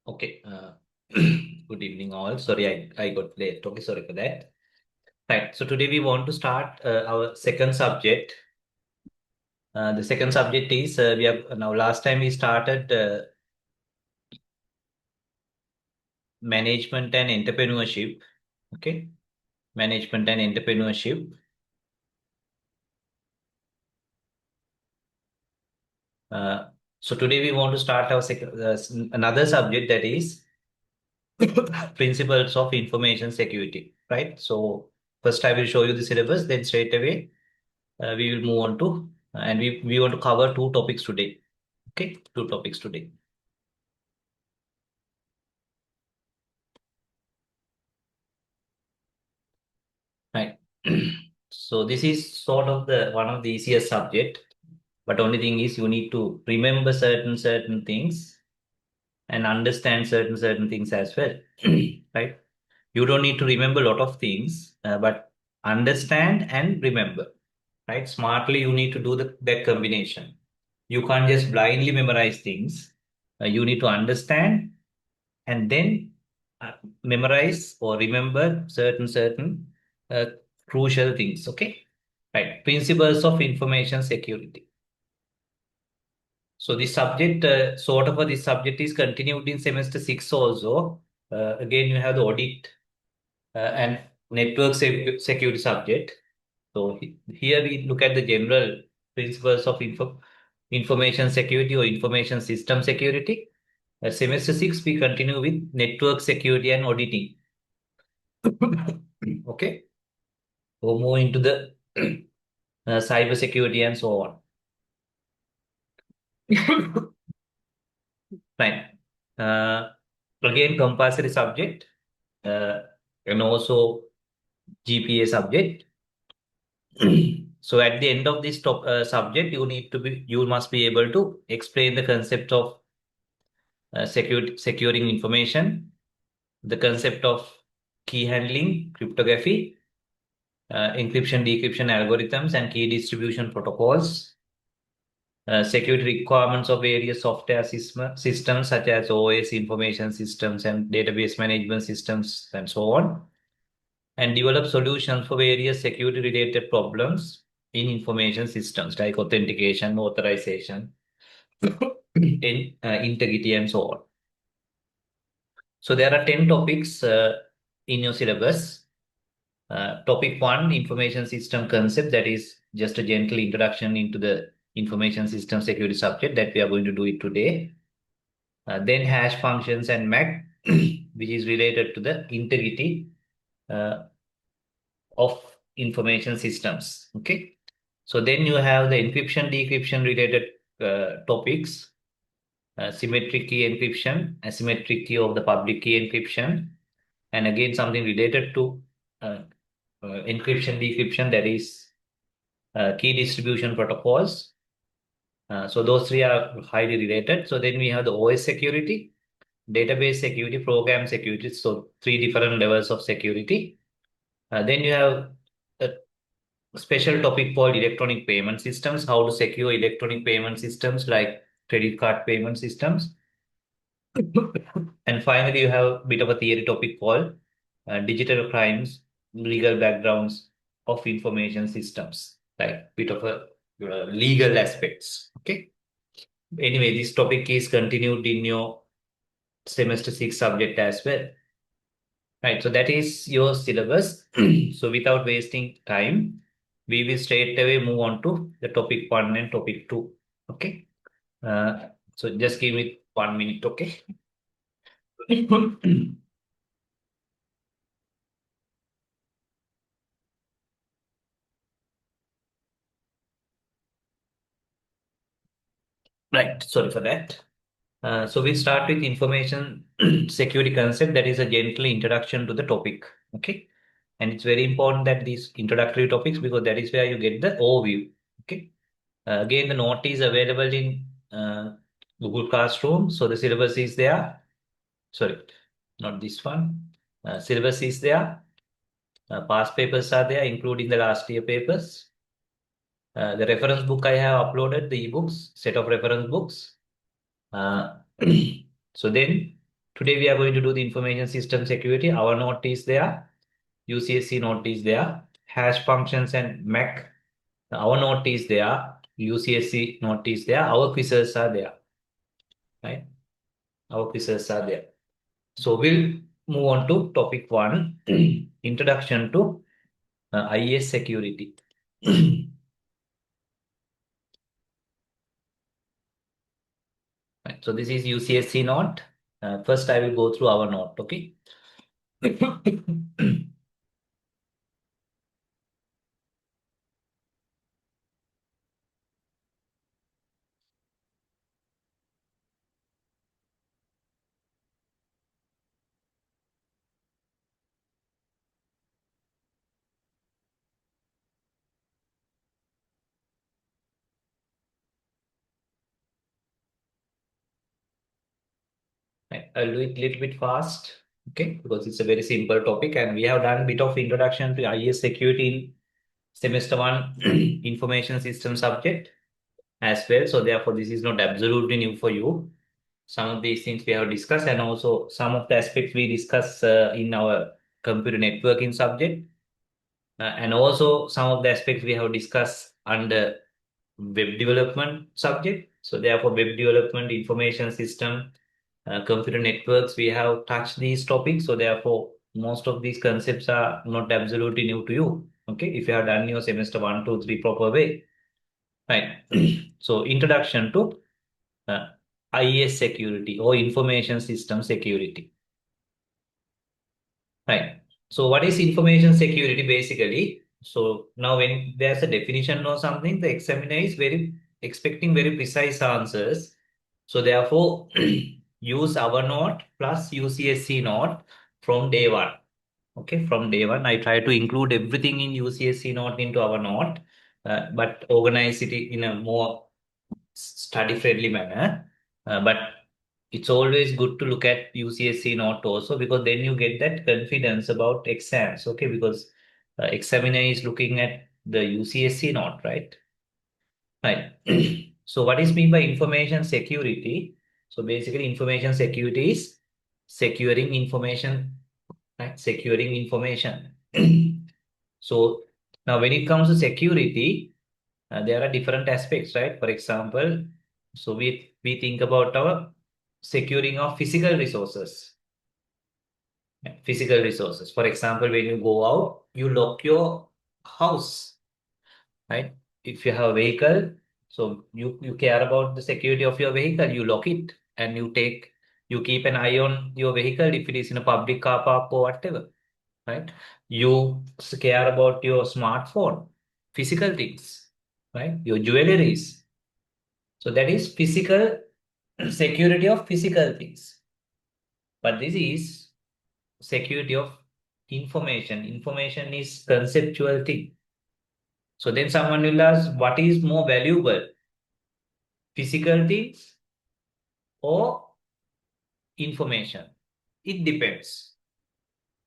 Okay. Good evening, all. Sorry, I got late. Okay, sorry for that. Right. So today we want to start our second subject. The second subject is we have now. Last time we started management and entrepreneurship. Okay, management and entrepreneurship. Uh, so today we want to start our second another subject, that is principles of information security. Right. So first I will show you the syllabus. Then straight away we will move on to and we want to cover two topics today. Okay, two topics today. Right. So this is sort of the one of the easiest subject, but only thing is you need to remember certain things and understand certain things as well. Right. You don't need to remember a lot of things, but understand and remember. Right. Smartly, you need to do that combination. You can't just blindly memorize things. You need to understand and then uh, memorize or remember certain uh, crucial things. Okay, right. Principles of information security. So the subject, sort of this subject is continued in semester six also. Again, you have the audit and network security subject. So here we look at the general principles of information security or information system security. Semester six, we continue with network security and auditing. Okay, we'll move into the cyber security and so on. Fine. Uh, Again, compulsory subject uh, and also GPA subject. So at the end of this subject, you must be able to explain the concept of securing information, the concept of key handling, cryptography, encryption, decryption algorithms, and key distribution protocols, security requirements of various software systems such as OS, information systems, and database management systems, and so on, and develop solutions for various security related problems in information systems like authentication, authorization, integrity, and so on. So there are 10 topics in your syllabus. Topic one, information system concept, that is just a gentle introduction into the information system security subject that we are going to do it today. Then hash functions and MAC, which is related to the integrity uh, of information systems. Okay. So then you have the encryption, decryption related topics, symmetric key encryption, asymmetric key of the public key encryption, and again something related to uh, encryption, decryption, that is key distribution protocols. So those three are highly related. So then we have the OS security, database security, program security. So three different levels of security. Then you have a special topic called electronic payment systems, how to secure electronic payment systems like credit card payment systems. And finally, you have a bit of a theory topic called digital crimes, legal backgrounds of information systems, like bit of a legal aspects. Okay. Anyway, this topic is continued in your semester six subject as well. Right. So that is your syllabus. So without wasting time, we will straight away move on to the topic one and topic two. Okay. So just give me 1 minute. Okay. Right. Sorry for that. So we start with information security concept, that is a gentle introduction to the topic. Okay. And it's very important that these introductory topics, because that is where you get the overview. Okay. Again, the note is available in Google Classroom. So the syllabus is there. Sorry, not this one. Syllabus is there. Past papers are there, including the last year papers. The reference book I have uploaded, the ebooks, set of reference books. Uh, so then Today we are going to do the information system security. Our note is there. UCSC note is there. Hash functions and MAC. Our note is there. UCSC note is there. Our quizzes are there. Right? Our quizzes are there. So we'll move on to topic one, introduction to IS security. Right. So this is UCSC note. First, I will go through our note. Okay. Right. I'll do it a little bit fast, okay, because it's a very simple topic, and we have done a bit of introduction to IS security in semester one information system subject as well. So therefore, this is not absolutely new for you. Some of these things we have discussed, and also some of the aspects we discuss in our computer networking subject, and also some of the aspects we have discussed under web development subject. So therefore, web development, information system, computer networks, we have touched these topics. So therefore, most of these concepts are not absolutely new to you. Okay, if you have done your semester 1, 2, 3 proper way, right? So introduction to uh, IS security or information system security, right? So what is information security basically? So now when there's a definition or something, the examiner is very expecting very precise answers. So therefore, use our note plus UCSC note from day one. Okay, from day one, I try to include everything in UCSC note into our note, but organize it in a more study-friendly manner. But it's always good to look at UCSC note also, because then you get that confidence about exams. Okay, because examiner is looking at the UCSC note, right? Right. So what is mean by information security? So basically, information security is securing information, right? Securing information. So now when it comes to security, there are different aspects, right? For example, so we think about our securing of physical resources. Physical resources. For example, when you go out, you lock your house, right? If you have a vehicle, so you care about the security of your vehicle, you lock it, and you keep an eye on your vehicle if it is in a public car park or whatever, right? You care about your smartphone, physical things, right? Your jewelries. So that is physical security of physical things. But this is security of information. Information is conceptual thing. So then someone will ask, what is more valuable, physical things or information? It depends.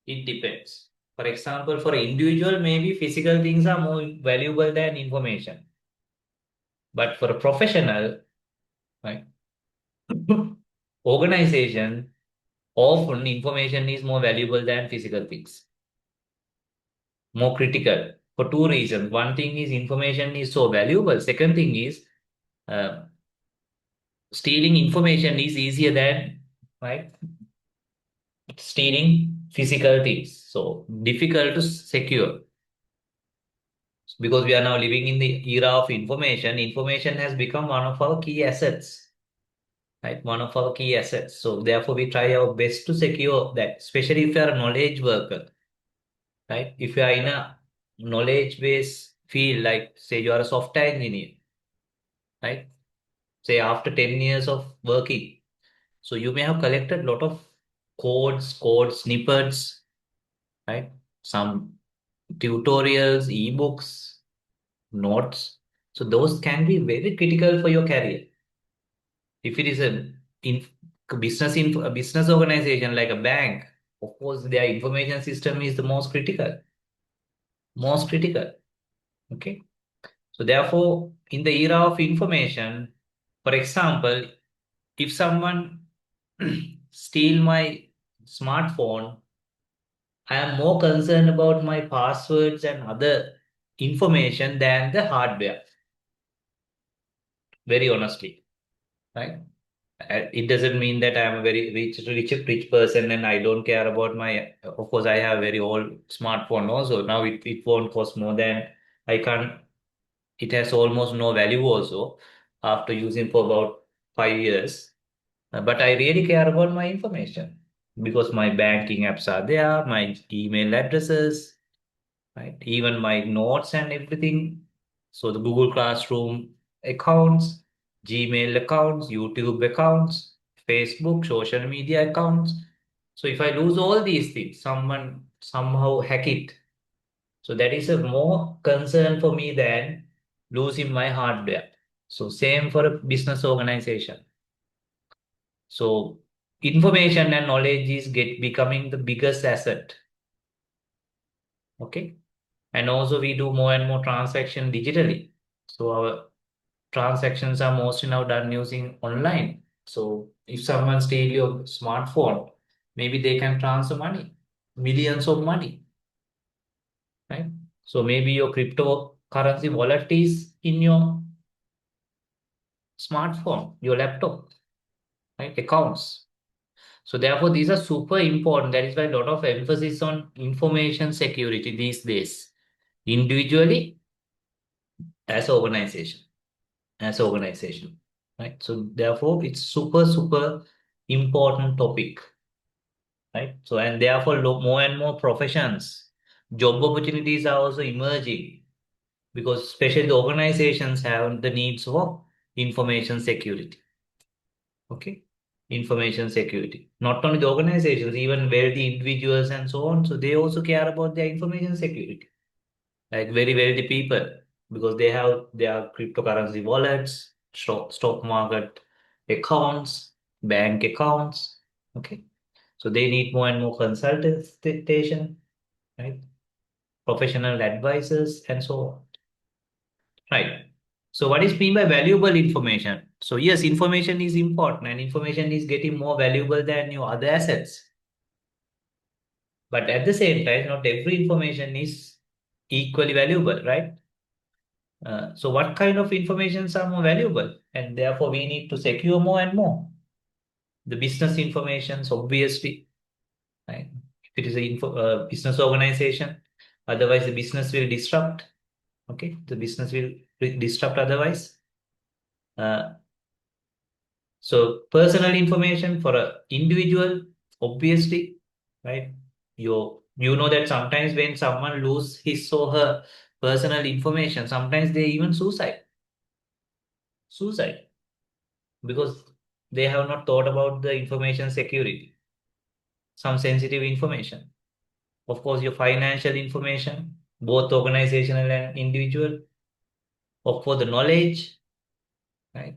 It depends. For example, for an individual, maybe physical things are more valuable than information. But for a professional, right, organization, often information is more valuable than physical things, more critical for two reasons. One thing is information is so valuable. Second thing is uh, stealing information is easier than, right, stealing physical things. So difficult to secure, because we are now living in the era of information. Information has become one of our key assets, right? One of our key assets. So therefore, we try our best to secure that, especially if you are a knowledge worker, right? If you are in a knowledge-based field, like say you are a software engineer, right? Say after 10 years of working, so you may have collected a lot of code snippets, right? Some tutorials, ebooks, notes. So those can be very critical for your career. If it is a business organization like a bank, of course, their information system is the most critical. Most critical. Okay. So therefore, in the era of information, for example, if someone steal my smartphone, I am more concerned about my passwords and other information than the hardware, very honestly, right? It doesn't mean that I'm a very rich person and I don't care about my. Of course, I have a very old smartphone also. Now it won't cost more than I can't. It has almost no value also after using for about 5 years. But I really care about my information because my banking apps are there, my email addresses, right? Even my notes and everything. So the Google Classroom accounts, Gmail accounts, YouTube accounts, Facebook, social media accounts. So if I lose all these things, someone somehow hack it. So that is a more concern for me than losing my hardware. So same for a business organization. So information and knowledge is get becoming the biggest asset. Okay. And also we do more and more transaction digitally. So our transactions are mostly now done using online. So if someone steal your smartphone, maybe they can transfer money, millions of money, right? So maybe your cryptocurrency wallet is in your smartphone, your laptop, right? Accounts. So therefore, these are super important. That is why a lot of emphasis on information security these days, individually as organization. As organization, right? So therefore, it's super important topic, right? So and therefore, more and more professions, job opportunities are also emerging because especially the organizations have the needs for information security. Okay, information security. Not only the organizations, even wealthy individuals and so on. So they also care about their information security, like very wealthy people, because they have their cryptocurrency wallets, stock market accounts, bank accounts. Okay. So they need more and more consultation, right? Professional advisors and so on. Right. So what is mean by valuable information? So yes, information is important and information is getting more valuable than your other assets. But at the same time, not every information is equally valuable, right? So what kind of informations are more valuable? And therefore we need to secure more and more. The business informations, obviously, right? If it is a business organization, otherwise the business will disrupt. Okay, the business will disrupt otherwise. Uh, so personal information for a individual, obviously, right? You know that sometimes when someone lose his or her personal information, sometimes they even suicide because they have not thought about the information security, some sensitive information. Of course, your financial information, both organizational and individual. Of course, the knowledge, right?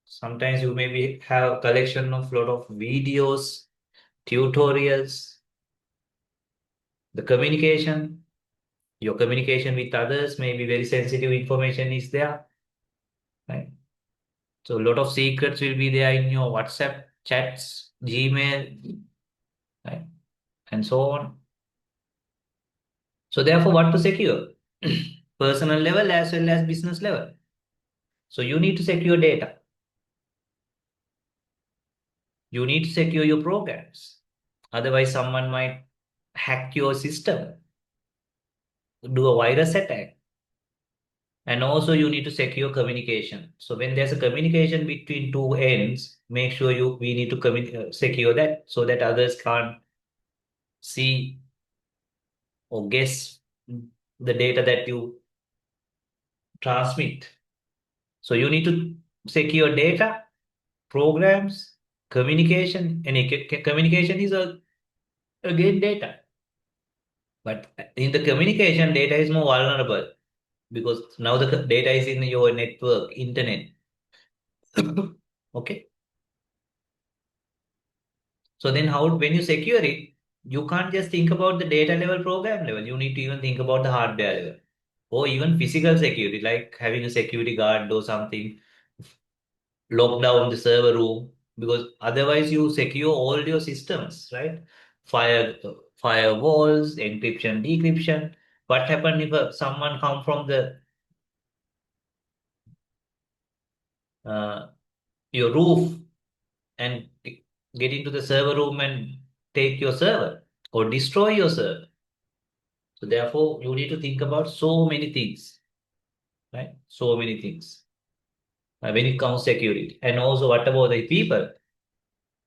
Sometimes you maybe have a collection of lot of videos, tutorials, the communication, your communication with others, maybe very sensitive information is there, right? So a lot of secrets will be there in your WhatsApp chats, Gmail, right? And so on. So therefore, what to secure? Personal level as well as business level. So you need to secure data. You need to secure your programs. Otherwise, someone might hack your system, do a virus attack. And also you need to secure communication. So when there's a communication between two ends, make sure we need to secure that so that others can't see or guess the data that you transmit. So you need to secure data, programs, communication, and communication is again data. But in the communication, data is more vulnerable because now the data is in your network, internet. Okay. So then when you secure it, you can't just think about the data level, program level. You need to even think about the hardware level or even physical security, like having a security guard or something, lock down the server room. because otherwise you secure all your systems, right? Fire, firewalls, encryption, decryption. What happen if someone come from the uh, your roof and get into the server room and take your server or destroy your server? So therefore, you need to think about so many things, right? So many things when it comes to security. And also, what about the people?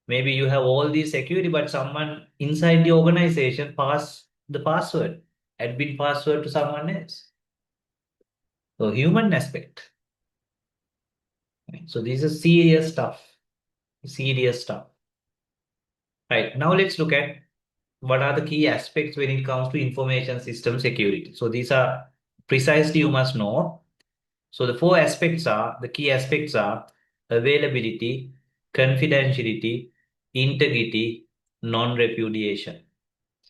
Maybe you have all these security, but someone inside the organization pass the password, admin password to someone else. So human aspect. Right? So this is serious stuff. Serious stuff. Right. Now let's look at what are the key aspects when it comes to information system security. So these are precisely you must know. So the four aspects are, the key aspects are availability, confidentiality, integrity, non-repudiation.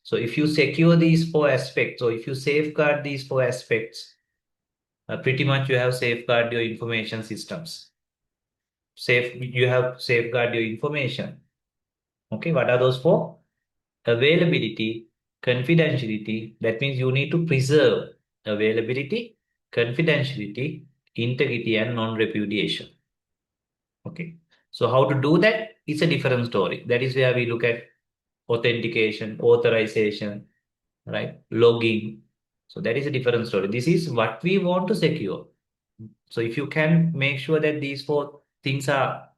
So if you secure these four aspects, or if you safeguard these four aspects, pretty much you have safeguard your information systems. You have safeguard your information. Okay, what are those four? Availability, confidentiality. That means you need to preserve availability, confidentiality, integrity, and non-repudiation. Okay. So how to do that is a different story. That is where we look at authentication, authorization, right? Logging. So that is a different story. This is what we want to secure. So if you can make sure that these four things are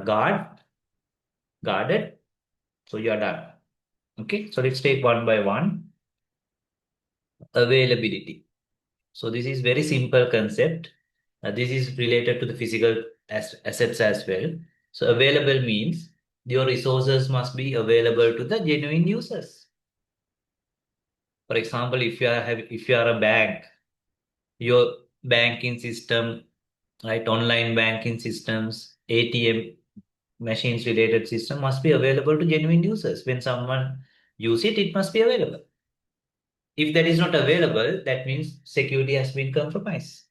guarded, so you are done. Okay. So let's take one by one. Availability. So this is very simple concept. This is related to the physical assets as well. So available means your resources must be available to the genuine users. For example, if you are a bank, your banking system, right, online banking systems, ATM machines related system must be available to genuine users. When someone use it, it must be available. If that is not available, that means security has been compromised.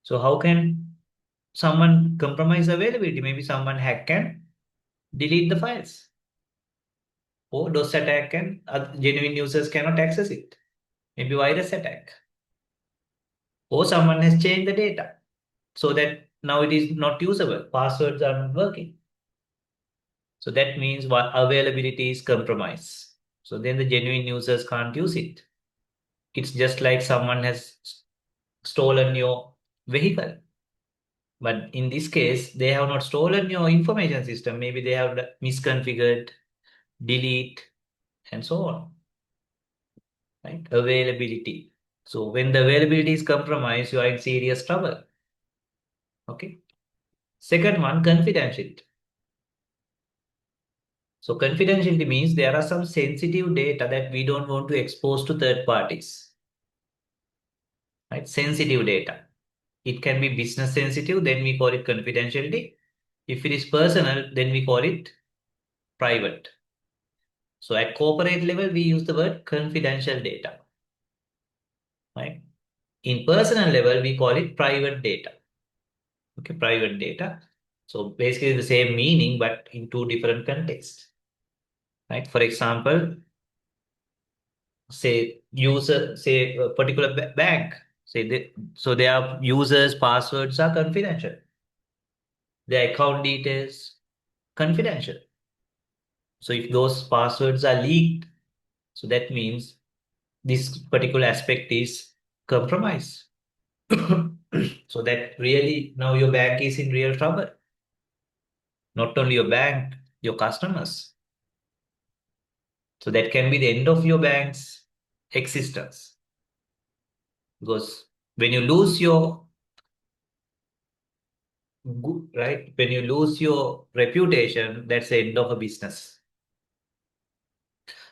So how can someone compromise availability? Maybe someone hack can delete the files. Or DOS attack can, genuine users cannot access it. Maybe virus attack. Or someone has changed the data so that now it is not usable. Passwords are not working. So that means what availability is compromised. So then the genuine users can't use it. It's just like someone has stolen your vehicle. But in this case, they have not stolen your information system. Maybe they have misconfigured, delete, and so on. Right? Availability. So when the availability is compromised, you are in serious trouble. Okay. Second one, confidentiality. So confidentiality means there are some sensitive data that we don't want to expose to third parties. Right? Sensitive data. It can be business sensitive, then we call it confidentiality. If it is personal, then we call it private. So at corporate level, we use the word confidential data. Right? In personal level, we call it private data. Okay, private data. So basically the same meaning, but in two different contexts. Right? For example, say a particular bank, so their users' passwords are confidential. Their account details confidential. So if those passwords are leaked, so that means this particular aspect is compromised. So that really now your bank is in real trouble. Not only your bank, your customers. So that can be the end of your bank's existence. Because when you lose your right, when you lose your reputation, that's the end of a business.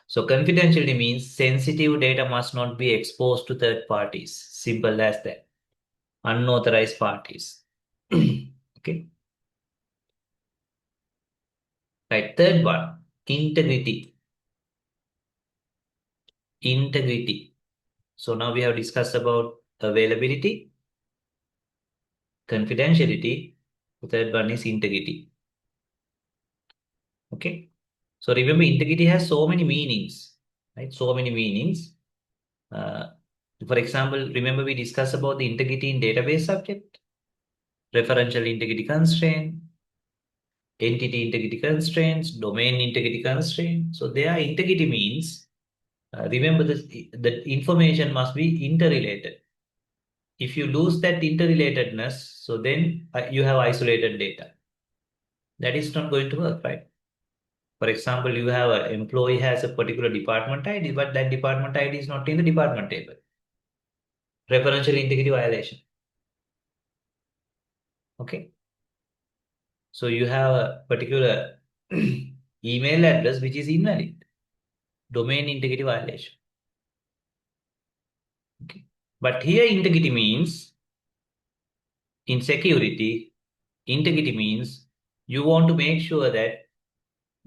So confidentiality means sensitive data must not be exposed to third parties. Simple as that. Unauthorized parties. Okay. Right. Third one, integrity. Integrity. So now we have discussed about availability, confidentiality. The third one is integrity. Okay. So remember, integrity has so many meanings, right? So many meanings. Uh, for example, remember we discussed about the integrity in database subject, referential integrity constraint, entity integrity constraints, domain integrity constraint. So their integrity means, remember this, the information must be interrelated. If you lose that interrelatedness, so then you have isolated data. That is not going to work, right? For example, you have an employee has a particular department ID, but that department ID is not in the department table. Referential integrity violation. Okay. So you have a particular email address which is invalid. Domain integrity violation. Okay. But here integrity means in security, integrity means you want to make sure that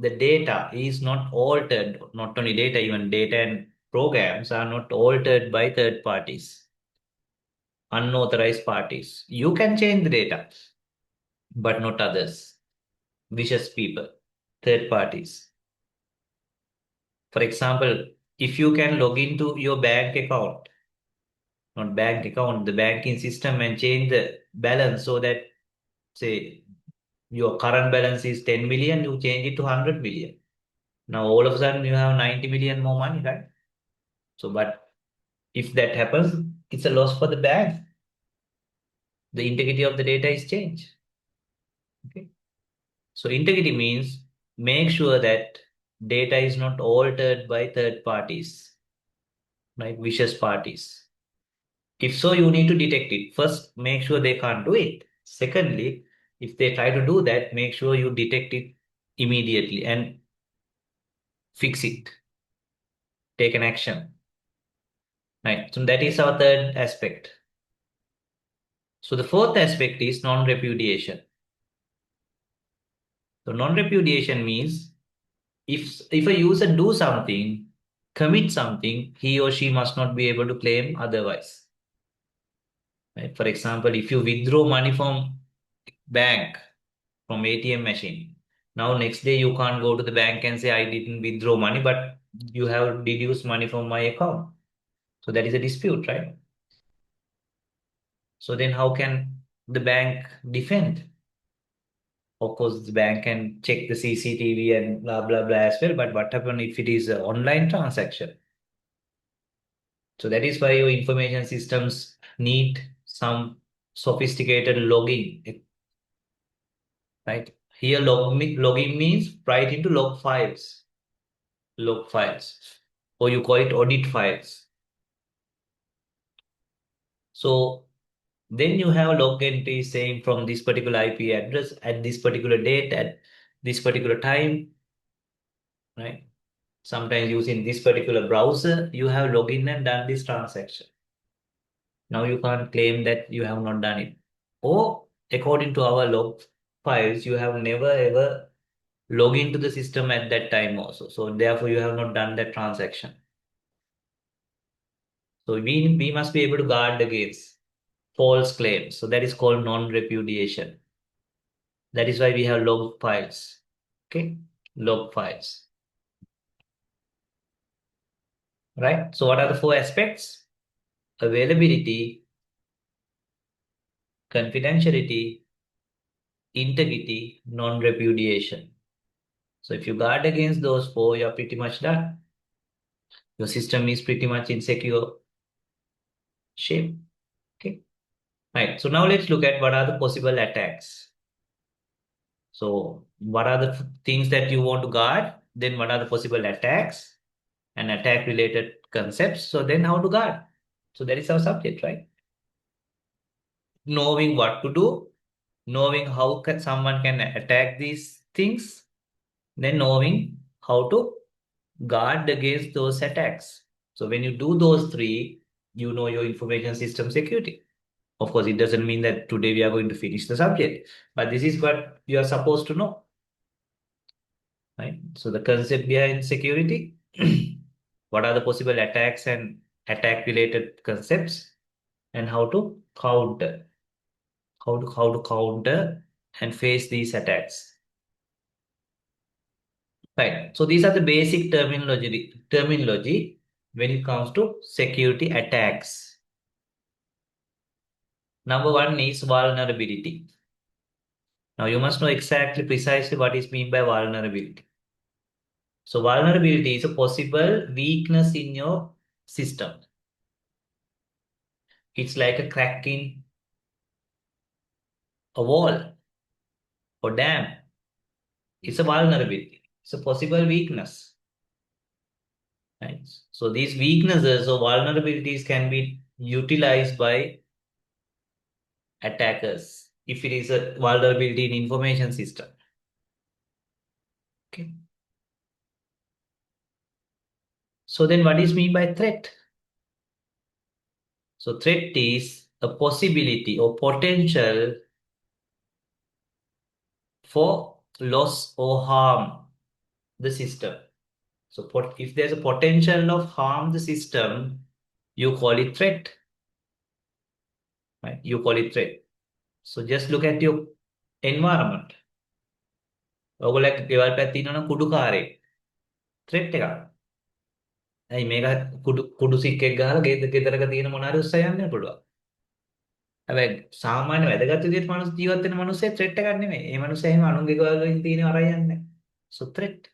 the data is not altered, not only data, even data and programs are not altered by third parties, unauthorized parties. You can change the data, but not others, vicious people, third parties. For example, if you can log into your bank account, not bank account, the banking system and change the balance so that, say, your current balance is 10 million, you change it to 100 million. Now, all of a sudden, you have 90 million more money, right? So, but if that happens, it's a loss for the bank. The integrity of the data is changed. Okay. So, integrity means make sure that data is not altered by third parties, right? Vicious parties. If so, you need to detect it. First, make sure they can't do it. Secondly, if they try to do that, make sure you detect it immediately and fix it. Take an action. Right. So that is our third aspect. So the fourth aspect is non-repudiation. So non-repudiation means if a user do something, commit something, he or she must not be able to claim otherwise. Right? For example, if you withdraw money from bank, from ATM machine, now next day you can't go to the bank and say I didn't withdraw money, but you have deduced money from my account. So that is a dispute, right? So then how can the bank defend? Of course, the bank can check the CCTV and blah blah blah as well. But what happens if it is an online transaction? So that is why your information systems need some sophisticated logging, right? Here, logging means write into log files, or you call it audit files. So then you have log entry saying from this particular IP address at this particular date at this particular time, right? Sometimes using this particular browser, you have logged in and done this transaction. Now you can't claim that you have not done it. Or according to our log files, you have never ever logged into the system at that time also. So therefore you have not done that transaction. So we must be able to guard against false claims. So that is called non-repudiation. That is why we have log files. Okay, log files. Right. So what are the four aspects? Availability, confidentiality, integrity, non-repudiation. So if you guard against those four, you're pretty much done. Your system is pretty much in secure shape. Okay. Right. So now let's look at what are the possible attacks. So what are the things that you want to guard? Then what are the possible attacks and attack related concepts? So then how to guard? So that is our subject, right? Knowing what to do, knowing how someone can attack these things, then knowing how to guard against those attacks. So when you do those three, you know your information system security. Of course, it doesn't mean that today we are going to finish the subject, but this is what you are supposed to know, right? So the concept behind security, what are the possible attacks and attack related concepts, and how to counter and face these attacks. Right. So these are the basic terminology when it comes to security attacks. Number one is vulnerability. Now you must know exactly precisely what is meant by vulnerability. So vulnerability is a possible weakness in your system. It's like a crack in a wall or dam. It's a vulnerability. It's a possible weakness. Right? So these weaknesses or vulnerabilities can be utilized by attackers if it is a vulnerability in information system. Okay. So then what is mean by threat? So threat is a possibility or potential for loss or harm the system. So if there's a potential of harm the system, you call it threat. Right? You call it threat. So just look at your environment. ඔයගොල්ලෝ ගෙවල් පැත්තේ ඉන්නවනම් කුඩුකාරයෙක් threat එකක්. ඇයි මේක කුඩු සික්කෙක් ගහලා ගෙදරක තියෙන මොනාරි උස්සා යන්න පුළුවන්. හැබැයි සාමාන්‍ය වැදගත් විදිහට මනුස්ස ජීවත් වෙන මිනිස්සේ threat එකක් නෙමෙයි. ඒ මිනිස්සා එහෙම අනුන්ගේ ගෙවල් වලින් තියෙන අරන් යන්නේ. So threat.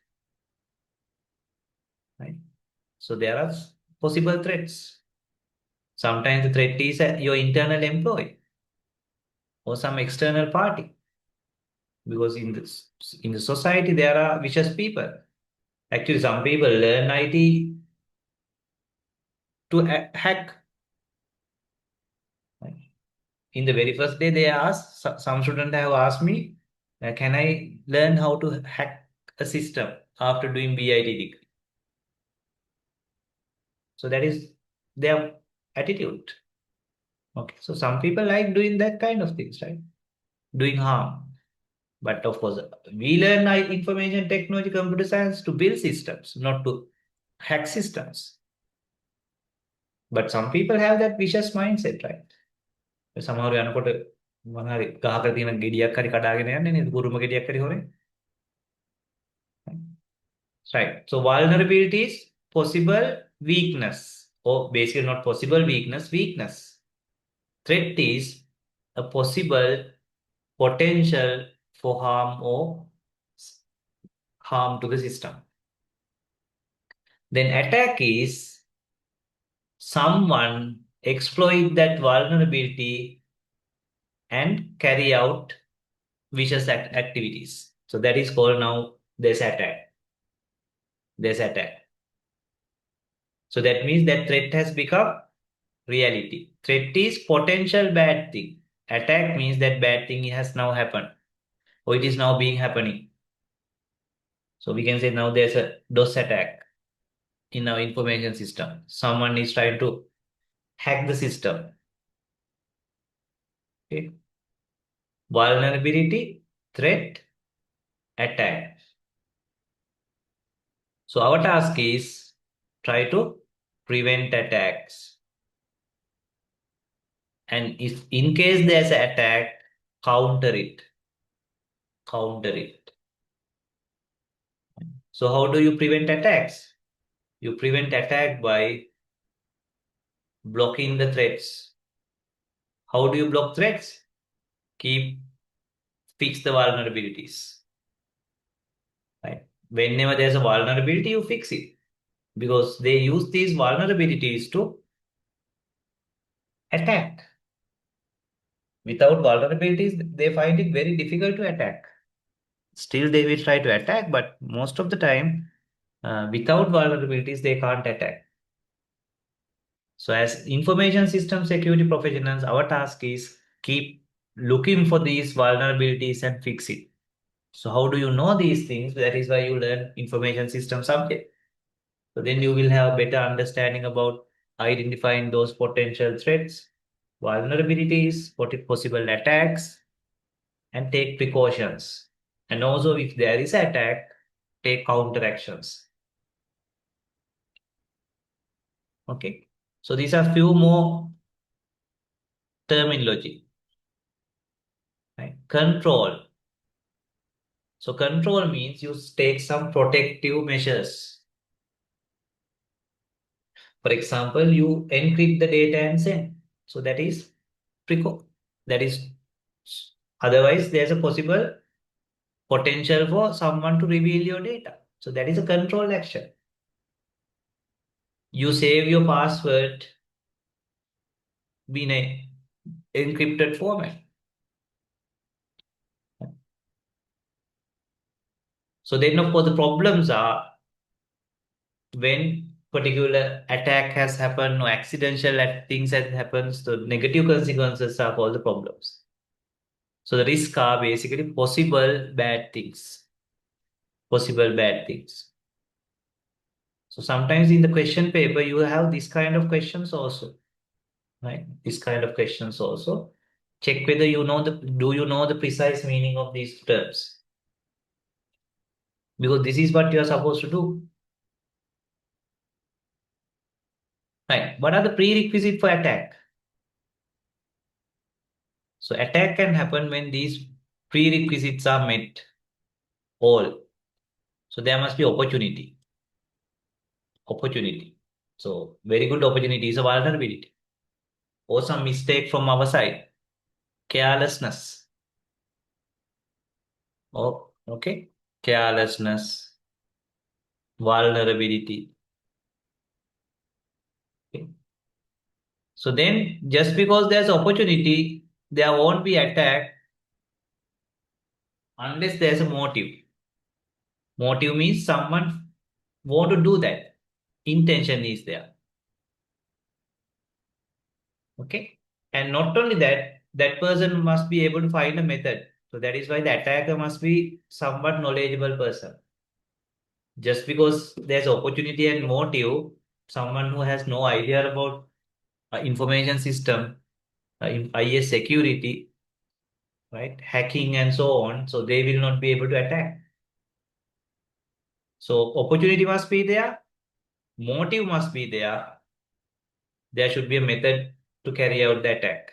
Right? So there are possible threats. Sometimes the threat is your internal employee or some external party. Because in the society there are vicious people. Actually, some people learn IT to hack. In the very first day, they asked, some students have asked me, can I learn how to hack a system after doing BIT degree? So that is their attitude. Okay, so some people like doing that kind of things, right? Doing harm. But of course, we learn information technology, computer science to build systems, not to hack systems. But some people have that vicious mindset, right? සමහරව යනකොට මොනවාරි ගහක තියෙන ගෙඩියක් හරි කඩාගෙන යන්නේ නේද? කුරුම ගෙඩියක් හරි හොරෙන්. Right. So vulnerability is possible weakness, or basically not possible weakness, weakness. Threat is a possible potential for harm or harm to the system. Then attack is someone exploit that vulnerability and carry out vicious activities. So that is called now this attack. This attack. So that means that threat has become reality. Threat is potential bad thing. Attack means that bad thing has now happened, or it is now being happening. So we can say now there's a DOS attack in our information system. Someone is trying to hack the system. Okay. Vulnerability, threat, attack. So our task is try to prevent attacks. And if in case there's an attack, counter it. Counter it. So how do you prevent attacks? You prevent attack by blocking the threats. How do you block threats? Fix the vulnerabilities. Right? Whenever there's a vulnerability, you fix it. Because they use these vulnerabilities to attack. Without vulnerabilities, they find it very difficult to attack. Still, they will try to attack, but most of the time, without vulnerabilities, they can't attack. So as information system security professionals, our task is keep looking for these vulnerabilities and fix it. So how do you know these things? That is why you learn information system subject. So then you will have better understanding about identifying those potential threats, vulnerabilities, possible attacks, and take precautions. And also if there is an attack, take counter actions. Okay. So these are few more terminology. Right? Control. So control means you take some protective measures. For example, you encrypt the data and send. So that is that is otherwise there's a possible potential for someone to reveal your data. So that is a control action. You save your password in a encrypted format. So then of course the problems are when particular attack has happened or accidental things that happens, the negative consequences are called the problems. So the risks are basically possible bad things. Possible bad things. So sometimes in the question paper, you have this kind of questions also, right? This kind of questions also. Check whether do you know the precise meaning of these terms? Because this is what you are supposed to do. Right. What are the prerequisites for attack? So attack can happen when these prerequisites are met all. So there must be opportunity. Opportunity. So very good opportunity is a vulnerability or some mistake from our side, carelessness. Oh, okay. Carelessness, vulnerability. Okay. So then just because there's opportunity, there won't be attack unless there's a motive. Motive means someone want to do that. Intention is there. Okay. And not only that, that person must be able to find a method. So that is why the attacker must be somewhat knowledgeable person. Just because there's opportunity and motive, someone who has no idea about information system, IS security, right, hacking and so on, so they will not be able to attack. So opportunity must be there, motive must be there. There should be a method to carry out the attack.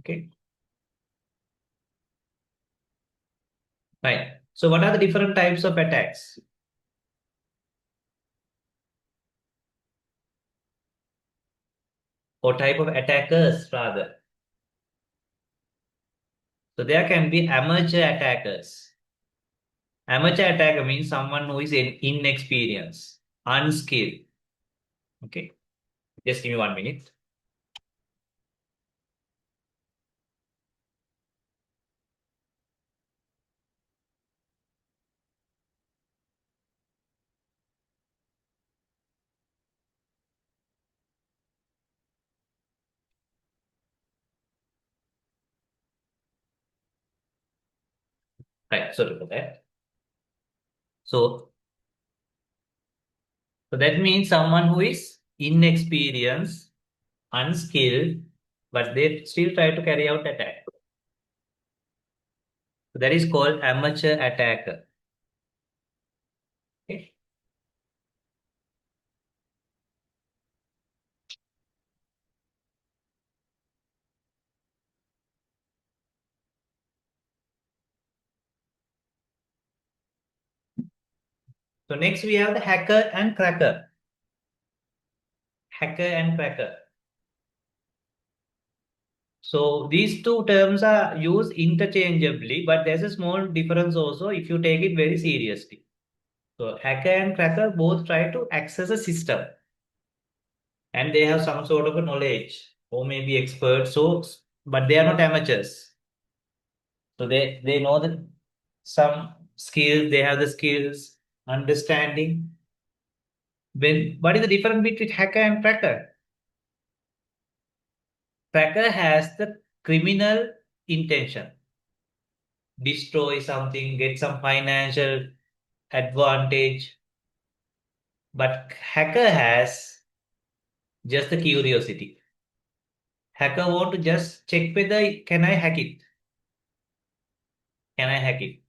Okay, right. So what are the different types of attacks or type of attackers rather? So there can be amateur attackers. Amateur attacker means someone who is inexperienced, unskilled. Okay, just give me 1 minute. Right, sorry for that. So, so that means someone who is inexperienced, unskilled, but they still try to carry out attack. So that is called amateur attacker. Okay. So next we have the hacker and cracker. Hacker and cracker. So these two terms are used interchangeably, but there's a small difference also if you take it very seriously. So hacker and cracker both try to access a system and they have some sort of a knowledge or maybe experts, so but they are not amateurs. So they know that some skills, they have the skills, understanding. When what is the difference between hacker and cracker? Cracker has the criminal intention, destroy something, get some financial advantage. But hacker has just the curiosity. Hacker want to just check whether can I hack it? Can I hack it?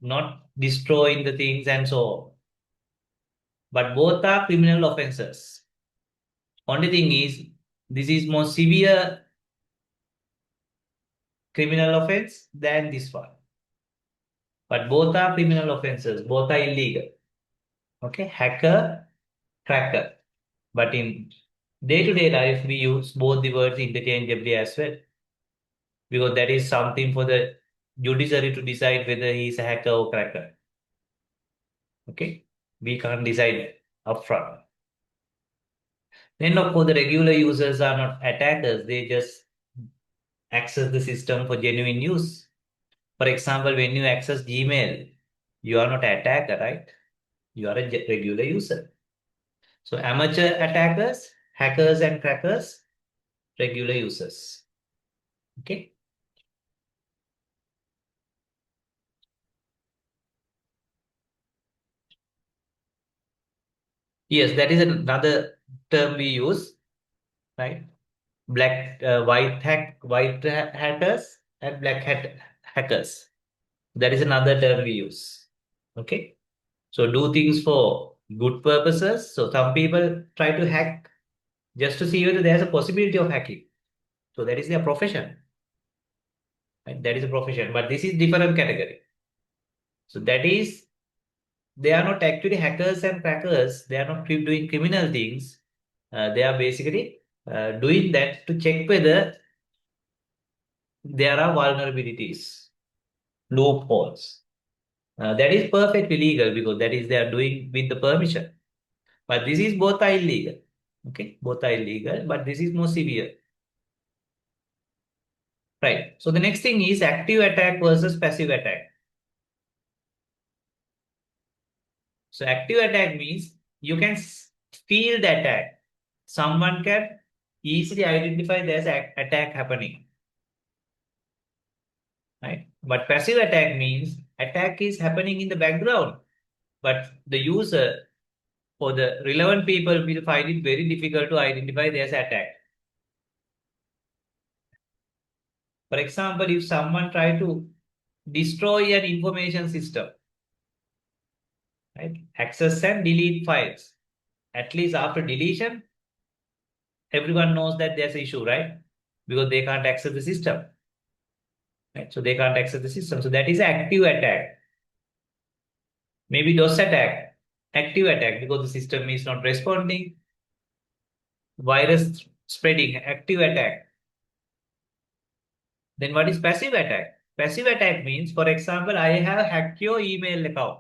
Not destroying the things and so on. But both are criminal offenses. Only thing is, this is more severe criminal offense than this one. But both are criminal offenses, both are illegal. Okay, hacker, cracker. But in day-to-day life, we use both the words interchangeably as well, because that is something for the judiciary to decide whether he is a hacker or cracker. Okay, we can't decide upfront. Then, of course, the regular users are not attackers, they just access the system for genuine use. For example, when you access Gmail, you are not an attacker, right? You are a regular user. So amateur attackers, hackers and crackers, regular users. Okay. Yes, that is another term we use, right? White hackers and black hat hackers. That is another term we use. Okay. So do things for good purposes. So some people try to hack just to see whether there's a possibility of hacking. So that is their profession. Right? That is a profession, but this is different category. So that is, they are not actually hackers and crackers. They are not doing criminal things. They are basically doing that to check whether there are vulnerabilities, loopholes. That is perfectly legal because that is they are doing with the permission. But this is both are illegal. Okay, both are illegal, but this is more severe. Right. So the next thing is active attack versus passive attack. So active attack means you can feel the attack. Someone can easily identify there's an attack happening. Right? But passive attack means attack is happening in the background, but the user or the relevant people will find it very difficult to identify there's attack. For example, if someone try to destroy an information system, right? Access and delete files. At least after deletion, everyone knows that there's an issue, right? Because they can't access the system. Right? So they can't access the system. So that is active attack. Maybe DOS attack, active attack because the system is not responding. Virus spreading, active attack. Then what is passive attack? Passive attack means, for example, I have hacked your email account,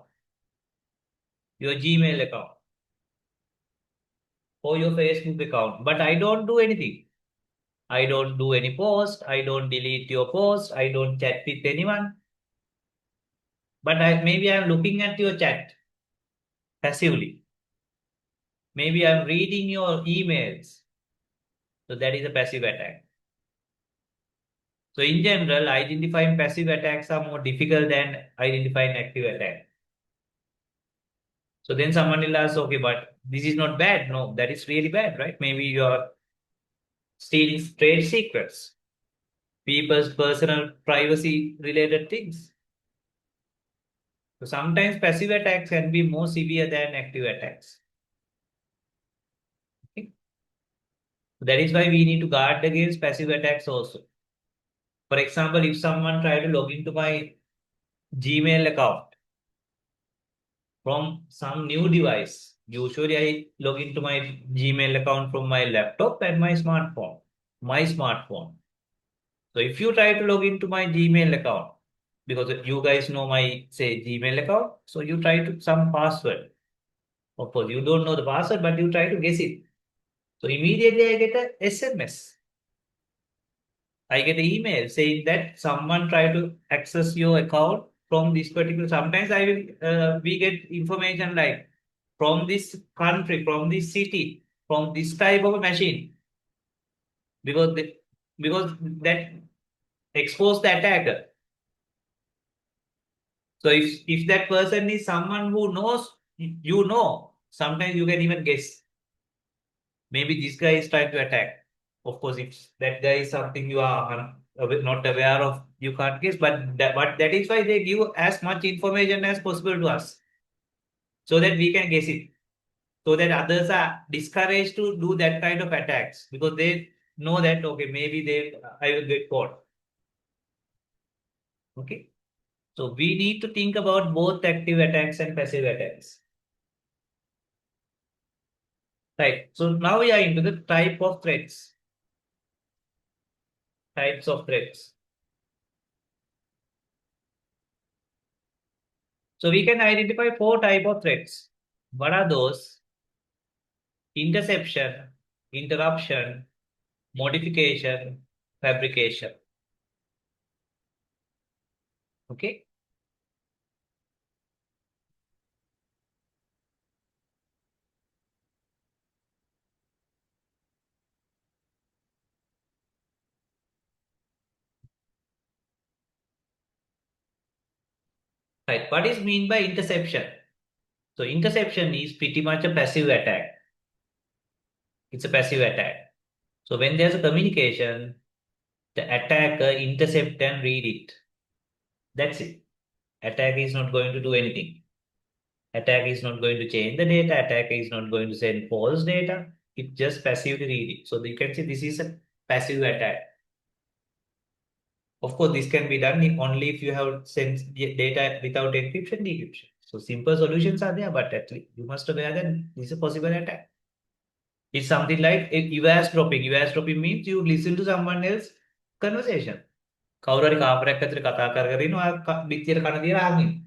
your Gmail account, or your Facebook account, but I don't do anything. I don't do any post. I don't delete your post. I don't chat with anyone. But maybe I'm looking at your chat passively. Maybe I'm reading your emails. So that is a passive attack. So in general, identifying passive attacks are more difficult than identifying active attack. So then someone will ask, okay, but this is not bad. No, that is really bad, right? Maybe you're stealing trade secrets, people's personal privacy related things. So sometimes passive attacks can be more severe than active attacks. Okay? That is why we need to guard against passive attacks also. For example, if someone try to log into my Gmail account from some new device, usually I log into my Gmail account from my laptop and my smartphone. My smartphone. So if you try to log into my Gmail account, because you guys know my say Gmail account, so you try to some password. Of course, you don't know the password, but you try to guess it. So immediately I get a SMS. I get an email saying that someone tried to access your account from this particular. Sometimes I will we get information like from this country, from this city, from this type of a machine, because because that expose the attacker. So if that person is someone who knows, you know, sometimes you can even guess. Maybe this guy is trying to attack. Of course, if that guy is something you are not aware of, you can't guess. But that is why they give as much information as possible to us, so that we can guess it. So that others are discouraged to do that kind of attacks because they know that okay, maybe I will get caught. Okay. So we need to think about both active attacks and passive attacks. Right. So now we are into the type of threats. Types of threats. So we can identify four type of threats. What are those? Interception, interruption, modification, fabrication. Okay. Right. What is mean by interception? So interception is pretty much a passive attack. It's a passive attack. So when there's a communication, the attacker intercept and read it. That's it. Attack is not going to do anything. Attack is not going to change the data. Attacker is not going to send false data. It just passively read it. So you can see this is a passive attack. Of course, this can be done only if you have sent data without encryption, decryption. So simple solutions are there, but at least you must aware that this is a possible attack. It's something like EVAS dropping. EVAS dropping means you listen to someone else's conversation. කවුරු හරි කාමරයක් ඇතුලේ කතා කර කර ඉන්නවා බිත්තියට කන තියලා අහගෙන ඉන්නවා.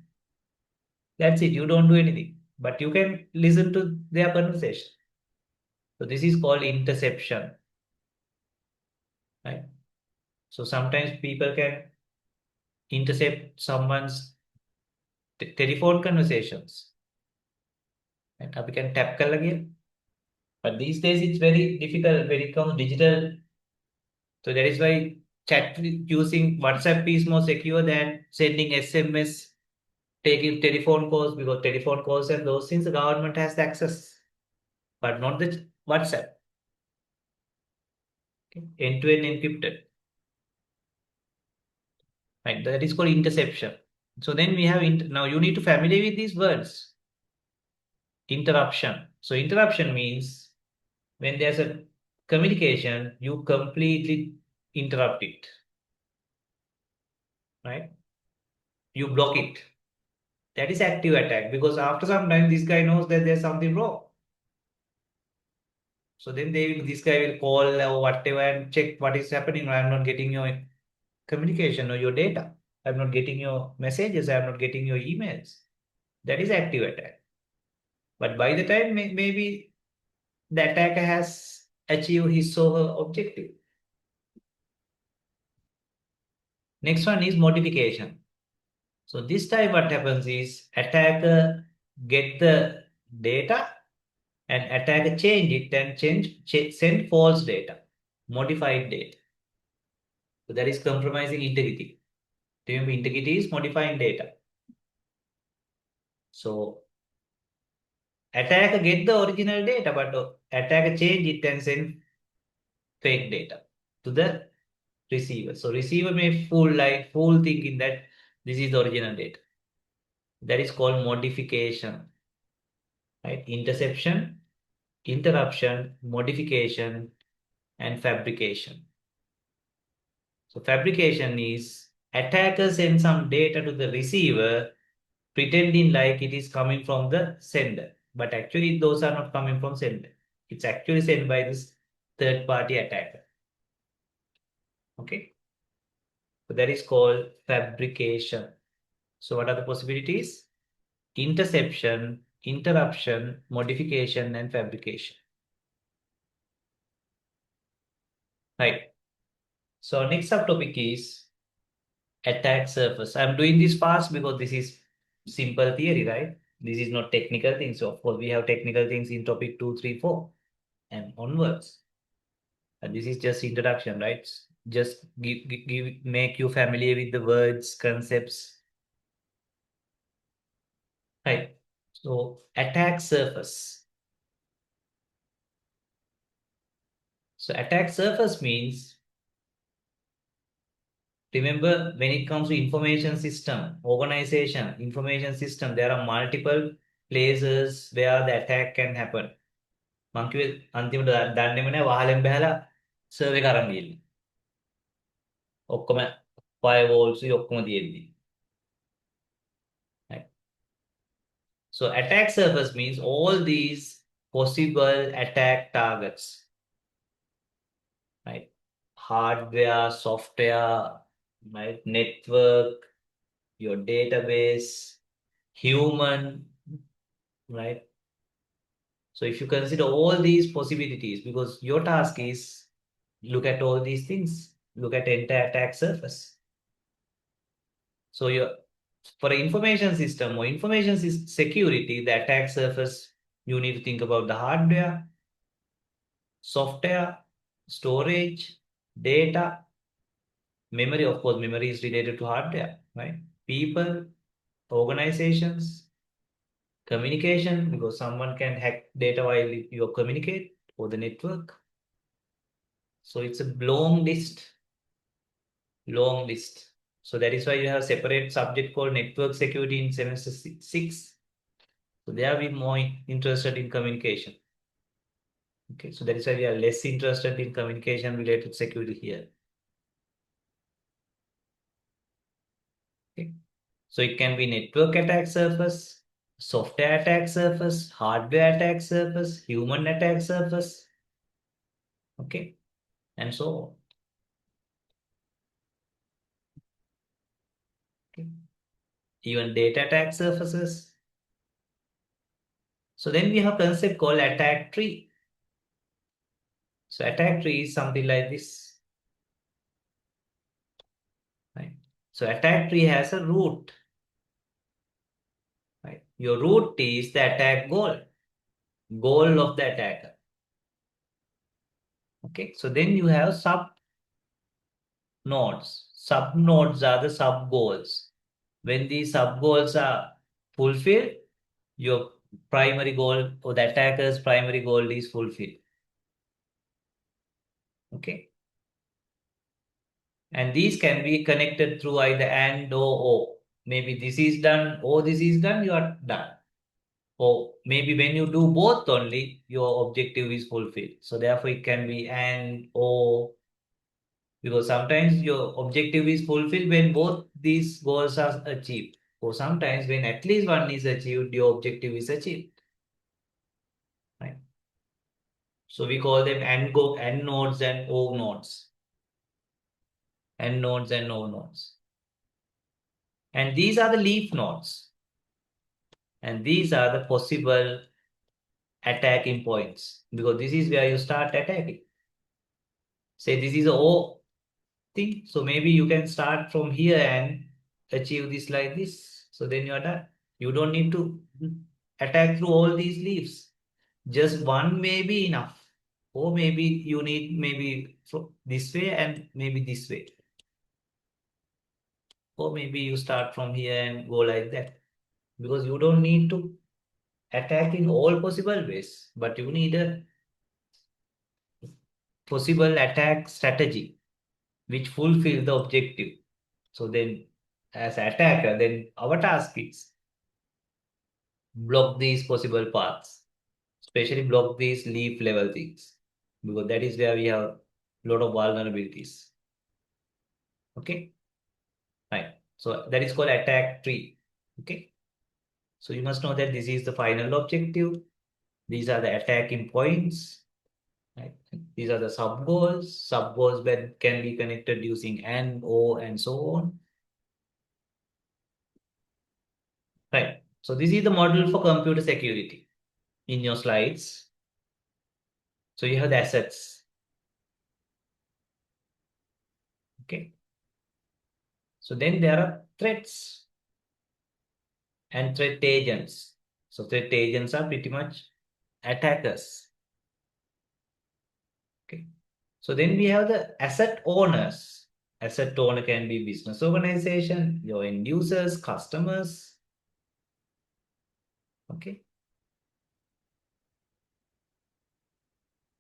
That's it. You don't do anything, but you can listen to their conversation. So this is called interception, right? So sometimes people can intercept someone's telephone conversations, and we can tap කරලා ගියා. But these days it's very difficult when it comes digital. So that is why chat using WhatsApp is more secure than sending SMS, taking telephone calls, because telephone calls and those things the government has the access, but not the WhatsApp. Okay? End-to-end encrypted. Right, that is called interception. So then we have now you need to familiar with these words. Interruption. So interruption means when there's a communication, you completely interrupt it. Right? You block it. That is active attack, because after some time this guy knows that there's something wrong. So then this guy will call or whatever and check what is happening. I'm not getting your communication or your data. I'm not getting your messages. I'm not getting your emails. That is active attack. But by the time maybe the attacker has achieved his or her objective. Next one is modification. So this time what happens is attacker get the data and attacker change it and send false data, modified data. So that is compromising integrity. Remember, integrity is modifying data. So attacker get the original data, but attacker change it and send fake data to the receiver. So receiver may fool thinking that this is the original data. That is called modification, right? Interception, interruption, modification, and fabrication. So fabrication is attacker send some data to the receiver, pretending like it is coming from the sender, but actually those are not coming from sender. It's actually sent by this third party attacker. Okay. So that is called fabrication. So what are the possibilities? Interception, interruption, modification, and fabrication. Right. So next subtopic is attack surface. I'm doing this fast because this is simple theory, right? This is not technical things. So of course we have technical things in topic 2, 3, 4 and onwards. And this is just introduction, right? Just make you familiar with the words, concepts. Right. So attack surface. So attack surface means, remember when it comes to information system, organization, information system, there are multiple places where the attack can happen. මං කිව්වේ අන්තිමට දන්නේම නැහැ වහලෙන් බහැලා server එක අරන් ගිහින්. ඔක්කොම firewalls ඔක්කොම තියෙන්නේ. Right? So attack surface means all these possible attack targets. Right? Hardware, software, right? Network, your database, human, right? So if you consider all these possibilities, because your task is look at all these things, look at entire attack surface. So for information system or information security, the attack surface, you need to think about the hardware, software, storage, data, memory. Of course, memory is related to hardware, right? People, organizations, communication, because someone can hack data while you communicate, or the network. So it's a long list, long list. So that is why you have separate subject called network security in semester 6. So there we more interested in communication. Okay, so that is why we are less interested in communication related security here. Okay, so it can be network attack surface, software attack surface, hardware attack surface, human attack surface. Okay, and so on. Okay. Even data attack surfaces. So then we have a concept called attack tree. So attack tree is something like this. Right? So attack tree has a root. Right? Your root is the attack goal of the attacker. Okay, so then you have sub nodes. Sub nodes are the sub goals. When these sub goals are fulfilled, your primary goal or the attacker's primary goal is fulfilled. Okay. And these can be connected through either and or. Maybe this is done or this is done, you are done. Or maybe when you do both only, your objective is fulfilled. So therefore it can be and or, because sometimes your objective is fulfilled when both these goals are achieved. Or sometimes when at least one is achieved, your objective is achieved. Right? So we call them and nodes and O nodes. And nodes and O nodes. And these are the leaf nodes. And these are the possible attacking points, because this is where you start attacking. Say this is a O thing. So maybe you can start from here and achieve this like this. So then you are done. You don't need to attack through all these leaves. Just one may be enough. Or maybe you need maybe this way and maybe this way. Or maybe you start from here and go like that. Because you don't need to attack in all possible ways, but you need a possible attack strategy which fulfill the objective. So then as attacker, then our task is block these possible paths, especially block these leaf level things, because that is where we have a lot of vulnerabilities. Okay, right. So that is called attack tree. Okay, so you must know that this is the final objective. These are the attacking points. Right. These are the sub goals. Sub goals that can be connected using and, or, and so on. Right. So this is the model for computer security in your slides. So you have the assets. Okay. So then there are threats and threat agents. So threat agents are pretty much attackers. Okay. So then we have the asset owners. Asset owner can be business organization, your end users, customers. Okay.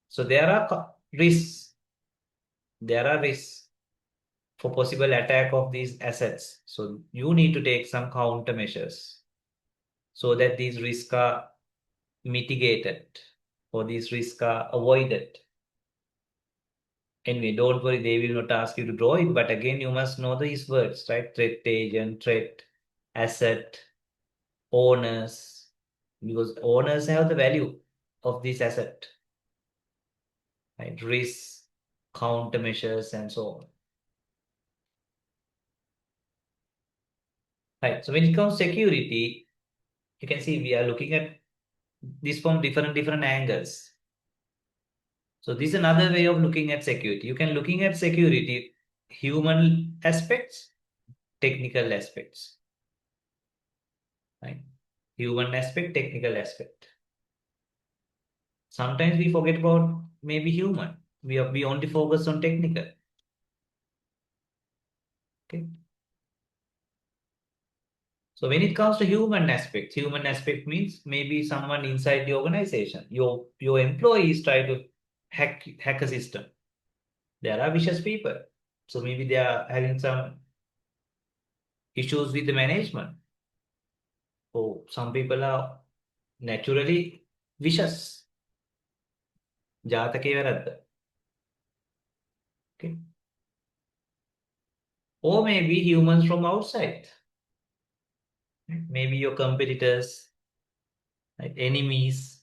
So there are risks. There are risks for possible attack of these assets. So you need to take some countermeasures so that these risks are mitigated or these risks are avoided. Anyway, don't worry, they will not ask you to draw it, but again, you must know these words, right? Threat agent, threat, asset, owners, because owners have the value of this asset, right? Risk, countermeasures, and so on. Right. So when it comes to security, you can see we are looking at this from different angles. So this is another way of looking at security. You can looking at security, human aspects, technical aspects, right? Human aspect, technical aspect. Sometimes we forget about maybe human. We only focus on technical. Okay. So when it comes to human aspect means maybe someone inside the organization. Your employees try to hack a system. There are vicious people. So maybe they are having some issues with the management. So some people are naturally vicious. ජාතකයේ වැරද්ද. Okay. Or maybe humans from outside. Maybe your competitors, like enemies,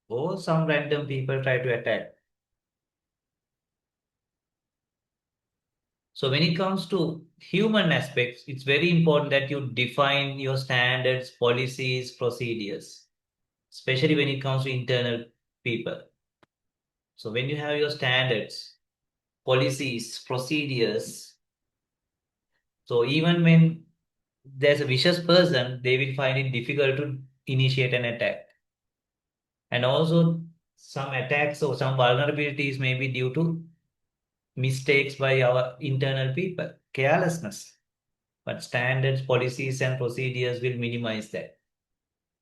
or some random people try to attack. So when it comes to human aspects, it's very important that you define your standards, policies, procedures, especially when it comes to internal people. So when you have your standards, policies, procedures, so even when there's a vicious person, they will find it difficult to initiate an attack. And also some attacks or some vulnerabilities may be due to mistakes by our internal people, carelessness. But standards, policies, and procedures will minimize that.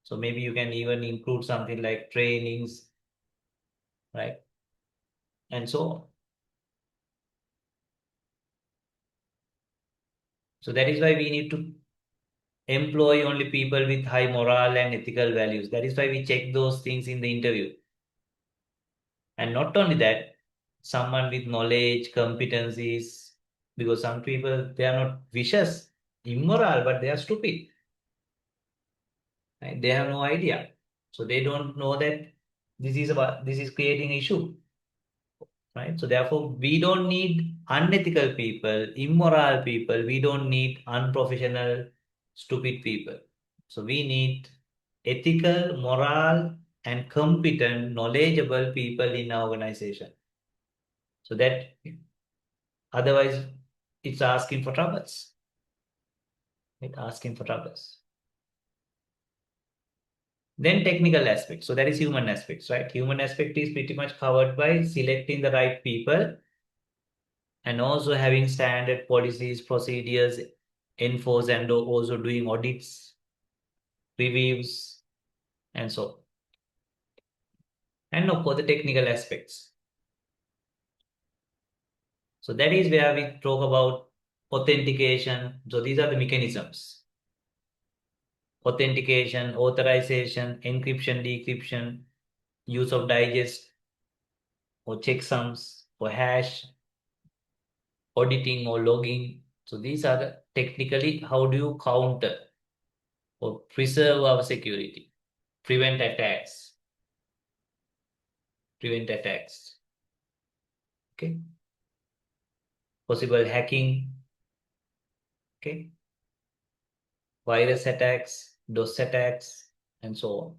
So maybe you can even include something like trainings, right? And so on. So that is why we need to employ only people with high moral and ethical values. That is why we check those things in the interview. And not only that, someone with knowledge, competencies, because some people, they are not vicious, immoral, but they are stupid. Right? They have no idea. So they don't know that this is creating issue. Right? So therefore, we don't need unethical people, immoral people. We don't need unprofessional, stupid people. So we need ethical, moral, and competent, knowledgeable people in our organization. So that otherwise, it's asking for troubles. It's asking for troubles. Then technical aspects. So that is human aspects, right? Human aspect is pretty much covered by selecting the right people and also having standard policies, procedures, enforce and also doing audits, reviews, and so. And of course, the technical aspects. So that is where we talk about authentication. So these are the mechanisms. Authentication, authorization, encryption, decryption, use of digest or checksums or hash, auditing or logging. So these are the technically how do you counter or preserve our security, prevent attacks, prevent attacks. Okay. Possible hacking. Okay. Virus attacks, DOS attacks, and so on.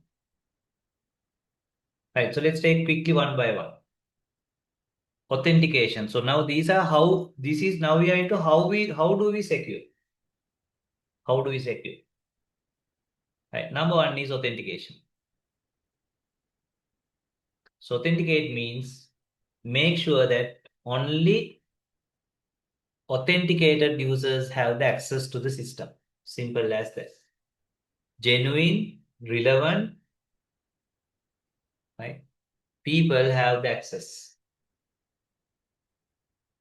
Right. So let's take quickly one by one. Authentication. So now these are how this is now we are into how do we secure? How do we secure? Right. Number one is authentication. So authenticate means make sure that only authenticated users have the access to the system. Simple as that. Genuine, relevant, right? People have the access.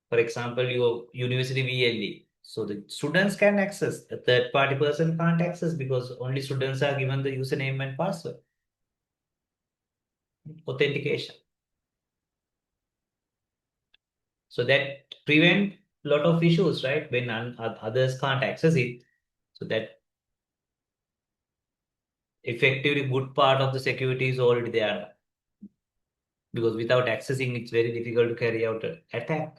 For example, your university VLE. So the students can access. A third party person can't access because only students are given the username and password. Authentication. So that prevent a lot of issues, right? When others can't access it. So that effectively good part of the security is already there. Because without accessing, it's very difficult to carry out an attack.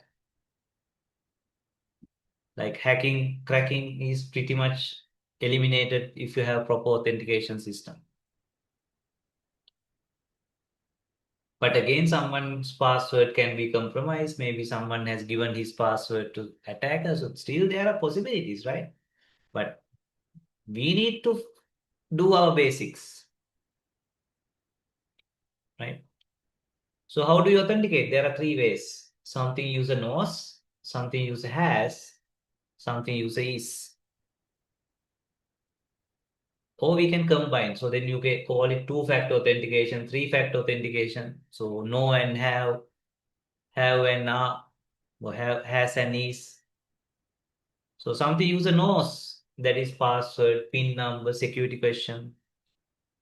Like hacking, cracking is pretty much eliminated if you have proper authentication system. But again, someone's password can be compromised. Maybe someone has given his password to attackers. So still, there are possibilities, right? But we need to do our basics, right? So how do you authenticate? There are three ways. Something user knows, something user has, something user is. Or we can combine. So then you can call it two-factor authentication, three-factor authentication. So know and have and are, or have, has and is. So something user knows, that is password, PIN number, security question.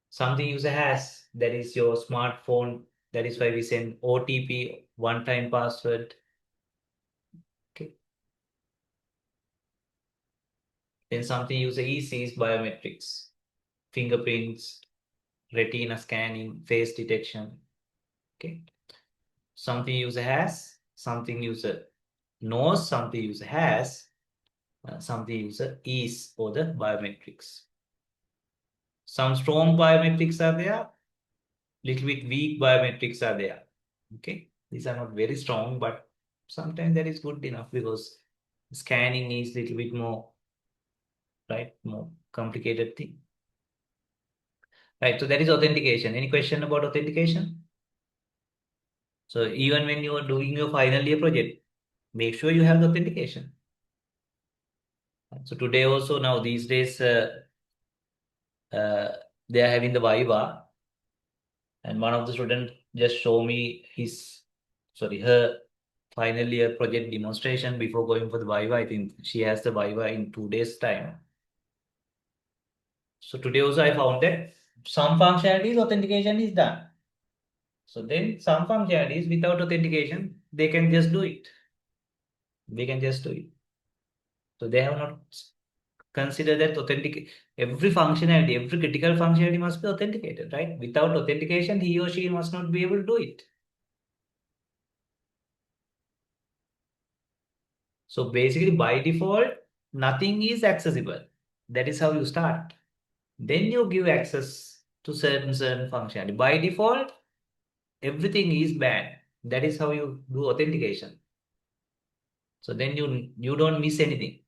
Something user has, that is your smartphone. That is why we send OTP, one-time password. Okay. Then something user is biometrics, fingerprints, retina scanning, face detection. Okay. Something user has, something user knows, something user has, something user is, or the biometrics. Some strong biometrics are there, little bit weak biometrics are there. Okay, these are not very strong, but sometimes that is good enough because scanning is little bit more, right, more complicated thing. Right, so that is authentication. Any question about authentication? So even when you are doing your final year project, make sure you have the authentication. So today also, now these days, uh, they are having the Viva, and one of the students just show me her final year project demonstration before going for the Viva. I think she has the Viva in 2 days time. So today also I found that some functionalities authentication is done. So then some functionalities without authentication, they can just do it. They can just do it. So they have not considered that every functionality, every critical functionality must be authenticated, right? Without authentication, he or she must not be able to do it. So basically, by default, nothing is accessible. That is how you start. Then you give access to certain functionality. By default, everything is banned. That is how you do authentication. So then you don't miss anything.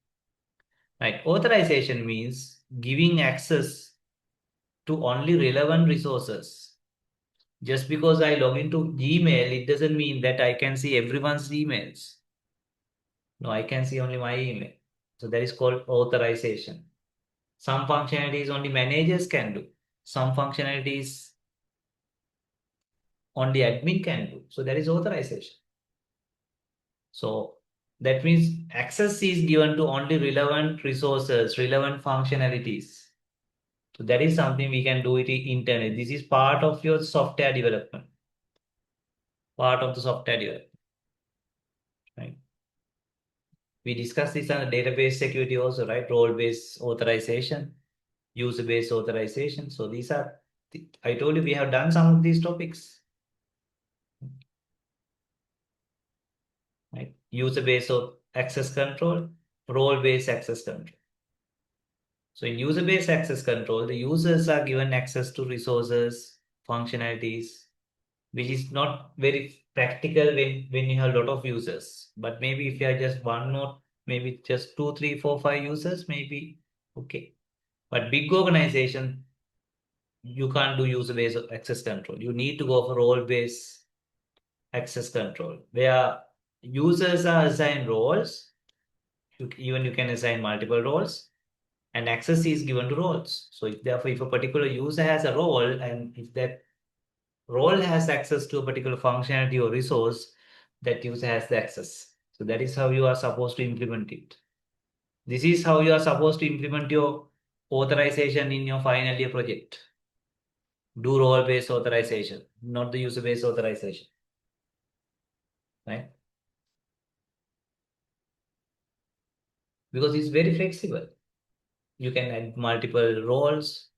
Right? Authorization means giving access to only relevant resources. Just because I log into Gmail, it doesn't mean that I can see everyone's emails. No, I can see only my email. So that is called authorization. Some functionalities only managers can do. Some functionalities only admin can do. So that is authorization. So that means access is given to only relevant resources, relevant functionalities. So that is something we can do it internally. This is part of your software development. Part of the software development. Right? We discussed this on database security also, right? Role-based authorization, user-based authorization. So these are, I told you we have done some of these topics. Right? User-based access control, role-based access control. So in user-based access control, the users are given access to resources, functionalities, which is not very practical when you have a lot of users. But maybe if you have just one node, maybe just two, three, four, five users, maybe okay. But big organization, you can't do user-based access control. You need to go for role-based access control, where users are assigned roles. Even you can assign multiple roles, and access is given to roles. So if a particular user has a role, and if that role has access to a particular functionality or resource, that user has the access. So that is how you are supposed to implement it. This is how you are supposed to implement your authorization in your final year project. Do role-based authorization, not the user-based authorization. Right? because it's very flexible. You can add multiple roles,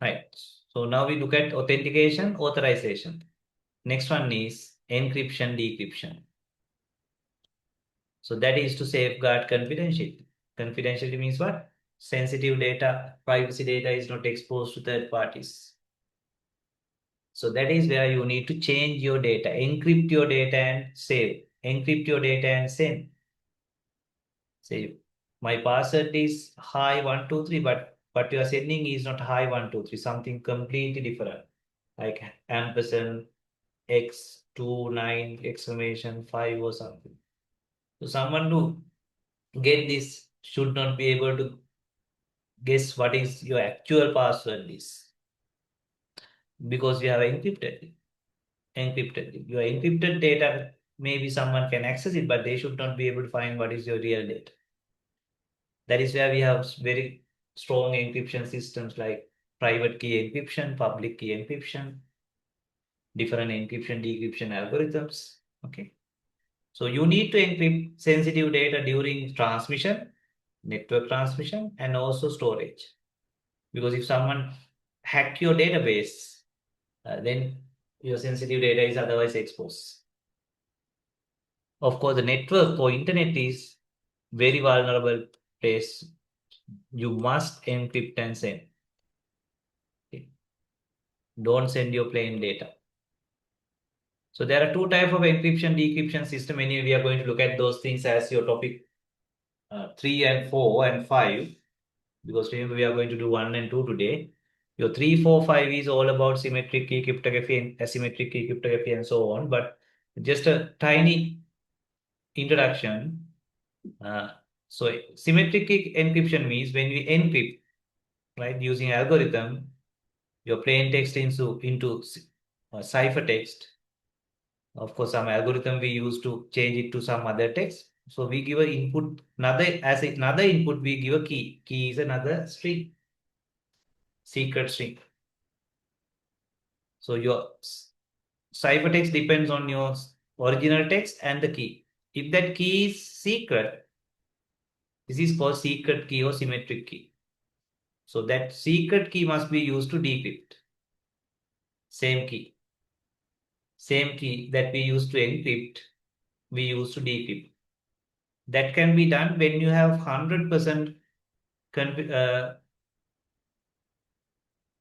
right? So now we look at authentication, authorization. Next one is encryption, decryption. So that is to safeguard confidentiality. Confidentiality means what? Sensitive data, privacy data is not exposed to third parties. So that is where you need to change your data, encrypt your data and save, encrypt your data and send. Say my password is hi123, but what you are sending is not hi123, something completely different, like ampersand x29 exclamation 5 or something. So someone to get this should not be able to guess what is your actual password is, because you have encrypted it. Encrypted it. Your encrypted data, maybe someone can access it, but they should not be able to find what is your real data. That is where we have very strong encryption systems like private key encryption, public key encryption, different encryption, decryption algorithms. Okay. So you need to encrypt sensitive data during transmission, network transmission, and also storage. Because if someone hack your database, then your sensitive data is otherwise exposed. Of course, the network or internet is very vulnerable place. You must encrypt and send. Okay. Don't send your plain data. So there are two types of encryption decryption system. Anyway, we are going to look at those things as your topic 3 and 4 and 5, because remember we are going to do 1 and 2 today. Your 3, 4, 5 is all about symmetric key cryptography and asymmetric key cryptography and so on. But just a tiny introduction. Uh, so symmetric key encryption means when we encrypt, right, using algorithm, your plain text into ciphertext. Of course, some algorithm we use to change it to some other text. So we give a input, another input, we give a key. Key is another string, secret string. So your ciphertext depends on your original text and the key. If that key is secret, this is called secret key or symmetric key. So that secret key must be used to decrypt. Same key. Same key that we use to encrypt, we use to decrypt. That can be done when you have 100%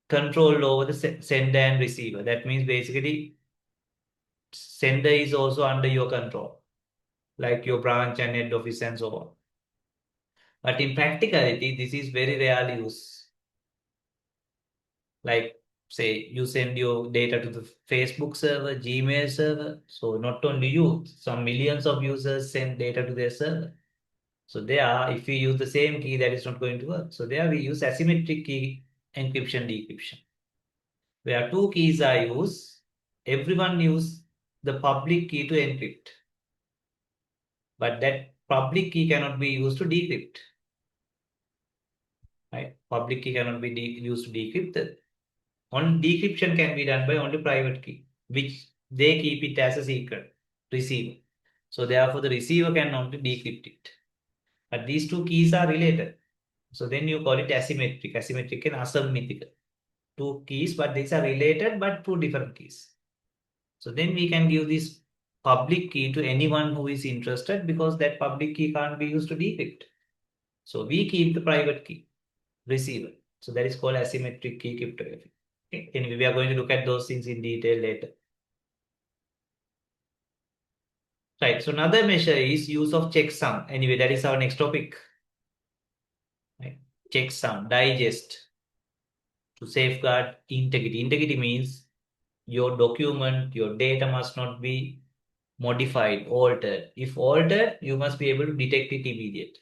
control over the sender and receiver. That means basically sender is also under your control, like your branch and head office and so on. But in practicality, this is very rarely used. Like say you send your data to the Facebook server, Gmail server. So not only you, some millions of users send data to their server. So there, if we use the same key, that is not going to work. So there we use asymmetric key encryption, decryption. Where two keys are used, everyone use the public key to encrypt. But that public key cannot be used to decrypt. Right? Public key cannot be used to decrypt. Only decryption can be done by only private key, which they keep it as a secret, receiver. So therefore the receiver can only decrypt it. But these two keys are related. So then you call it asymmetric, asymmetric and asymmetrical. Two keys, but these are related, but two different keys. So then we can give this public key to anyone who is interested, because that public key can't be used to decrypt. So we keep the private key, receiver. So that is called asymmetric key cryptography. Okay. Anyway, we are going to look at those things in detail later. Right. So another measure is use of checksum. Anyway, that is our next topic. Right. Checksum, digest, to safeguard integrity. Integrity means your document, your data must not be modified, altered. If altered, you must be able to detect it immediately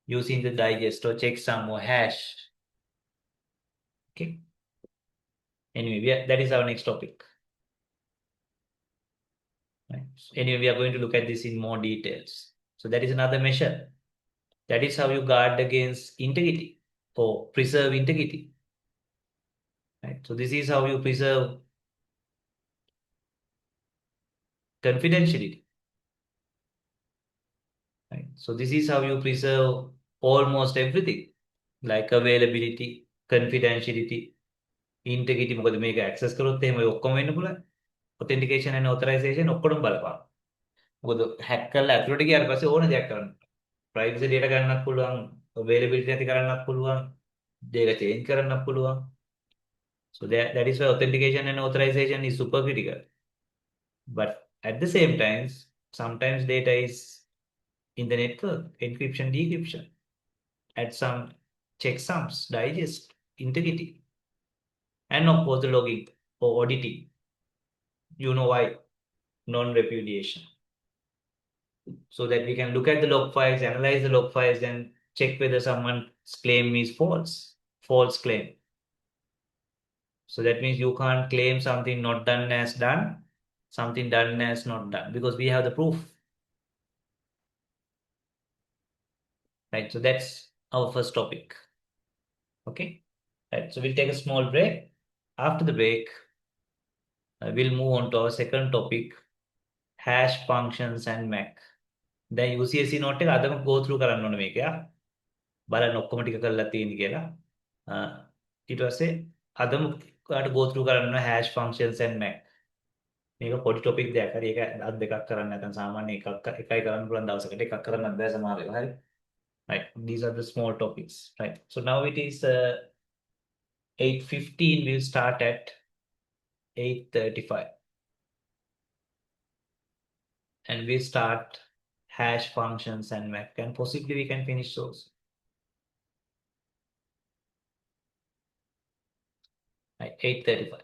using the digest or checksum or hash. Okay. Anyway, that is our next topic. Right. So anyway, we are going to look at this in more details. So that is another measure. That is how you guard against integrity or preserve integrity. Right. So this is how you preserve confidentiality. Right? So this is how you preserve almost everything, like availability, confidentiality, integrity. මොකද මේක access කරොත් එහෙම ඔය ඔක්කොම වෙන්න පුළුවන්. authentication and authorization ඔක්කොම බලපාන. මොකද hack කරලා ඇතුළට ගියාට පස්සේ ඕන දෙයක් කරන්න. privacy data ගන්නත් පුළුවන්, availability නැති කරන්නත් පුළුවන්, data change කරන්නත් පුළුවන්. So that is why authentication and authorization is super critical. But at the same time, sometimes data is in the network, encryption, decryption, add some checksums, digest, integrity, and of course the logging or auditing. You know why? Non-repudiation. So that we can look at the log files, analyze the log files, and check whether someone's claim is false, false claim. So that means you can't claim something not done as done, something done as not done, because we have the proof. Right. So that's our first topic. Okay. Right. So we'll take a small break. After the break, we'll move on to our second topic, hash functions and Mac. දැන් UCSC note එක අදම go through කරන්න ඕනේ මේක යා. බලන්න ඔක්කොම ටික කරලා තියෙන්නේ කියලා. ඊට පස්සේ අදම ඔයාලට go through කරන්න ඕනේ hash functions and Mac. මේක පොඩි topic දෙයක්. හරි ඒක අද දෙකක් කරන්න නැත්නම් සාමාන්‍ය එකයි කරන්න පුළුවන් දවසකට එකක් කරන්නත් බෑ සමහර වෙලාවට. හරි. Right. These are the small topics. Right. So now it is 8:15. We'll start at 8:35. And we start hash functions and Mac. And possibly we can finish those. Right. 8:35.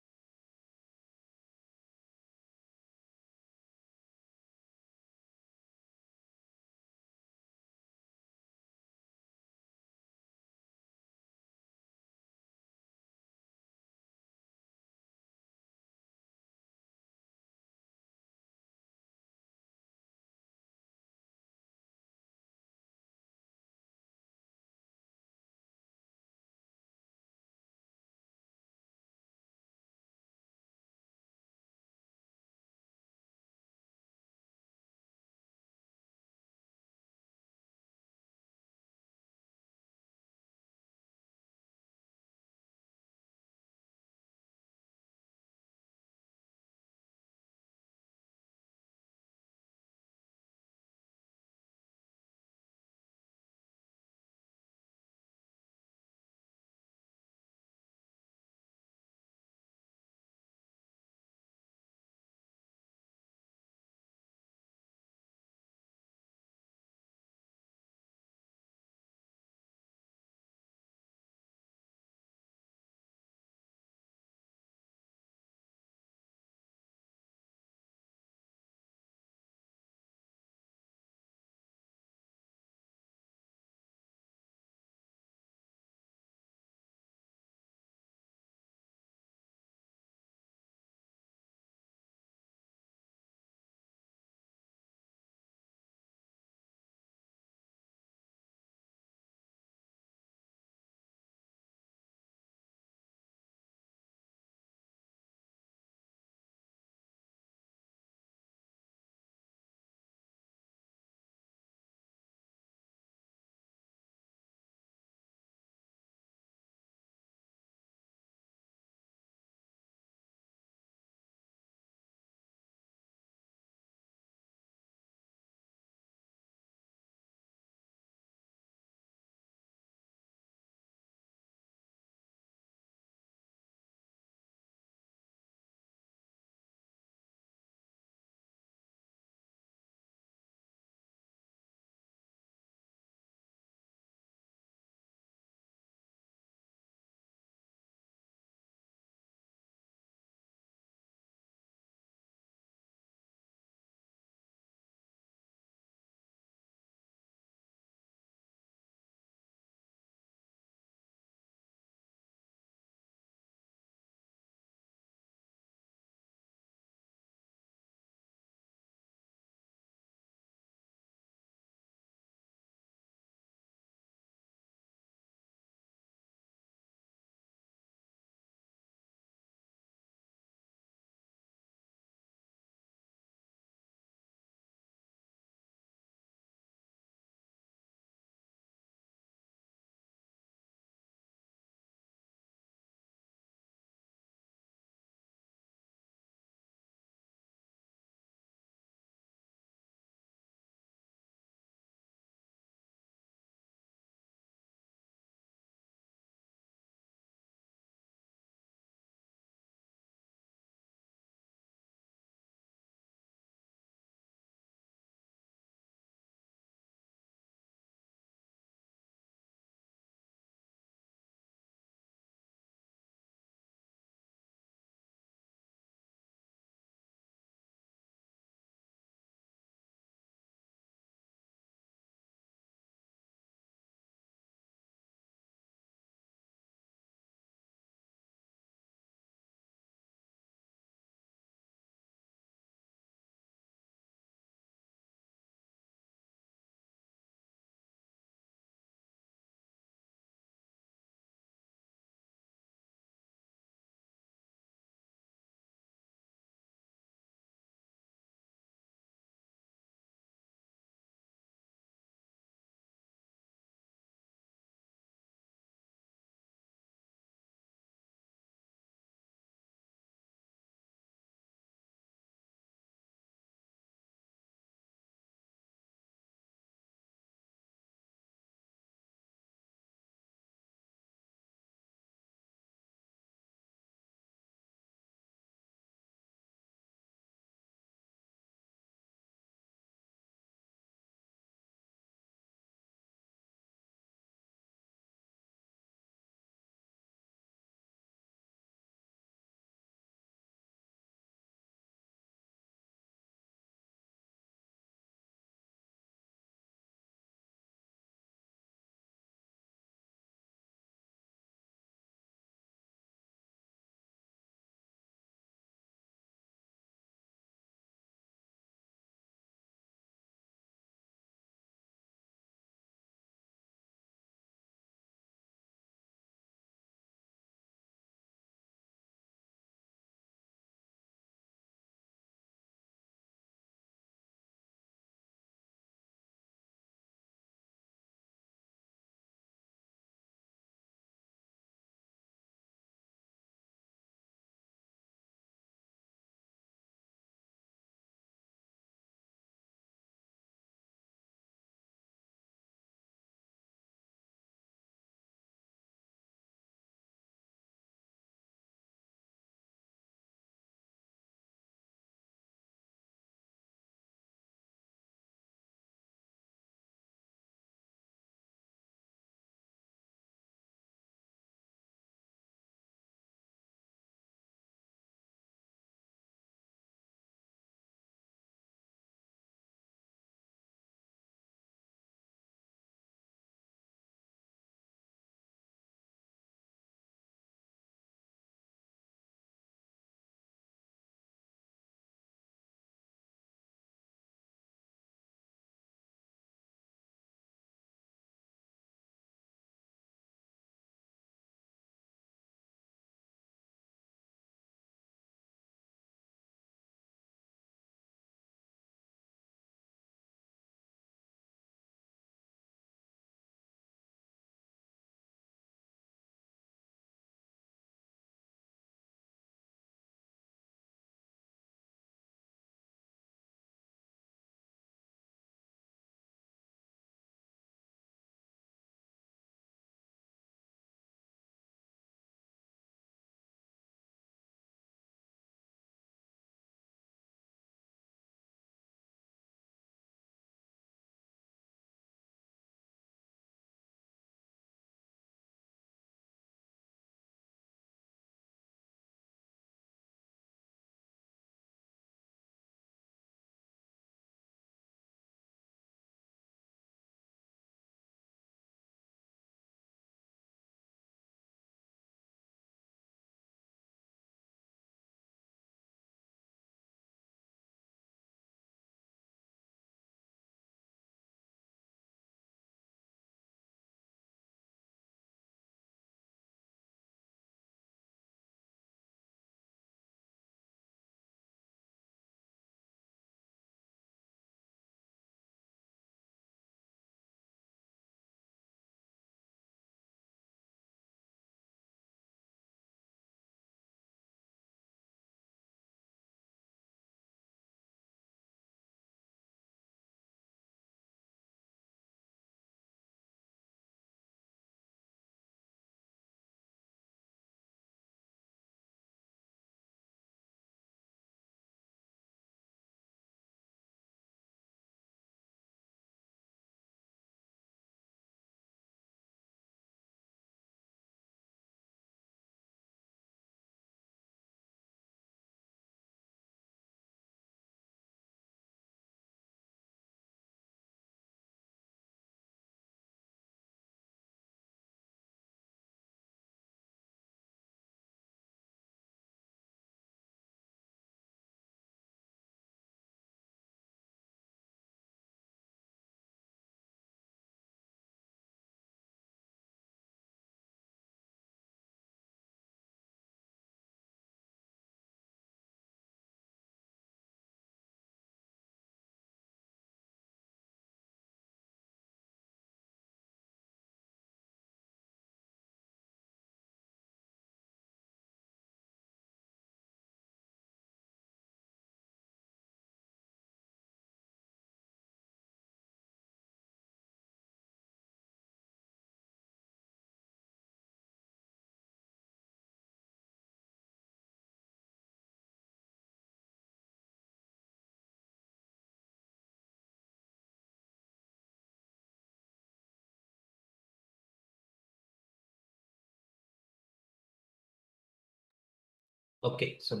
Okay, so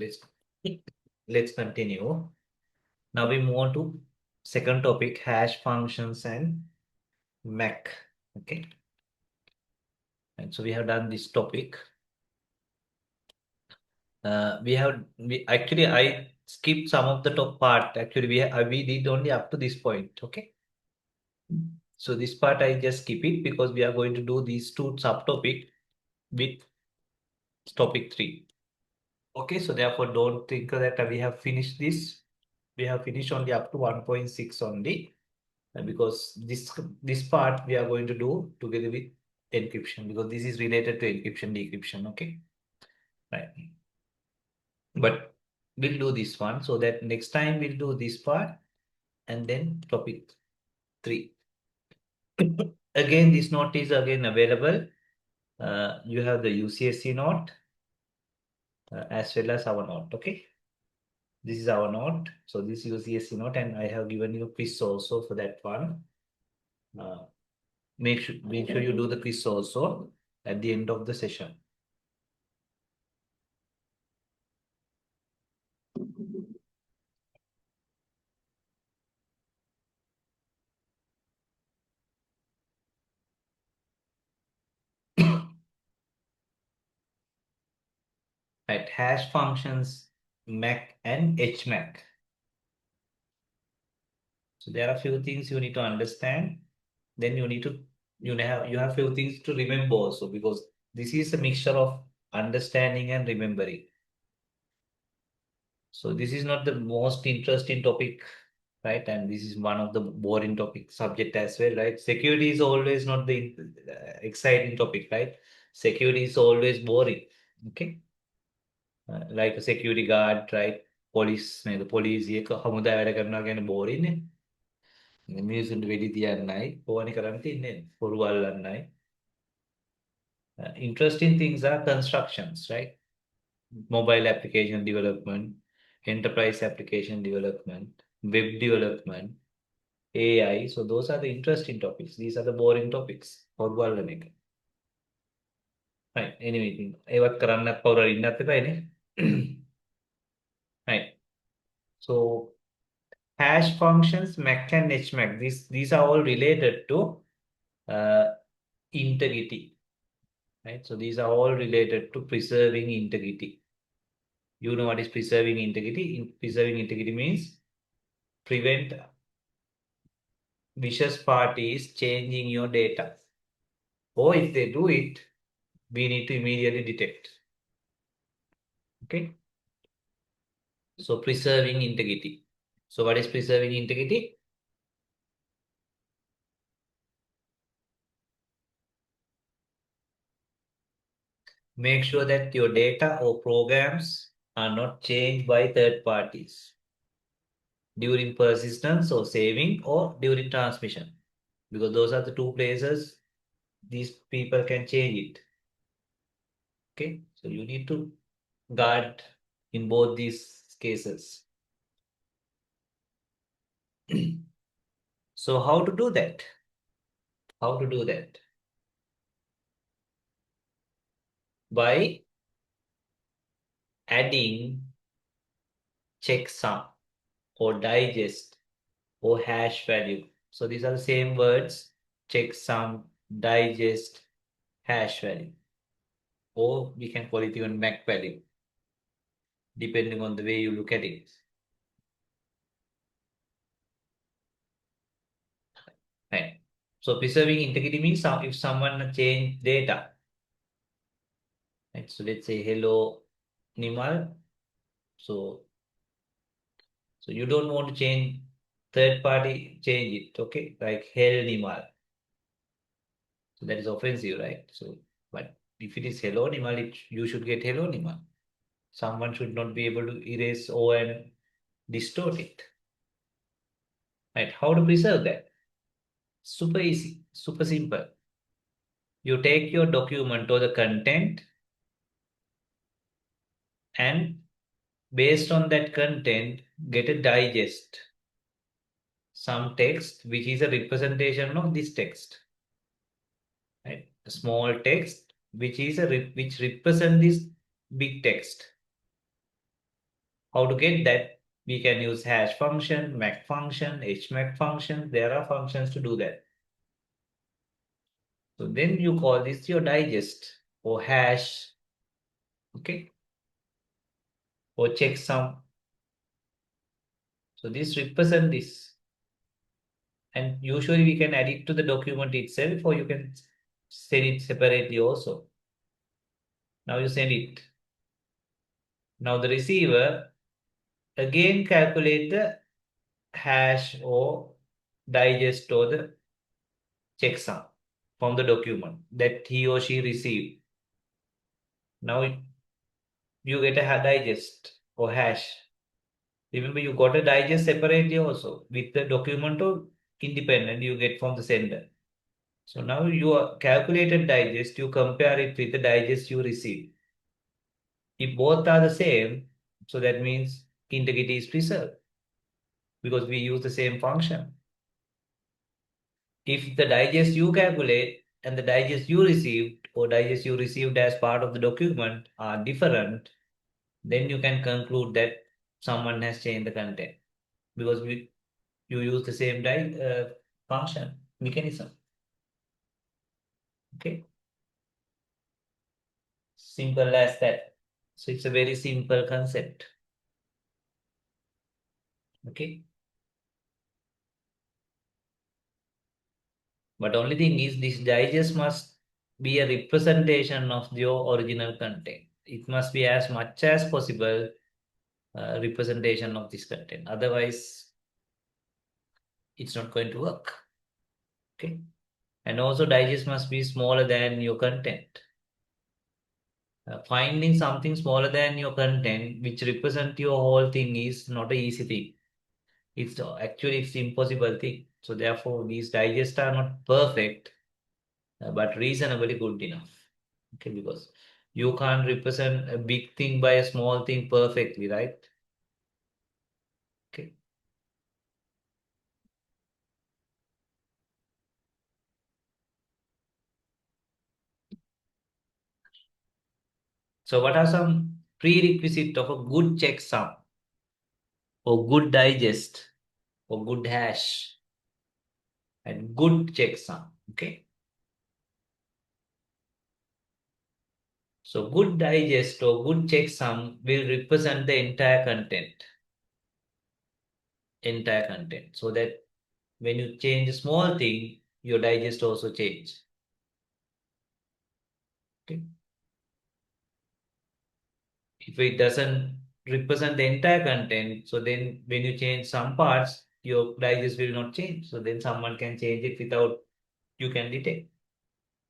let's continue. Now we move on to second topic, hash functions and Mac. Okay, and so we have done this topic. We actually I skipped some of the top part. Actually, we did only up to this point. Okay, so this part I just skip it because we are going to do these two subtopic with topic 3. Okay, so therefore don't think that we have finished this. We have finished only up to 1.6 only, because this part we are going to do together with encryption, because this is related to encryption decryption. Okay, right. But we'll do this one so that next time we'll do this part and then topic 3. Again, this note is again available. You have the UCSC note as well as our note. Okay, this is our note. So this is UCSC note, and I have given you a quiz also for that one. Uh, make sure you do the quiz also at the end of the session. Right, hash functions, Mac and HMAC. So there are a few things you need to understand. Then you have few things to remember also, because this is a mixture of understanding and remembering. So this is not the most interesting topic, right? And this is one of the boring topic subject as well, right? Security is always not the exciting topic, right? Security is always boring. Okay, like a security guard, right? Police, the police එක හමුදා වැඩ කරනවා කියන්නේ boring නේ. මිනිසුන්ට වෙඩි තියන්නයි, ඕනේ කරන් තින්නේ පොරු අල්ලන්නයි. Interesting things are constructions, right? Mobile application development, enterprise application development, web development, AI. So those are the interesting topics. These are the boring topics. පොරු අල්ලන එක. Right. Anyway, ඒවත් කරන්නත් පොරු ඉන්නත් එපානේ. Right. So hash functions, Mac and HMAC. These are all related to uh, integrity, right? So these are all related to preserving integrity. You know what is preserving integrity? Preserving integrity means prevent vicious parties changing your data. Or if they do it, we need to immediately detect. Okay. So preserving integrity. So what is preserving integrity? Make sure that your data or programs are not changed by third parties during persistence or saving or during transmission, because those are the two places these people can change it. Okay, so you need to guard in both these cases. So how to do that? How to do that? By adding checksum or digest or hash value. So these are the same words: checksum, digest, hash value, or we can call it even MAC value, depending on the way you look at it. Right. So preserving integrity means if someone change data, right? So let's say hello Nimal. So you don't want to change third party, change it, okay? Like hell Nimal. So that is offensive, right? So, but if it is hello Nimal, you should get hello Nimal. Someone should not be able to erase O and distort it. Right? How to preserve that? Super easy, super simple. You take your document or the content, and based on that content, get a digest, some text which is a representation of this text, right? A small text which is which represent this big text. how to get that? We can use hash function, mac function, hmac function. There are functions to do that. So then you call this your digest or hash, okay, or checksum. So this represent this. And usually we can add it to the document itself, or you can send it separately also. Now you send it. Now the receiver again calculate the hash or digest or the checksum from the document that he or she received. Now you get a digest or hash. Remember, you got a digest separately also with the document or independent you get from the sender. So now your calculated digest, you compare it with the digest you receive. If both are the same, so that means integrity is preserved because we use the same function. If the digest you calculate and the digest you received or digest you received as part of the document are different, then you can conclude that someone has changed the content because you use the same function mechanism. Okay, simple as that. So it's a very simple concept. Okay, but only thing is this digest must be a representation of your original content. It must be as much as possible representation of this content. Otherwise, it's not going to work. Okay. And also digest must be smaller than your content. Finding something smaller than your content, which represent your whole thing, is not an easy thing. It's actually it's impossible thing. So therefore, these digests are not perfect, but reasonably good enough. Okay, because you can't represent a big thing by a small thing perfectly, right? Okay. So what are some prerequisites of a good checksum or good digest or good hash and good checksum? Okay. So good digest or good checksum will represent the entire content. So that when you change a small thing, your digest also change. Okay. If it doesn't represent the entire content, so then when you change some parts, your digest will not change. So then someone can change it without you can detect.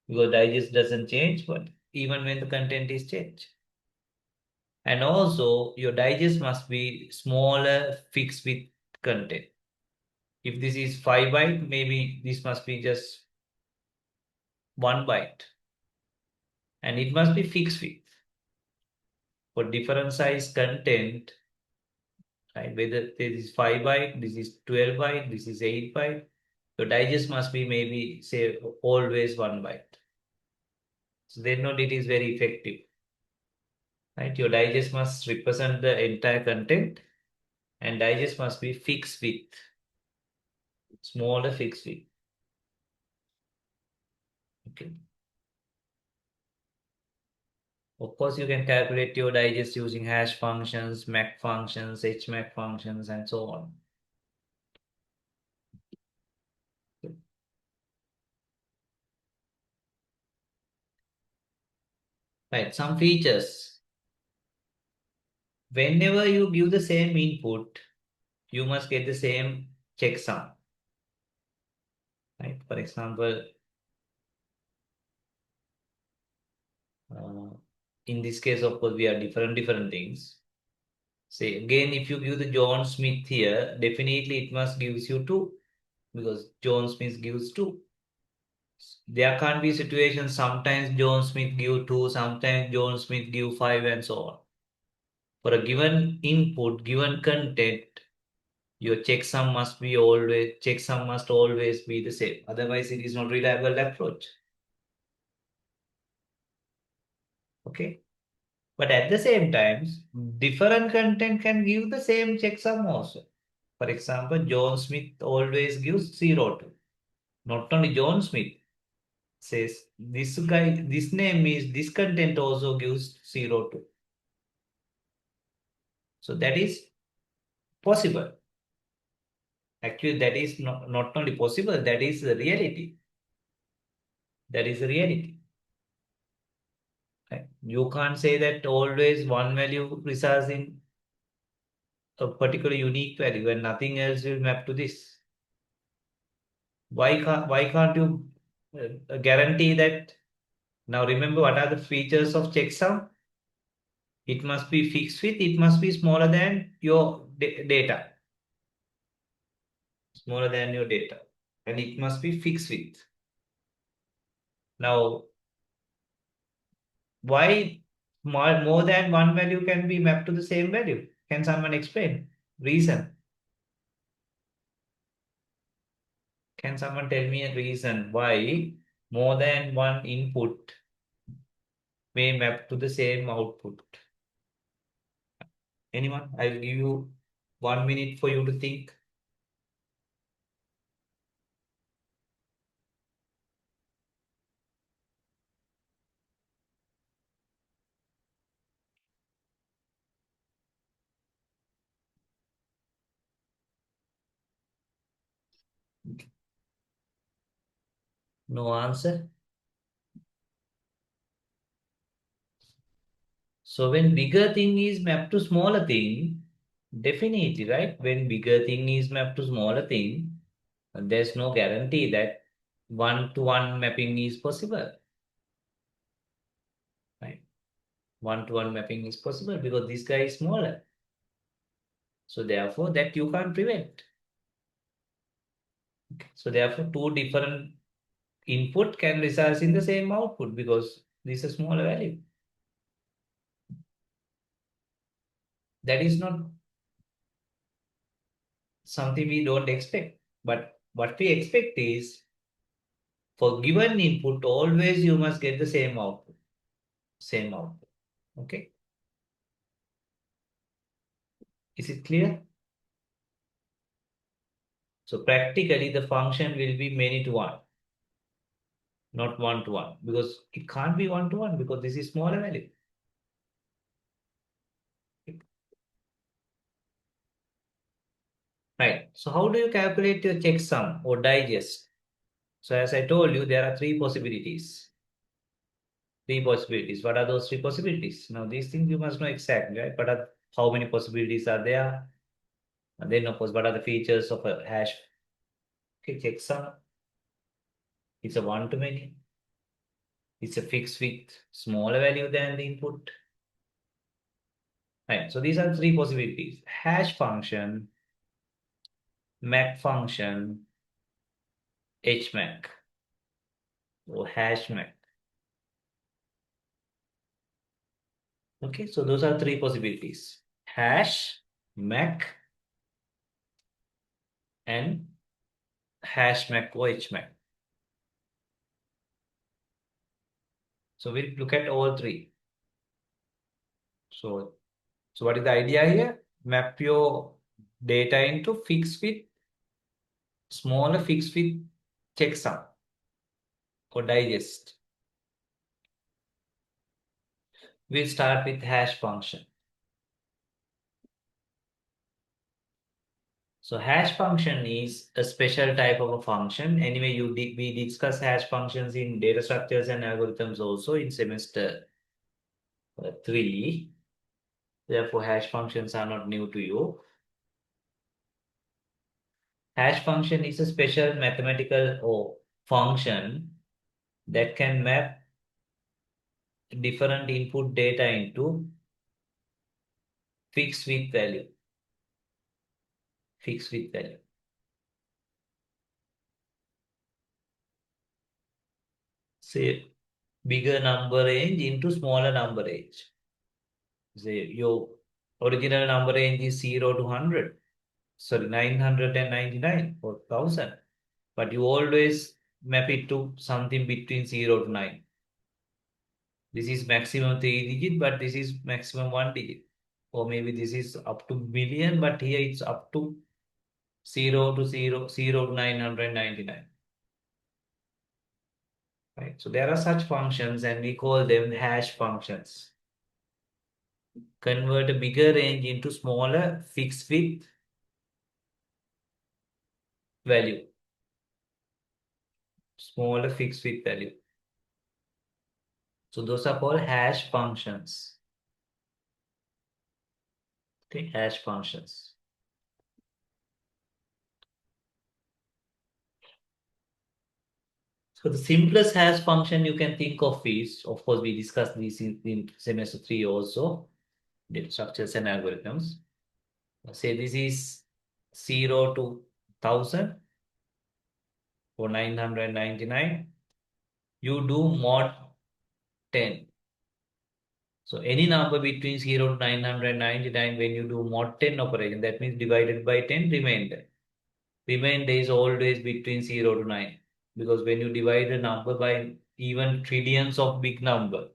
Because digest doesn't change, but even when the content is changed. And also your digest must be smaller, fixed with content. If this is 5 byte, maybe this must be just 1 byte. And it must be fixed with. For different size content, right? Whether this is 5 byte, this is 12 byte, this is 8 byte. Your digest must be maybe say always 1 byte. So then not it is very effective. Right? Your digest must represent the entire content and digest must be fixed with, smaller fixed with. Okay. Of course, you can calculate your digest using hash functions, mac functions, hmac functions, and so on. Right, some features. Whenever you give the same input, you must get the same checksum. Right? For example, uh, in this case, of course, we have different things. Say again, if you give the John Smith here, definitely it must gives you two because John Smith gives two. There can't be situations sometimes John Smith give two, sometimes John Smith give five, and so on. For a given input, given content, your checksum must always be the same. Otherwise, it is not reliable approach. Okay. But at the same time, different content can give the same checksum also. For example, John Smith always gives 0 to. Not only John Smith says this guy, this name is, this content also gives 0 to. So that is possible. Actually, that is not only possible, that is the reality. That is the reality. Right? You can't say that always one value results in a particular unique value and nothing else will map to this. Why can't you guarantee that? Now remember what are the features of checksum? It must be fixed width, it must be smaller than your data. Smaller than your data. And it must be fixed width. Now, why more than one value can be mapped to the same value? Can someone explain? Reason. Can someone tell me a reason why more than one input may map to the same output? Anyone? I'll give you 1 minute for you to think. No answer. So when bigger thing is mapped to smaller thing, definitely, right? When bigger thing is mapped to smaller thing, there's no guarantee that one-to-one mapping is possible, right? One-to-one mapping is possible because this guy is smaller. So therefore, that you can't prevent. So therefore, two different input can result in the same output because this is a smaller value. That is not something we don't expect. But what we expect is for given input, always you must get the same output. Same output. Okay. Is it clear? So practically the function will be many to one, not one to one, because it can't be one to one because this is smaller value. Right. So how do you calculate your checksum or digest? So as I told you, there are three possibilities. Three possibilities. What are those three possibilities? Now these things you must know exactly, right? How many possibilities are there? And then of course, what are the features of a hash? Okay, checksum. It's a one to many. It's a fixed with smaller value than the input. Right. So these are three possibilities. Hash function, map function, hmac or hash map. Okay, so those are three possibilities. Hash, mac, and hash mac or hmac. So we'll look at all three. So what is the idea here? Map your data into fixed with smaller fixed with checksum or digest. We'll start with hash function. So hash function is a special type of a function. Anyway, we discuss hash functions in data structures and algorithms also in semester 3. Therefore, hash functions are not new to you. Hash function is a special mathematical or function that can map different input data into fixed with value. Fixed with value. Say bigger number range into smaller number range. Say your original number range is 0 to 100. Sorry, 999 or 1000. But you always map it to something between 0 to 9. This is maximum 3 digit, but this is maximum 1 digit. Or maybe this is up to million, but here it's up to 0 to 0, 0 to 999. Right. So there are such functions and we call them hash functions. Convert a bigger range into smaller fixed width value. Smaller fixed width value. So those are called hash functions. Okay, hash functions. So the simplest hash function you can think of is, of course, we discussed this in semester 3 also, data structures and algorithms. Say this is 0 to 1000 or 999. You do mod 10. So any number between 0 to 999, when you do mod 10 operation, that means divided by 10 remainder. Remainder is always between 0 to 9. Because when you divide a number by even trillions of big number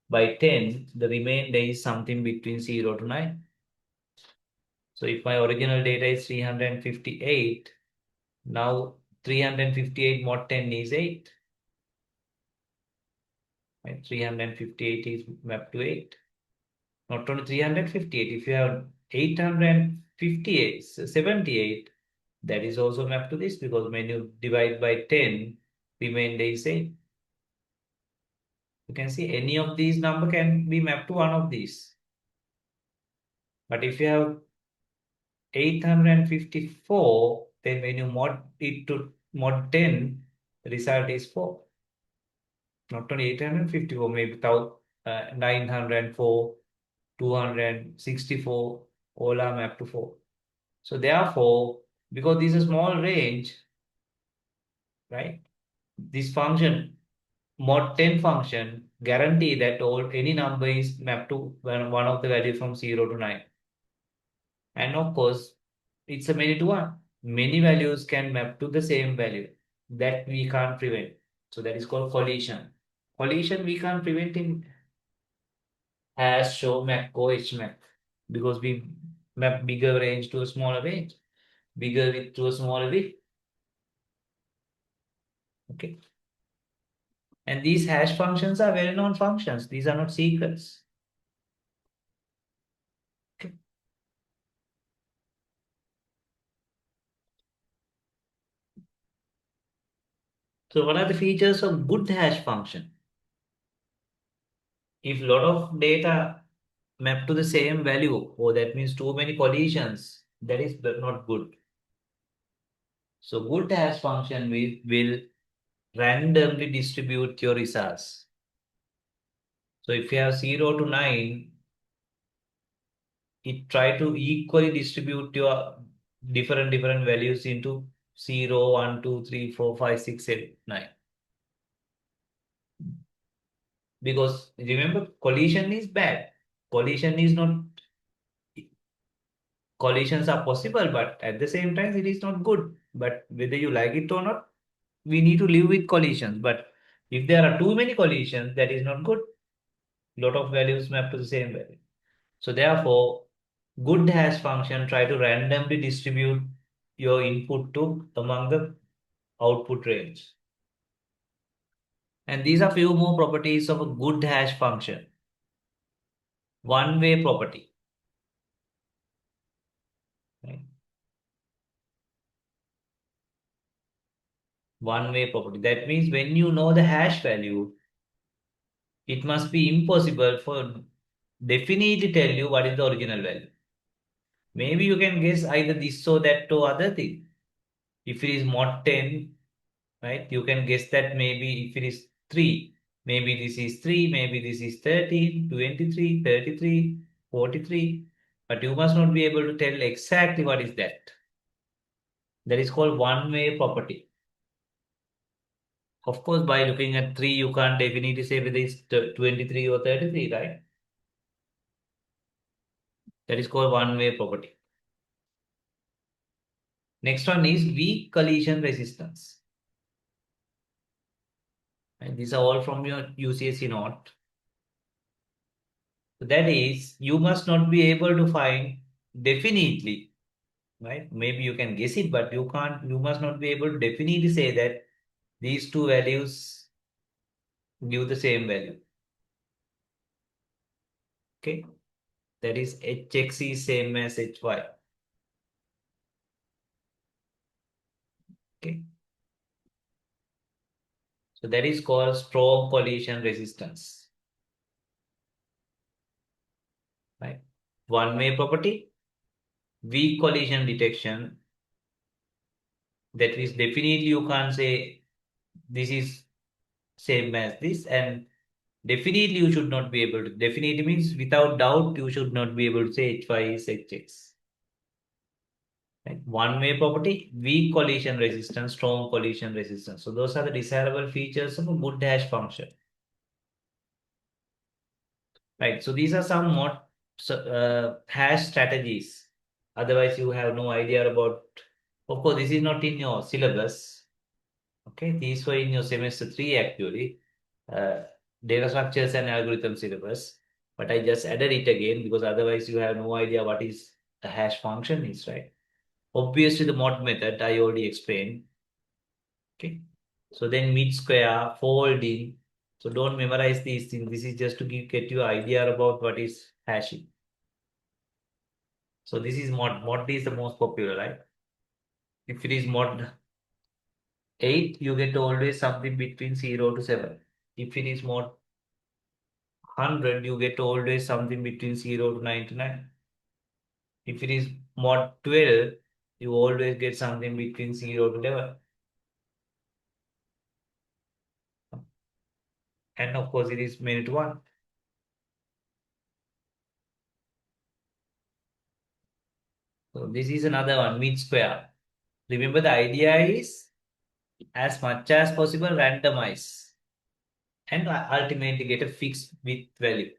by 10, the remainder is something between 0 to 9. So if my original data is 358, now 358 mod 10 is 8. Right? 358 is mapped to 8. Not only 358, if you have 858, 78, that is also mapped to this because when you divide by 10, remainder is 8. You can see any of these number can be mapped to one of these. But if you have 854, then when you mod it to mod 10, the result is 4. Not only 854, maybe 904, 264, all are mapped to 4. So therefore, because this is a small range, right? This function, mod 10 function, guarantee that all any number is mapped to one of the value from 0 to 9. And of course, it's a many to one. Many values can map to the same value. That we can't prevent. So that is called collision. Collision we can't prevent in hash, show, map, co, HMAP because we map bigger range to a smaller range, bigger width to a smaller width. Okay. And these hash functions are well-known functions. These are not secrets. Okay. So what are the features of good hash function? If a lot of data map to the same value, or that means too many collisions, that is not good. So good hash function will randomly distribute your results. So if you have 0 to 9, it try to equally distribute your different values into 0, 1, 2, 3, 4, 5, 6, 7, 9. Because remember, collision is bad. Collision is not, collisions are possible, but at the same time, it is not good. But whether you like it or not, we need to live with collisions. But if there are too many collisions, that is not good. Lot of values map to the same value. So therefore, good hash function try to randomly distribute your input to among the output range. And these are few more properties of a good hash function. One-way property. Right? One-way property. That means when you know the hash value, it must be impossible for definitely tell you what is the original value. Maybe you can guess either this or that or other thing. If it is mod 10, right, you can guess that maybe if it is 3, maybe this is 3, maybe this is 13, 23, 33, 43. But you must not be able to tell exactly what is that. That is called one-way property. Of course, by looking at 3, you can't definitely say whether it's 23 or 33, right? That is called one-way property. Next one is weak collision resistance. And these are all from your UCSC note. That is, you must not be able to find definitely, right? Maybe you can guess it, but you must not be able to definitely say that these two values give the same value. Okay. That is hx is same as hy. Okay. So that is called strong collision resistance. Right. One-way property, weak collision detection. That is definitely you can't say this is same as this, and definitely you should not be able to. Definitely means without doubt you should not be able to say hy is hx. Right? One-way property, weak collision resistance, strong collision resistance. So those are the desirable features of a good hash function. Right. So these are some more hash strategies. Otherwise, you have no idea about. Of course, this is not in your syllabus. Okay, these were in your semester three actually, uh, data structures and algorithm syllabus. But I just added it again because otherwise you have no idea what is a hash function is, right? Obviously, the mod method I already explained. Okay, so then mid square, folding. So don't memorize these things. This is just to get you idea about what is hashing. So this is mod. Mod is the most popular, right? If it is mod 8, you get always something between 0 to 7. If it is mod 100, you get always something between 0 to 99. If it is mod 12, you always get something between 0 to 11. And of course, it is many to 1. So this is another one, mid square. Remember the idea is as much as possible randomize and ultimately get a fixed width value,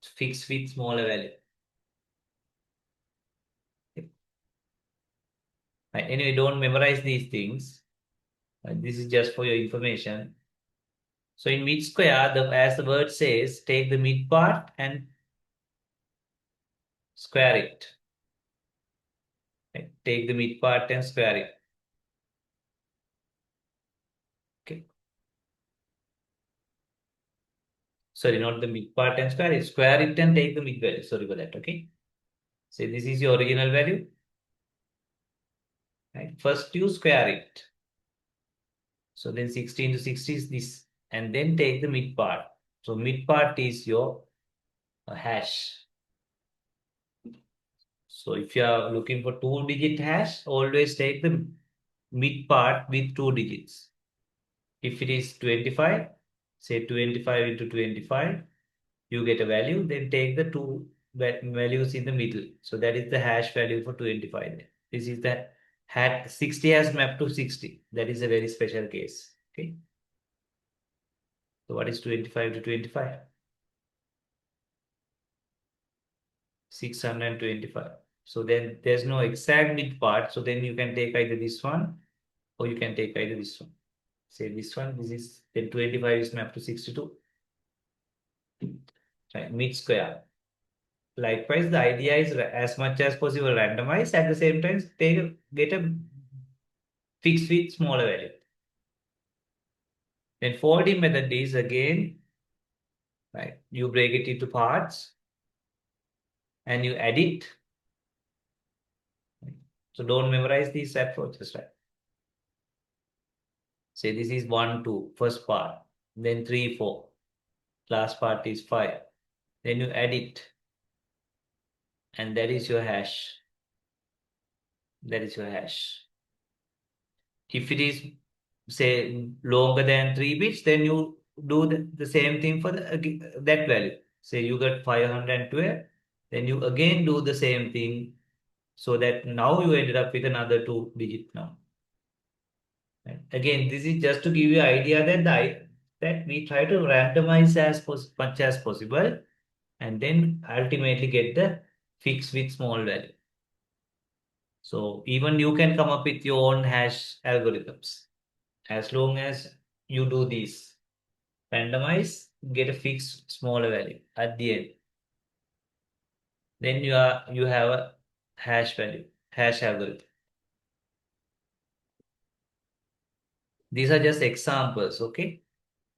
fixed with smaller value. Right. Anyway, don't memorize these things. This is just for your information. So in mid square, as the word says, take the mid part and square it. Right? Take the mid part and square it. Okay. Sorry, not the mid part and square it. Square it and take the mid value. Sorry for that. Okay. So this is your original value. Right? First you square it. So then 16 to 60 is this. And then take the mid part. So mid part is your hash. So if you are looking for 2-digit hash, always take the mid part with 2 digits. If it is 25, say 25 into 25, you get a value, then take the two values in the middle. So that is the hash value for 25. This is the hat 60 has mapped to 60. That is a very special case. Okay. So what is 25 to 25? 625. So then there's no exact mid part. So then you can take either this one or you can take either this one. Say this one, this is then 25 is mapped to 62. Right, mid square. Likewise, the idea is as much as possible randomize at the same time get a fixed with smaller value. Then folding method is again, right, you break it into parts and you add it. So don't memorize these approaches, right? Say this is 1, 2, first part, then 3, 4, last part is 5. Then you add it, and that is your hash. That is your hash. If it is say longer than 3 bits, then you do the same thing for that value. Say you got 512, then you again do the same thing so that now you ended up with another 2-digit number. Right? Again, this is just to give you idea that that we try to randomize as much as possible and then ultimately get the fix with small value. So even you can come up with your own hash algorithms as long as you do this. Randomize, get a fixed smaller value at the end. Then you have a hash value, hash algorithm. These are just examples, okay?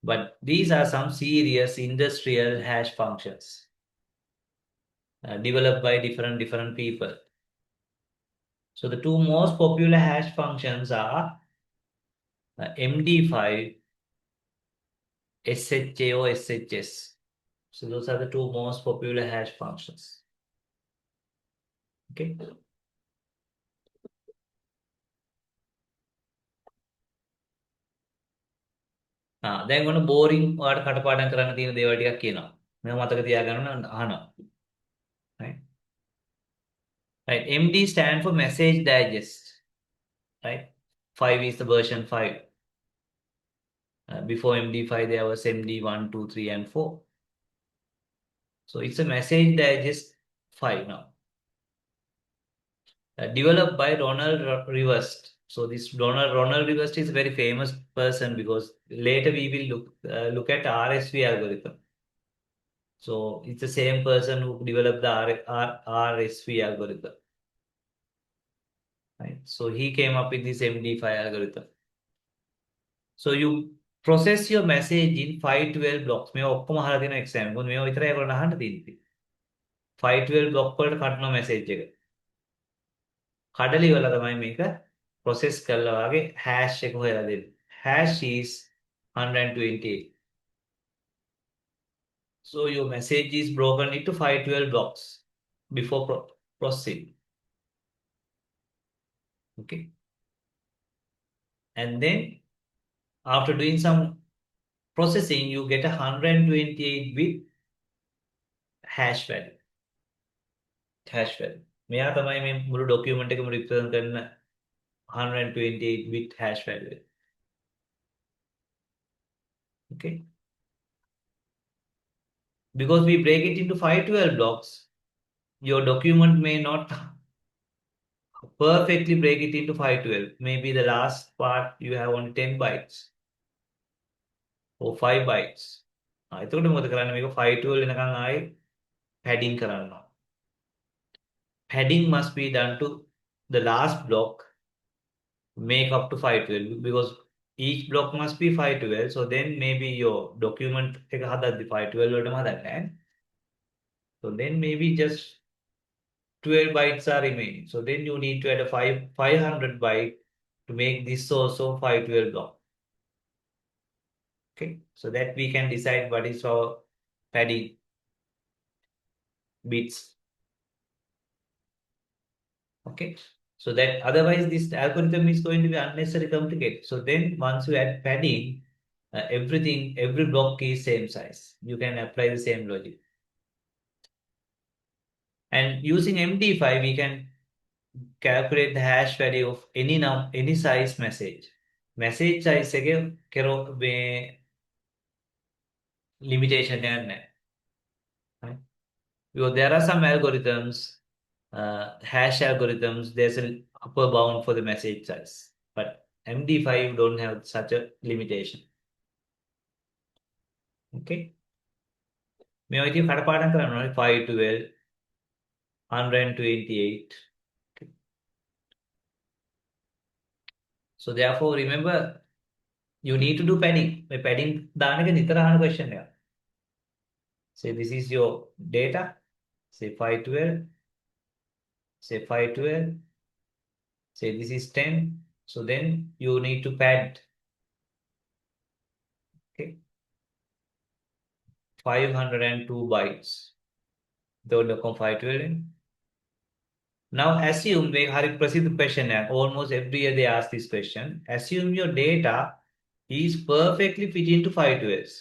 But these are some serious industrial hash functions developed by different people. So the two most popular hash functions are MD5, SHA or SHS. So those are the two most popular hash functions. Okay. දැන් ඔන්න boring ඔයාලට කටපාඩම් කරන්න තියෙන දේවල් ටිකක් කියනවා. මේව මතක තියාගන්න අහනවා. Right? Right. MD stand for message digest. Right? 5 is the version 5. Before MD5 there was MD1, 2, 3 and 4. So it's a message digest 5 now. Developed by Ronald Rivest. So this Ronald Rivest is a very famous person because later we will look at RSV algorithm. So it's the same person who developed the RSV algorithm. Right? So he came up with this MD5 algorithm. So you process your message in 512 blocks. මේ ඔක්කොම අහලා තියෙන exam. මොකද මේව විතරයි ඒගොල්ලෝ අහන්න තියෙන්නේ. 512 block වලට කඩන message එක. කඩලි වල තමයි මේක process කරලා වගේ hash එක හොයලා දෙන්නේ. Hash is 128. So your message is broken into 512 blocks before processing. Okay. And then after doing some processing, you get a 128-bit hash value. Hash value. මෙයා තමයි මේ මුළු document එකම represent කරන 128-bit hash value. Okay. Because we break it into 512 blocks, your document may not perfectly break it into 512. Maybe the last part you have only 10 bytes or 5 bytes. එතකොට මොකද කරන්නේ මේක 512 වෙනකන් ආයේ padding කරනවා. Padding must be done to the last block make up to 512 because each block must be 512. So then maybe your document එක හදද්දි 512 වලටම හදන්නේ. So then maybe just 12 bytes are remaining. So then you need to add a 500 byte to make this also 512 block. Okay, so that we can decide what is our padding bits. Okay, so that otherwise this algorithm is going to be unnecessarily complicated. So then once you add padding, every block is same size. You can apply the same logic. And using MD5, we can calculate the hash value of any size message. Message size එකේ කෙරෝ මේ limitation එකක් නැහැ. Right? Because there are some algorithms, hash algorithms, there's an upper bound for the message size. But MD5 don't have such a limitation. Okay. මේ ඔය ඉතින් කඩපාඩම් කරන්න ඕනේ 512 128. Okay. So therefore remember you need to do padding. මේ padding දාන එක නිතර අහන question එකක්. Say this is your data. Say 512. Say 512. Say this is 10. So then you need to pad. Okay. 502 bytes. Don't look on 512. Now assume they have a प्रसिद्ध question. Almost every year they ask this question. Assume your data is perfectly fit into 512s.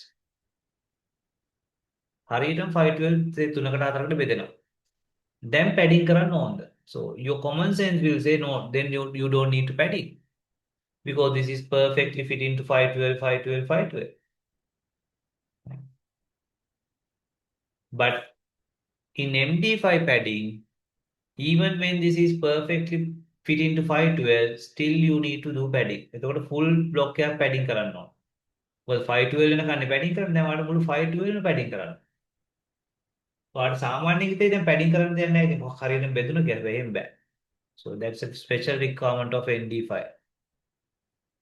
හරියටම 512 3කට 4කට බෙදෙනවා. Then padding කරන්න ඕනද? So your common sense will say no, then you don't need to padding. Because this is perfectly fit into 512, 512, 512. But in MD5 padding, even when this is perfectly fit into 512, still you need to do padding. එතකොට full block එකක් padding කරන්න ඕන. මොකද 512 වෙනකන් padding කරන්නේ නැහැ. ඔයාලට මුළු 512 වෙන padding කරන්න. ඔයාලට සාමාන්‍යයෙන් හිතේ දැන් පැඩින් කරන්න දෙයක් නැහැ. ඉතින් මොකක් හරියට බෙදුණා කියලා එහෙම බෑ. So that's a special requirement of ND5.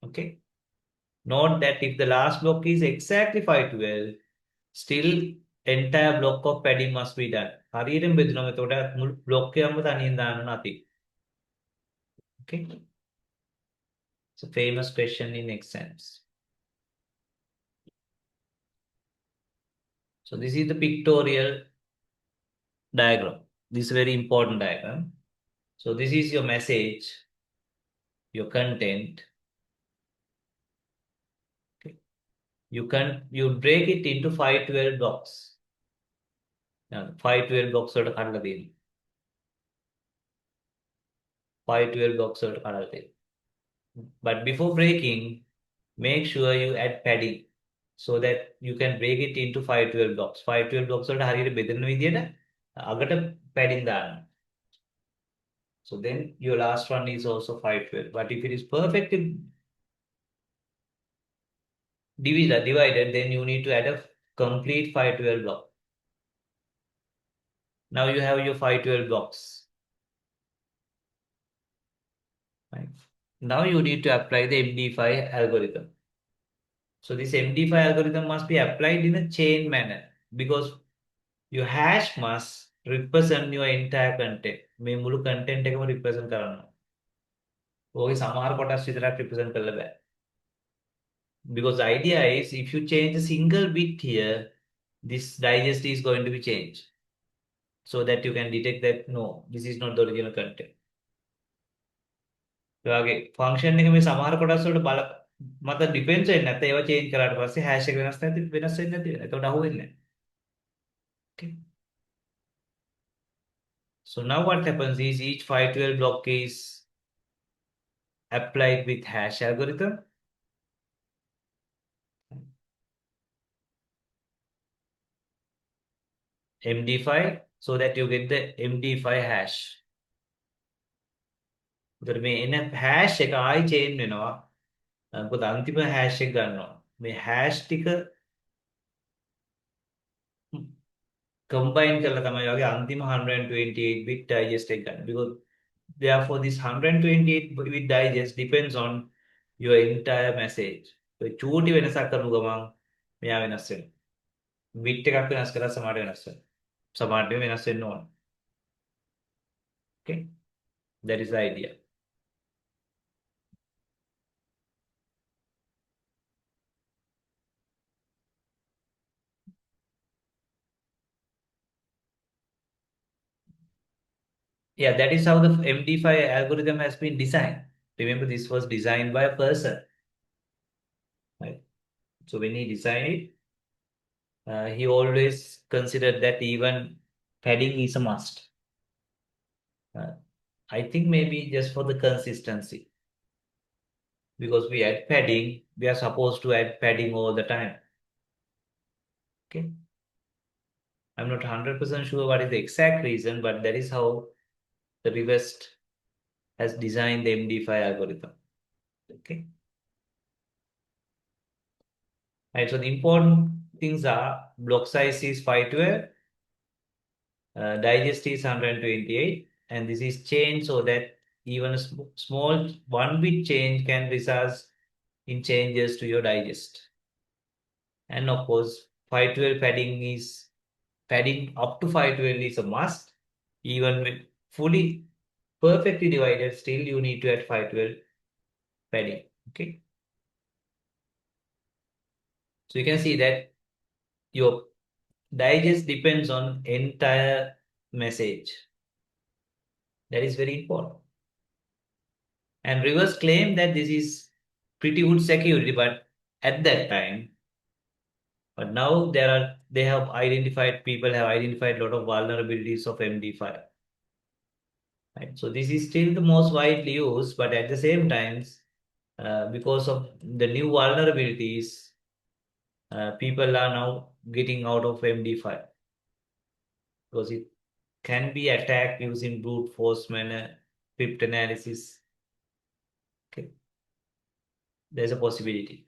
Okay. Note that if the last block is exactly 512, still entire block of padding must be done. හරියටම බෙදුනම එතකොට මුළු block එකම තනියෙන් දාන්න නැති. Okay. It's a famous question in exams. So this is the pictorial diagram. This is a very important diagram. So this is your message, your content. Okay. You break it into 512 blocks. Now 512 blocks වලට කඩලා දෙන්න. 512 blocks වලට කඩලා දෙන්න. But before breaking, make sure you add padding so that you can break it into 512 blocks. 512 blocks වලට හරියට බෙදෙන විදියට අගට padding දාන්න. So then your last one is also 512. But if it is perfectly divided, then you need to add a complete 512 block. Now you have your 512 blocks. Right. Now you need to apply the MD5 algorithm. So this MD5 algorithm must be applied in a chain manner because your hash must represent your entire content. මේ මුළු content එකම represent කරනවා. ඔගේ සමහර කොටස් විතරක් represent කරලා බෑ. Because the idea is if you change a single bit here, this digest is going to be changed. So that you can detect that no, this is not the original content. ඒ වගේ function එක මේ සමහර කොටස් වලට බල මත depends වෙන්නේ නැත්නම් ඒවා change කරාට පස්සේ hash එක වෙනස් වෙන්නේ නැති වෙනවා. එතකොට අහුවෙන්නේ නැහැ. Okay. So now what happens is each 512 block is applied with hash algorithm. MD5 so that you get the MD5 hash. උතර මේ එන hash එක ආයි change වෙනවා. මොකද අන්තිම hash එක ගන්නවා. මේ hash ටික combine කරලා තමයි වගේ අන්තිම 128 bit digest එක ගන්න. Because therefore this 128 bit digest depends on your entire message. ඒ චූටි වෙනසක් කරනු ගමන් මෙයා වෙනස් වෙනවා. bit එකක් වෙනස් කරලා සමහරට වෙනස් වෙනවා. සමහරට වෙනස් වෙන්න ඕන. Okay. That is the idea. Yeah, that is how the MD5 algorithm has been designed. Remember, this was designed by a person. Right? So when he designed it, he always considered that even padding is a must. I think maybe just for the consistency. Because we add padding, we are supposed to add padding all the time. Okay. I'm not 100% sure what is the exact reason, but that is how the Revest has designed the MD5 algorithm. Okay. Right, so the important things are block size is 512, digest is 128, and this is changed so that even a small 1 bit change can result in changes to your digest. And of course, 512 padding up to 512 is a must. Even with fully perfectly divided, still you need to add 512 padding. Okay. So you can see that your digest depends on entire message. That is very important. And Rivers claim that this is pretty good security, but at that time, but now they have identified, people have identified a lot of vulnerabilities of MD5. Right? So this is still the most widely used, but at the same time, because of the new vulnerabilities, people are now getting out of MD5 because it can be attacked using brute force manner, cryptanalysis. Okay. There's a possibility.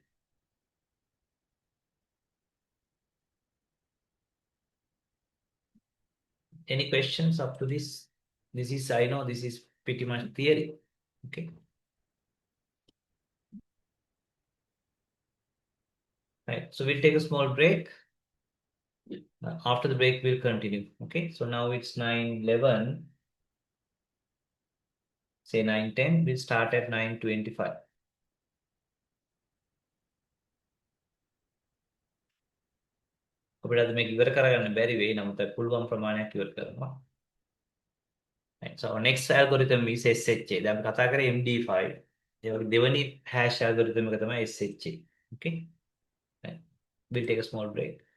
Any questions up to this? This is, I know this is pretty much theory. Okay. Right. So we'll take a small break. After the break, we'll continue. Okay. So now it's 9:11. Say 9:10. We'll start at 9:25. අපිට අද මේක ඉවර කරගන්න බැරි වෙයි. නමුත් අපි පුළුවන් ප්‍රමාණයක් ඉවර කරනවා. Right. So our next algorithm is SHA. දැන් අපි කතා කරේ MD5. ඒ වගේ දෙවනි hash algorithm එක තමයි SHA. Okay. Right. We'll take a small break.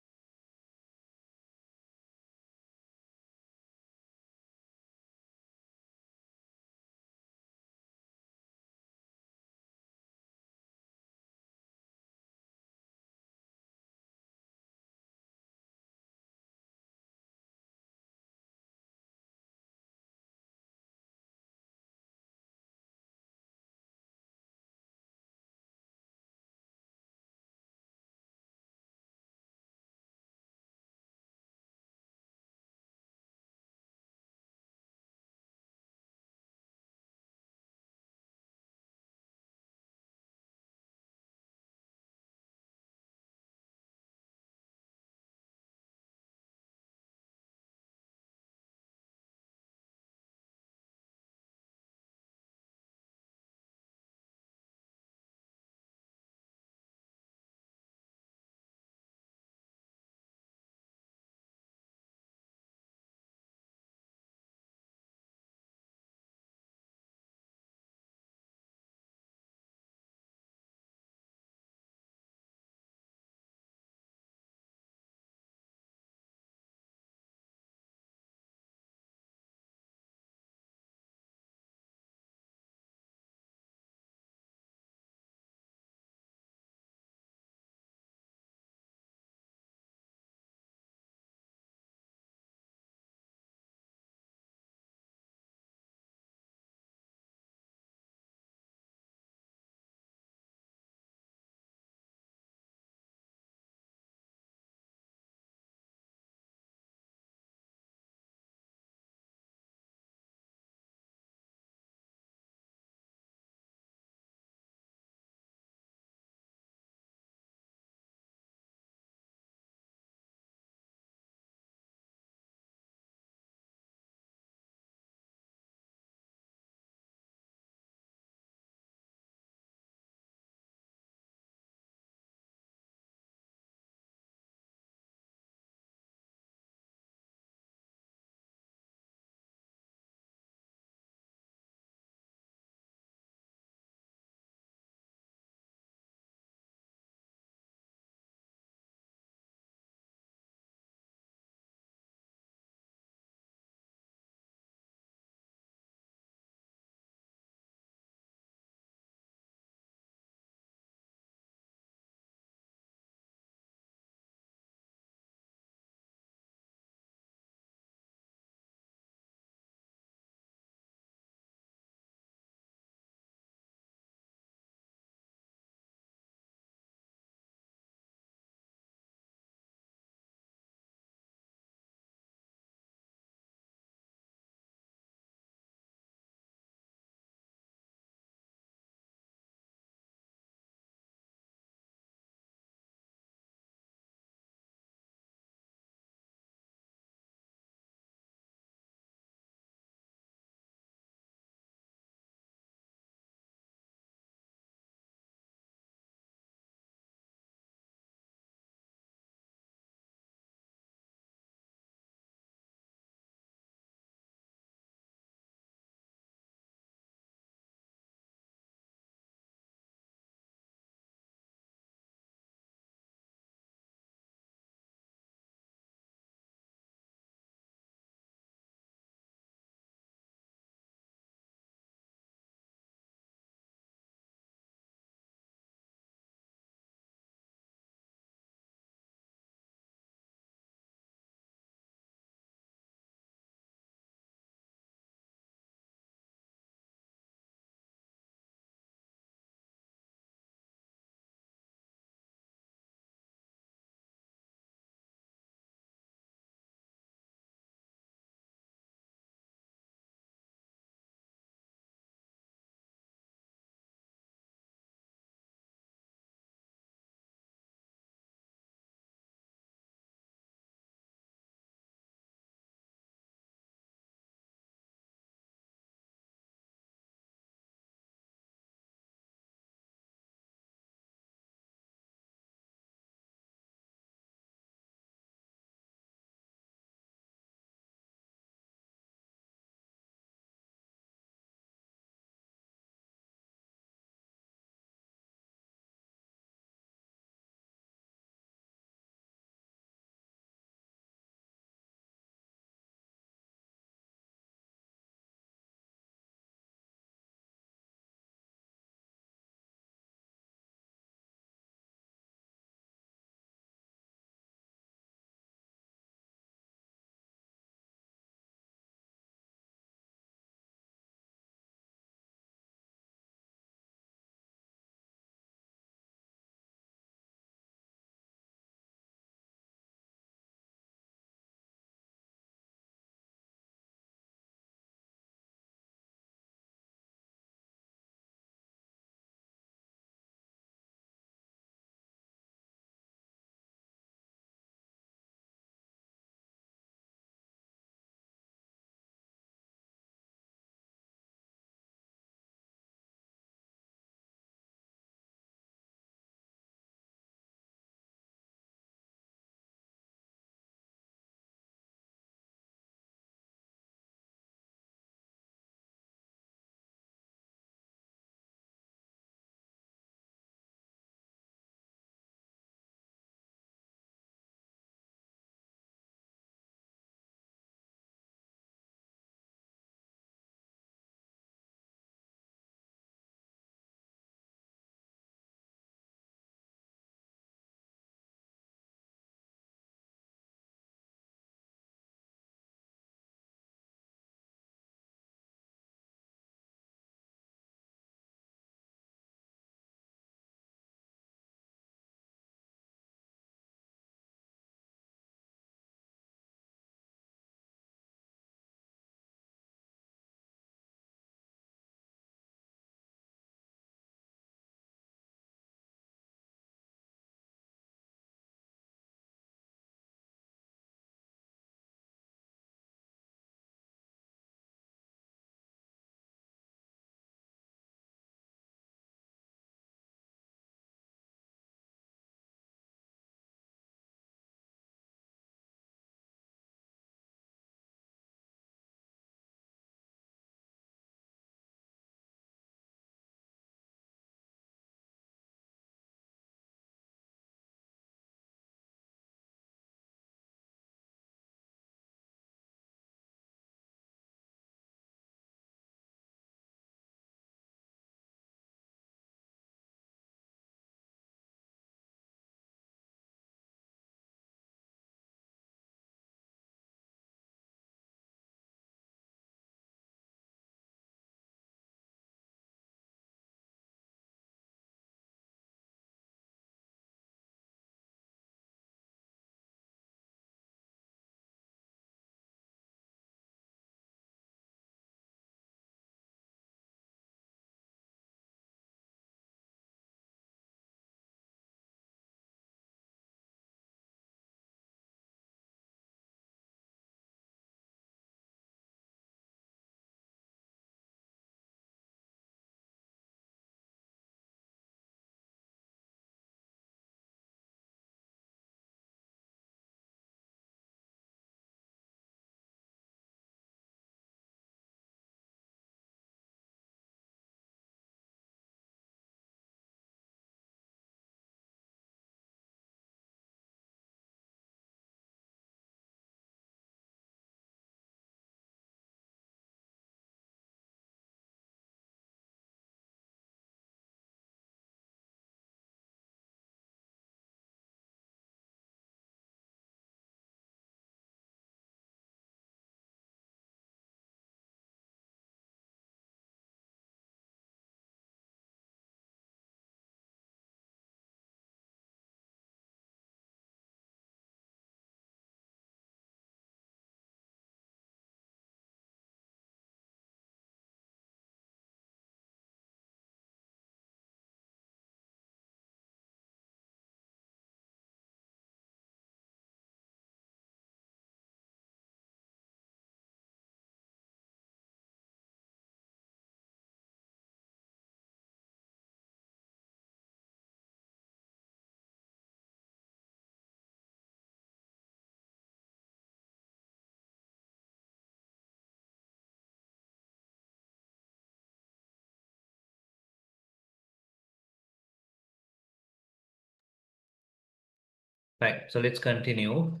Right. So let's continue.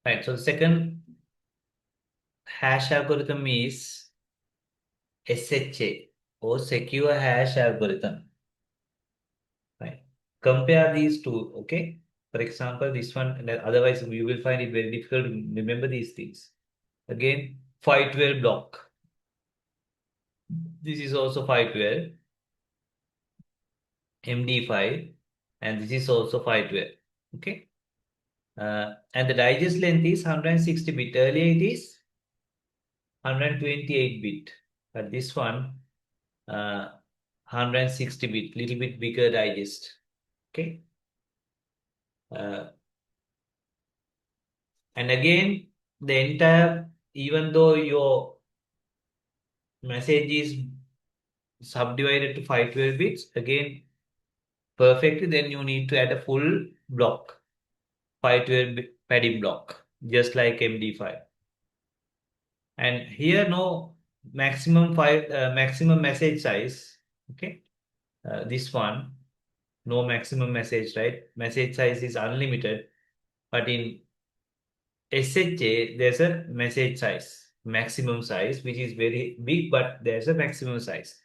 Right. So the second hash algorithm is SHA or secure hash algorithm. Right. Compare these two. Okay. For example, this one, and otherwise you will find it very difficult to remember these things. Again, 512 block. This is also 512, MD5, and this is also 512. Okay. And the digest length is 160 bit. Earlier it is 128 bit. But this one, 160 bit, little bit bigger digest. Okay. Uh, and again, the entire, even though your message is subdivided to 512 bits, again, perfectly, then you need to add a full block, 512 padding block, just like MD5. And here, no maximum message size. Okay. This one, no maximum message, right? Message size is unlimited. But in SHA, there's a message size, maximum size, which is very big, but there's a maximum size.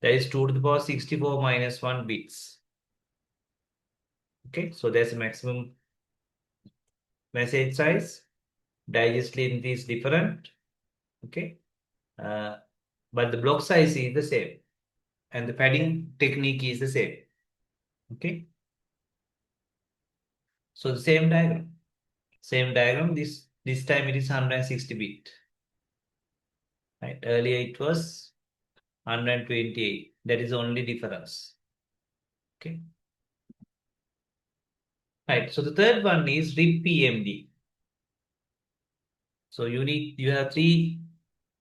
That is 2 to the power 64 minus 1 bits. Okay, so there's a maximum message size. Digest length is different. Okay, uh, but the block size is the same, and the padding technique is the same. Okay, so the same diagram. Same diagram. This time it is 160 bit. Right. Earlier it was 128. That is only difference. Okay. Right. So the third one is RIP PMD. So you have three.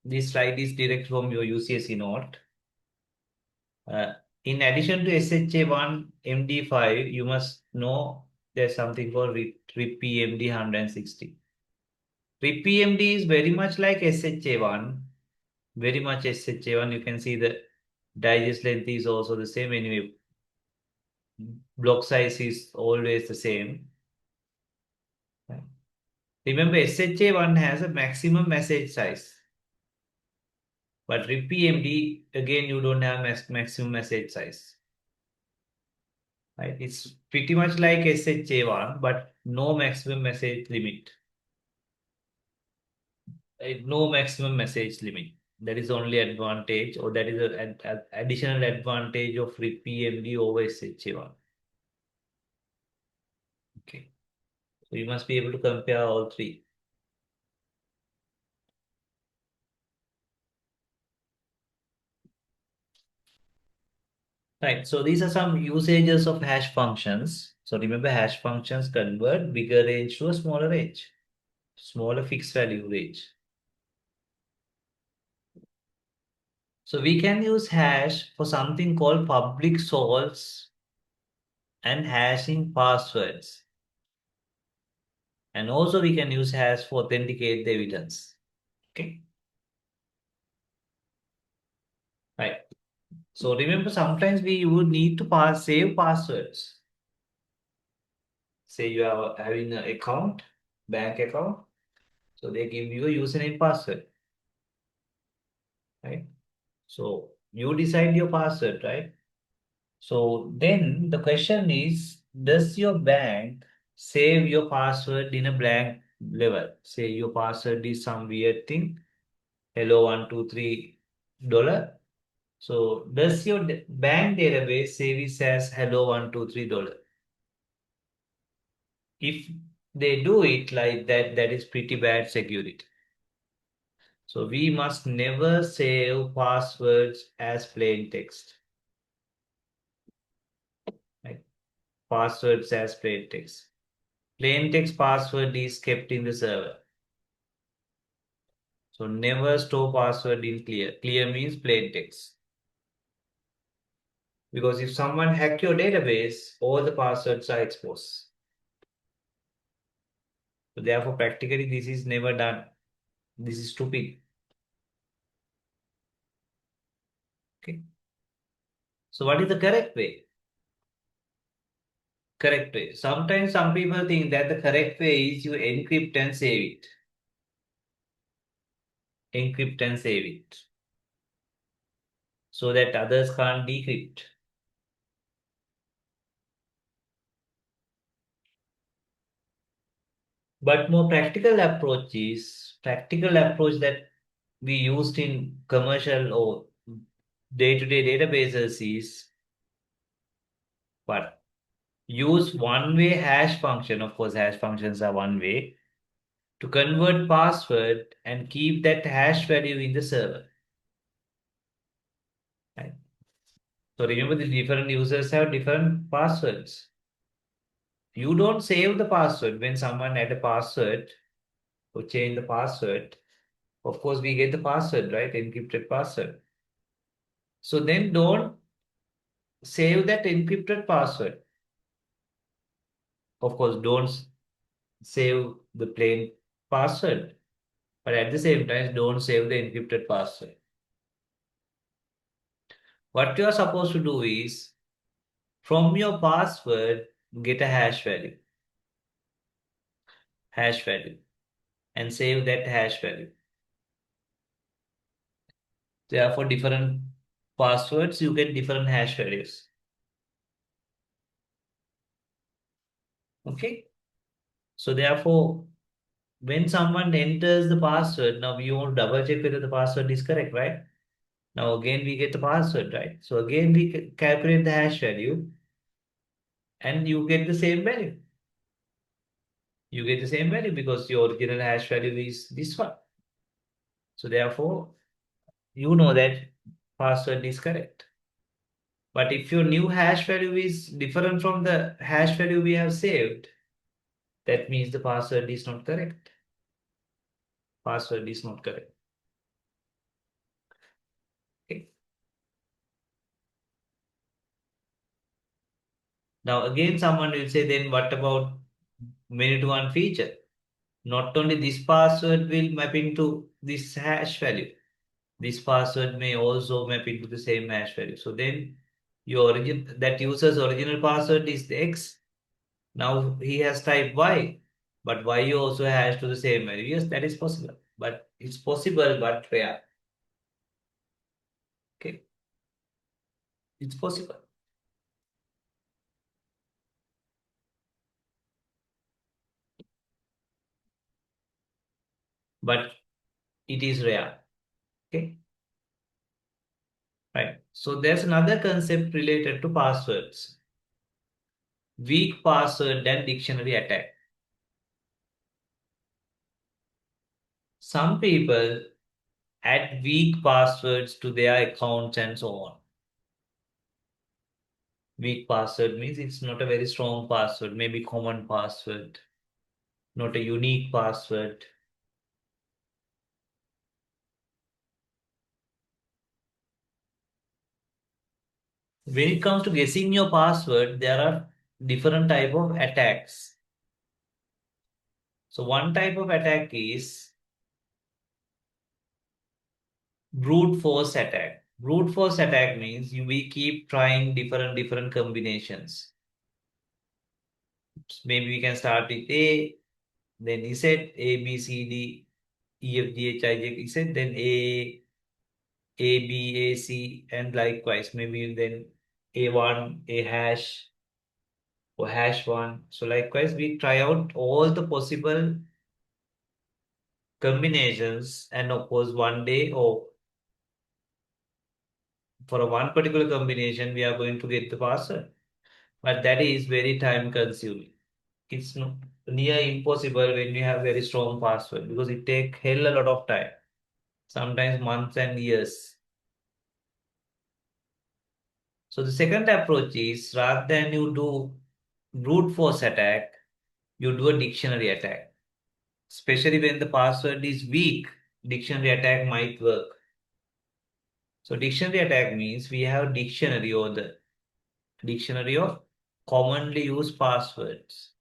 This slide is direct from your UCSC note. Uh, in addition to SHA1 MD5, you must know there's something called RIP PMD 160. RIP PMD is very much like SHA1. Very much SHA1. You can see the digest length is also the same anyway. Block size is always the same. Remember, SHA1 has a maximum message size. But RIP PMD, again, you don't have maximum message size. Right? It's pretty much like SHA1, but no maximum message limit. No maximum message limit. That is only advantage, or that is an additional advantage of RIP PMD over SHA1. Okay. So you must be able to compare all three. Right. So these are some usages of hash functions. So remember, hash functions convert bigger range to a smaller range, smaller fixed value range. So we can use hash for something called public source and hashing passwords. And also we can use hash for authenticate the evidence. Okay. Right. So remember, sometimes we would need to save passwords. Say you are having an account, bank account. So they give you a username password. Right. So you decide your password, right? So then the question is, does your bank save your password in a blank level? Say your password is some weird thing, hello 123 dollar. So does your bank database save it as hello 123 dollar? If they do it like that, that is pretty bad security. So we must never save passwords as plain text. Right? Passwords as plain text. Plain text password is kept in the server. So never store password in clear. Clear means plain text. Because if someone hack your database, all the passwords are exposed. So therefore, practically, this is never done. This is stupid. Okay. So what is the correct way? Correct way. Sometimes some people think that the correct way is you encrypt and save it. Encrypt and save it so that others can't decrypt. But more practical approach that we used in commercial or day-to-day databases is what? Use one-way hash function. Of course, hash functions are one way to convert password and keep that hash value in the server. Right? So remember, the different users have different passwords. You don't save the password when someone add a password or change the password. Of course, we get the password, right? Encrypted password. So then don't save that encrypted password. Of course, don't save the plain password, but at the same time, don't save the encrypted password. What you are supposed to do is from your password, get a hash value, and save that hash value. Therefore, different passwords, you get different hash values. Okay. So therefore, when someone enters the password, now we want to double check whether the password is correct, right? Now again we get the password, right? So again we calculate the hash value and you get the same value. You get the same value because your original hash value is this one. So therefore, you know that password is correct. But if your new hash value is different from the hash value we have saved, that means the password is not correct. Password is not correct. Okay. Now again, someone will say, then what about many to one feature? Not only this password will map into this hash value, this password may also map into the same hash value. So then your origin that user's original password is X. Now he has typed Y, but Y also has to the same value. Yes, that is possible. But it's possible, but rare. Okay, it's possible. But it is rare. Okay, right. So there's another concept related to passwords. Weak password and dictionary attack. Some people add weak passwords to their accounts and so on. Weak password means it's not a very strong password, maybe common password, not a unique password. When it comes to guessing your password, there are different type of attacks. So one type of attack is brute force attack. Brute force attack means we keep trying different combinations. Maybe we can start with A, then Z, A, B, C, D, E, F, G, H, I, J, Z, then A, B, A, C, and likewise, maybe then A1, A hash, or hash one. So likewise, we try out all the possible combinations, and of course, one day or for a one particular combination, we are going to get the password. But that is very time consuming. It's near impossible when you have very strong password because it take hell a lot of time, sometimes months and years. So the second approach is rather than you do brute force attack, you do a dictionary attack. Especially when the password is weak, dictionary attack might work. So dictionary attack means we have dictionary or the dictionary of commonly used passwords.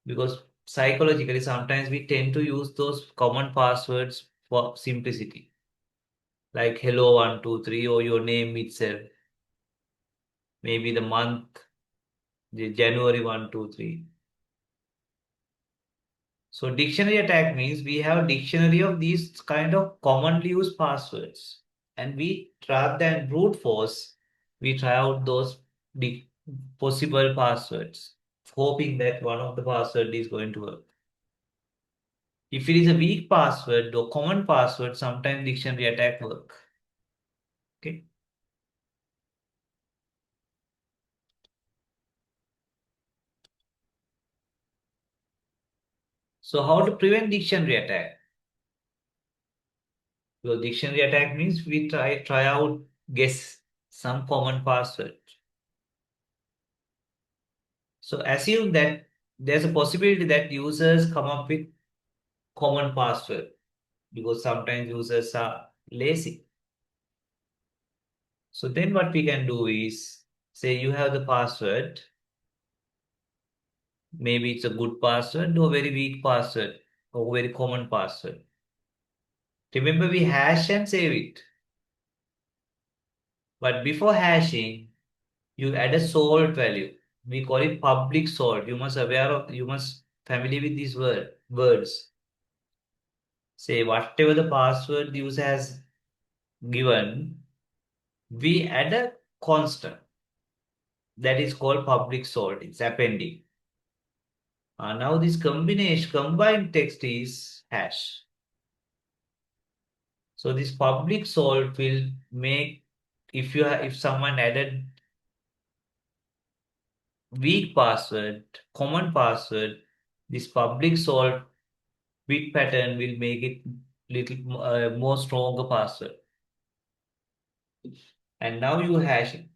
Because psychologically, sometimes we tend to use those common passwords for simplicity, like hello 123 or your name itself, maybe the month, The January 1, 2, 3. So dictionary attack means we have dictionary of these kind of commonly used passwords. And we, rather than brute force, we try out those possible passwords, hoping that one of the password is going to work. If it is a weak password or common password, sometimes dictionary attack work. Okay. So how to prevent dictionary attack? Because dictionary attack means we try out guess some common password. So assume that there's a possibility that users come up with common password because sometimes users are lazy. So then what we can do is say you have the password, maybe it's a good password or very weak password or very common password. Remember we hash and save it. But before hashing, you add a salt value. We call it public salt. You must familiar with these words. Say whatever the password the user has given, we add a constant that is called public salt. It's appending. Now this combination combined text is hash. So this public salt will make if someone added weak password, common password, this public salt bit pattern will make it little more stronger password. And now you hash it.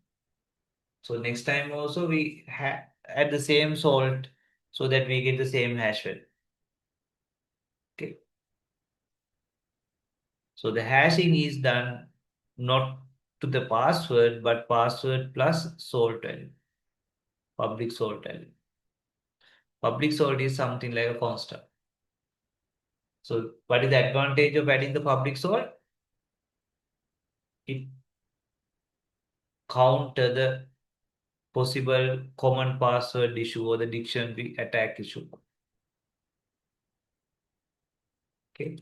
So next time also we add the same salt so that we get the same hash value. Okay. So the hashing is done not to the password, but password plus salt value, public salt value. Public salt is something like a constant. So what is the advantage of adding the public salt? It counter the possible common password issue or the dictionary attack issue. Okay.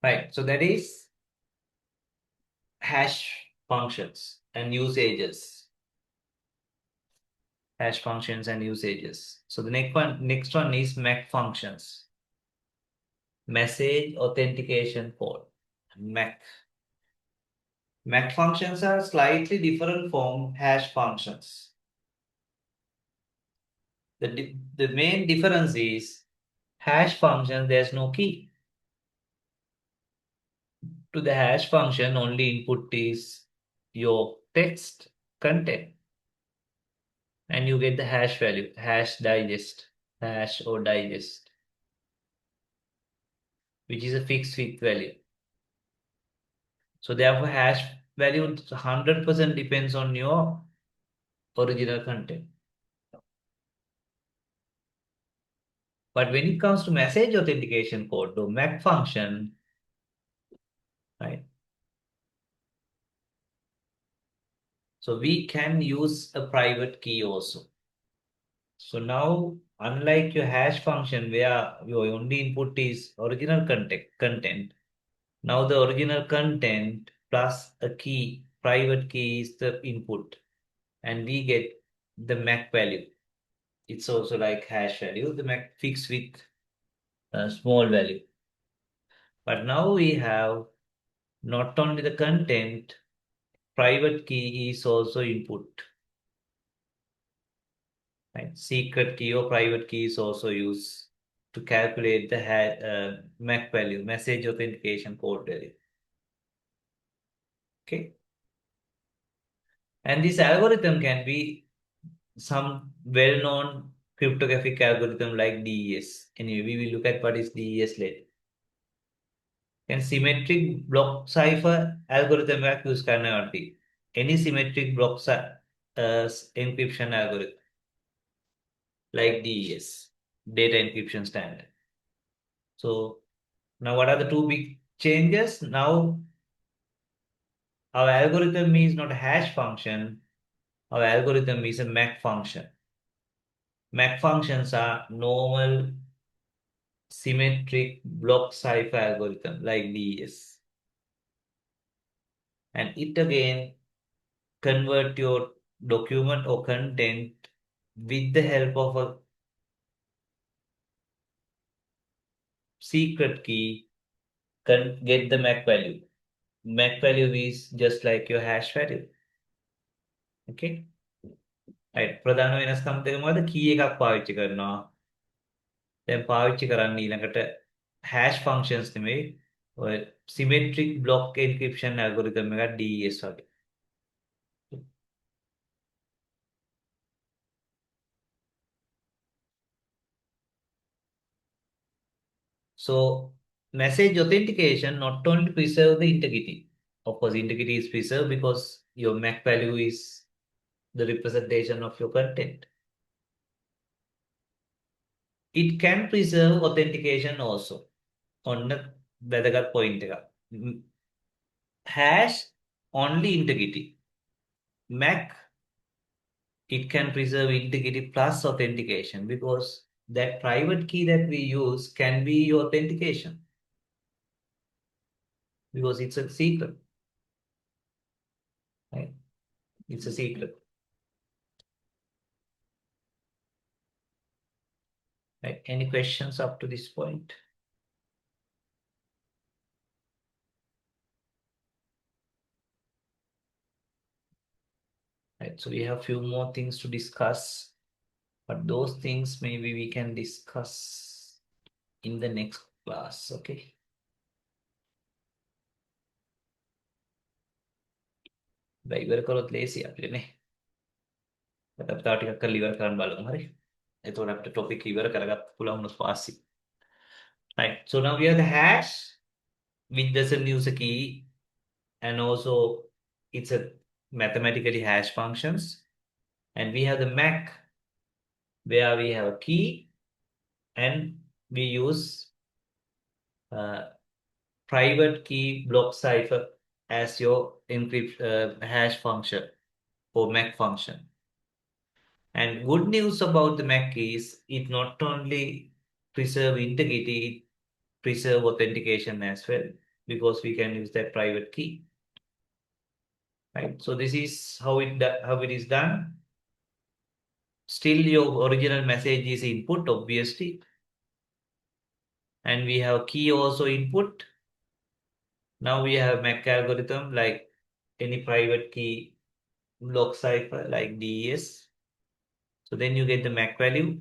Right. So that is hash functions and usages. Hash functions and usages. So the next one is MAC functions. Message authentication code. MAC. MAC functions are slightly different from hash functions. The main difference is hash function, there's no key. To the hash function, only input is your text content. And you get the hash value, hash or digest, which is a fixed width value. So therefore, hash value 100% depends on your original content. But when it comes to message authentication code, the MAC function, right? So we can use a private key also. So now, unlike your hash function where your only input is original content, now the original content plus a key, private key is the input, and we get the MAC value. It's also like hash value, the MAC fixed with a small value. But now we have not only the content, private key is also input. Right? Secret key or private key is also used to calculate the MAC value, message authentication code value. Okay. And this algorithm can be some well-known cryptographic algorithm like DES. Anyway, we will look at what is DES later. And symmetric block cipher algorithm use cannot be any symmetric block encryption algorithm like DES, data encryption standard. So now what are the two big changes. Now our algorithm is not a hash function. Our algorithm is a MAC function. MAC functions are normal symmetric block cipher algorithm like DES. And it again convert your document or content with the help of a secret key, can get the MAC value. MAC value is just like your hash value. Okay? Right. ප්‍රධාන වෙනස්කම් දෙක මොකද? key එකක් පාවිච්චි කරනවා. දැන් පාවිච්චි කරන්නේ ඊළඟට hash functions නෙමෙයි. ඔය symmetric block encryption algorithm එකක් DES වගේ. So message authentication not only preserve the integrity. Of course, integrity is preserved because your MAC value is the representation of your content. It can preserve authentication also. On the වැදගත් point එක. Hash only integrity. MAC, it can preserve integrity plus authentication because that private key that we use can be your authentication because it's a secret, right? It's a secret, right? Any questions up to this point? Right, so we have a few more things to discuss, but those things maybe we can discuss in the next class, okay? ඉවර කරොත් ලේසි අපිට නේ. අපි තව ටිකක් කරලා ඉවර කරන්න බලමු හරි. එතකොට අපිට topic ඉවර කරගන්න පුළුවන් වුණොත් වාසි. Right, so now we have the hash which doesn't use a key and also it's a mathematically hash functions, and we have the MAC where we have a key and we use private key block cipher as your hash function or MAC function. And good news about the MAC is it not only preserve integrity, it preserve authentication as well because we can use that private key. Right. So this is how it is done. Still your original message is input, obviously. And we have key also input. Now we have MAC algorithm like any private key block cipher like DES. So then you get the MAC value.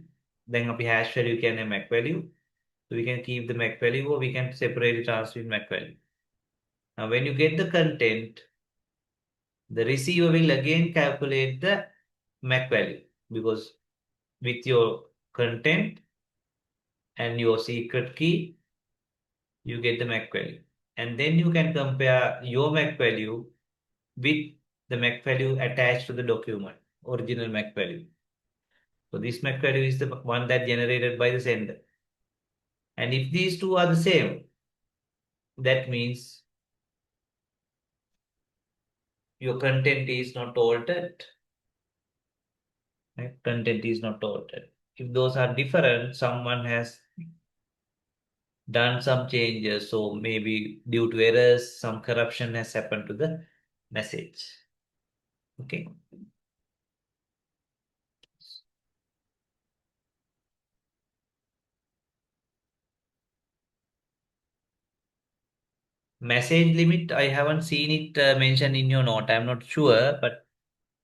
Then අපි hash value කියන්නේ MAC value. So we can keep the MAC value or we can separately transmit MAC value. Now when you get the content, the receiver will again calculate the MAC value because with your content and your secret key, you get the MAC value. And then you can compare your MAC value with the MAC value attached to the document, original MAC value. So this MAC value is the one that generated by the sender. And if these two are the same, that means your content is not altered. Right? Content is not altered. If those are different, someone has done some changes. So maybe due to errors, some corruption has happened to the message. Okay. Message limit, I haven't seen it mentioned in your note. I'm not sure, but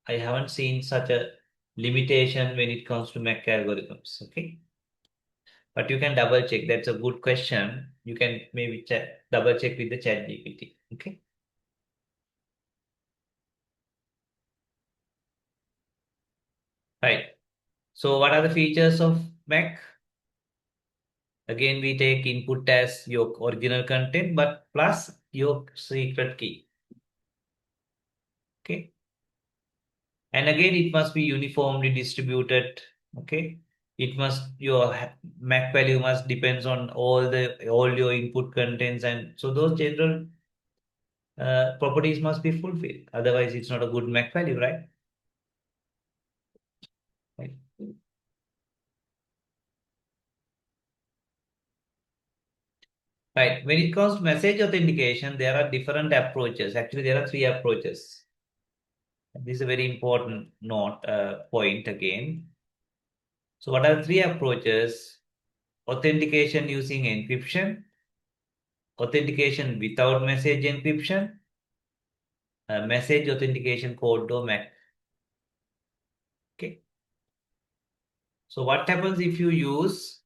I haven't seen such a limitation when it comes to MAC algorithms. Okay. But you can double check. That's a good question. You can maybe double check with the chat GPT. Okay. Right. So what are the features of MAC? Again, we take input as your original content, but plus your secret key. Okay. And again, it must be uniformly distributed. Okay. it must, your MAC value must depends on all your input contents, and so those general properties must be fulfilled. Otherwise, it's not a good MAC value, right? Right. Right. When it comes to message authentication, there are different approaches. Actually, there are three approaches. This is a very important point again. So, what are the three approaches? Authentication using encryption, authentication without message encryption, message authentication code or MAC. Okay. So, what happens if you use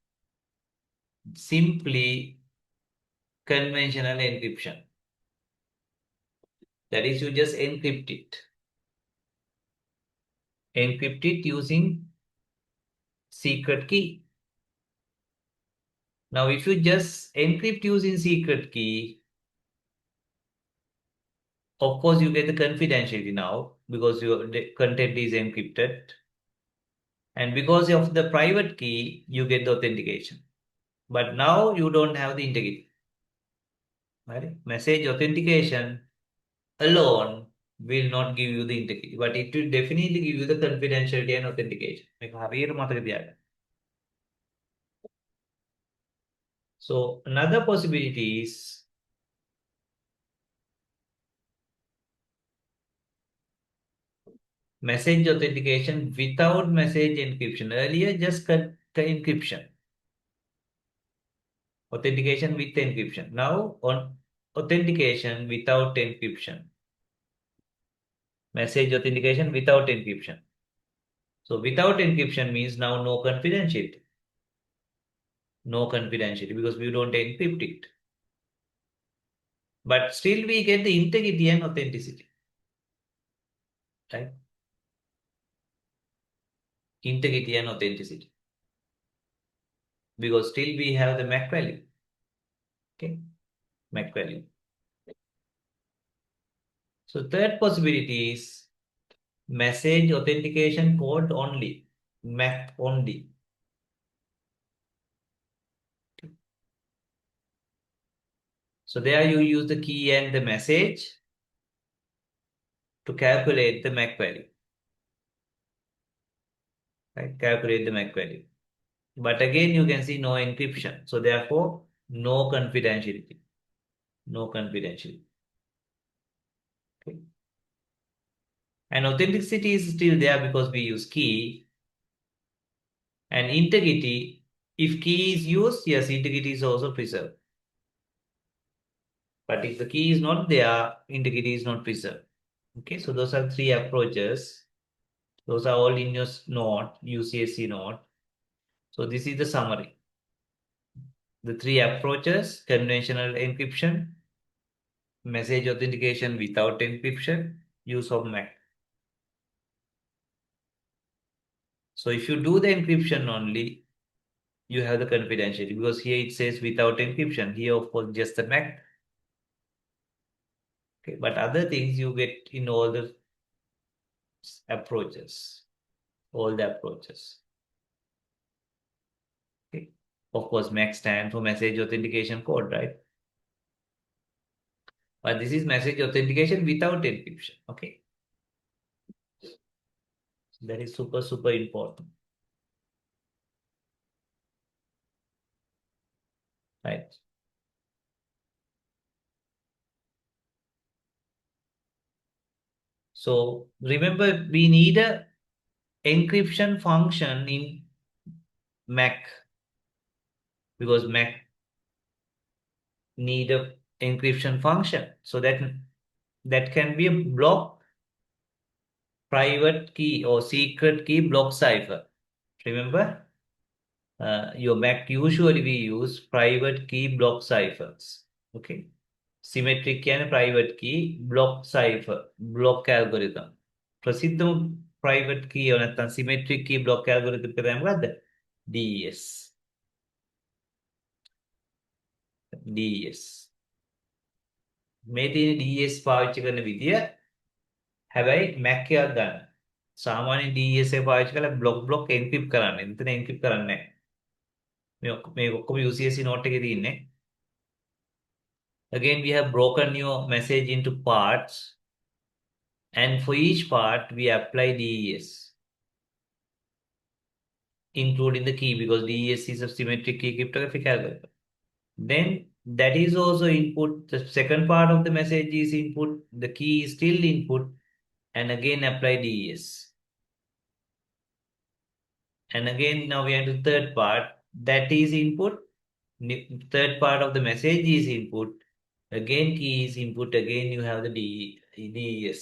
simply conventional encryption? That is, you just encrypt it. Encrypt it using secret key. Now, if you just encrypt using secret key, of course, you get the confidentiality now because your content is encrypted. And because of the private key, you get the authentication. But now you don't have the integrity. Right? Message authentication alone will not give you the integrity, but it will definitely give you the confidentiality and authentication. So another possibility is message authentication without message encryption. Earlier, just the encryption. Authentication with encryption. Now, on authentication without encryption. Message authentication without encryption. So, without encryption means now no confidentiality. No confidentiality because we don't encrypt it. But still, we get the integrity and authenticity. Right? Integrity and authenticity. Because still we have the MAC value. Okay? MAC value. So, third possibility is message authentication code only. MAC only. So there you use the key and the message to calculate the MAC value. Right? Calculate the MAC value. But again, you can see no encryption. So therefore, no confidentiality. No confidentiality. Okay. And authenticity is still there because we use key. And integrity, if key is used, yes, integrity is also preserved. But if the key is not there, integrity is not preserved. Okay, so those are three approaches. Those are all in your note, UCSC note. So this is the summary. The three approaches: conventional encryption, message authentication without encryption, use of MAC. So if you do the encryption only, you have the confidentiality because here it says without encryption. Here, of course, just the MAC. Okay, but other things you get in all the approaches, all the approaches. Okay. Of course, MAC stands for message authentication code, right? But this is message authentication without encryption. Okay. So that is super, super important. Right. So remember, we need a encryption function in Mac because Mac need a encryption function. So that can be a block private key or secret key block cipher. Remember, your Mac usually we use private key block ciphers. Okay. Symmetric and private key block cipher, block algorithm. ප්‍රසිද්ධම private key or නැත්නම් symmetric key block algorithm එක තමයි මොකද්ද? DES. DES. මේ තියෙන DES පාවිච්චි කරන විදිය හැබැයි Mac එකක් ගන්න. සාමාන්‍ය DES එක පාවිච්චි කරලා බ්ලොක් එන්ක්‍රිප්ට් කරන්න. එතන එන්ක්‍රිප්ට් කරන්නේ නැහැ. මේ ඔක්කොම UCSC note එකේ තියෙන්නේ. Again, we have broken your message into parts, and for each part, we apply DES, including the key, because DES is a symmetric key cryptographic algorithm. Then that is also input. The second part of the message is input. The key is still input, and again apply DES. And again, now we are to the third part. That is input. Third part of the message is input. Again, key is input. Again, you have the DES.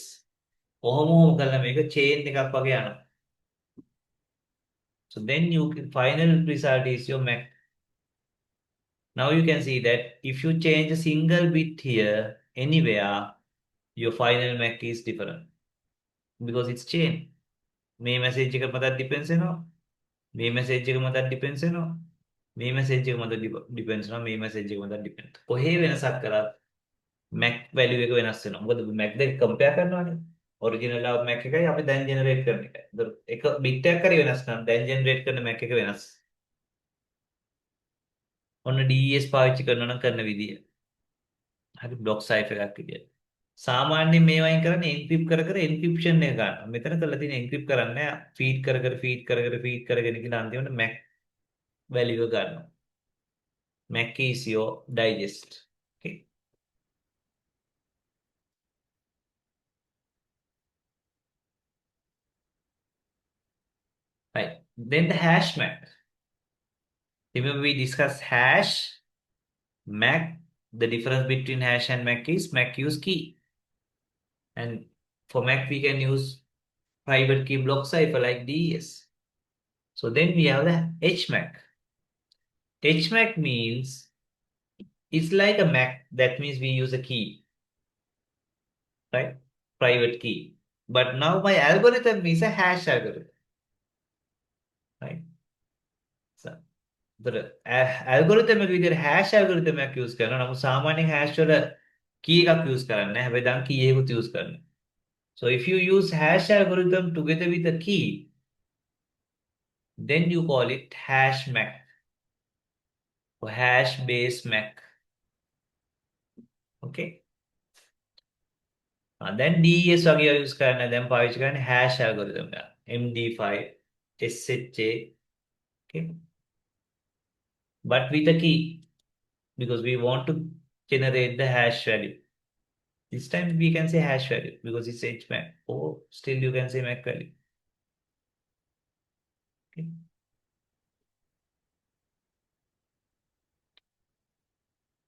කොහොම කරලා මේක chain එකක් වගේ යනවා. So then you can, final result is your Mac. Now you can see that if you change a single bit here anywhere, your final Mac is different because it's chain. මේ message එක මතත් depends වෙනවා. මේ message එක මතත් depends වෙනවා. මේ message එක මතත් depends වෙනවා. මේ message එක මතත් depends. කොහේ වෙනසක් කරත් Mac value එක වෙනස් වෙනවා. මොකද Mac දෙක compare කරනවානේ. ඔරිජිනල් Mac එකයි අපි දැන් ජෙනරේට් කරන එකයි. එක bit එකක් හරි වෙනස් කරන දැන් ජෙනරේට් කරන Mac එක වෙනස්. ඔන්න DES පාවිච්චි කරනවා නම් කරන විදිය. හරි බ්ලොක් සයිෆර් එකක් විදියට. සාමාන්‍යයෙන් මේ වයින් කරන්නේ එන්ක්‍රිප්ට් කර කර එන්ක්‍රිප්ෂන් එක ගන්නවා. මෙතන කරලා තියෙන එන්ක්‍රිප්ට් කරන්නේ ෆීඩ් කර කර ෆීඩ් කරගෙන කියලා අන්තිමට Mac value එක ගන්නවා. Mac is your digest. Okay. Right. Then the hash Mac. Remember we discussed hash, Mac. The difference between hash and Mac is Mac use key. And for Mac we can use private key block cipher like DES. So then we have the HMAC. HMAC means it's like a Mac. That means we use a key, right? Private key. But now my algorithm is a hash algorithm, right? So the algorithm එක විදිහට hash algorithm එකක් use කරනවා. නමුත් සාමාන්‍යයෙන් hash වල key එකක් use කරන්නේ නැහැ. හැබැයි දැන් key එකකුත් use කරනවා. So if you use hash algorithm together with a key, then you call it hash Mac or hash base Mac. Okay. Then DES වගේ use කරන්න දැන් පාවිච්චි කරන්නේ hash algorithm එක. MD5, SHA. Okay. But with a key because we want to generate the hash value. This time we can say hash value because it's HMAC. Or still you can say MAC value. Okay.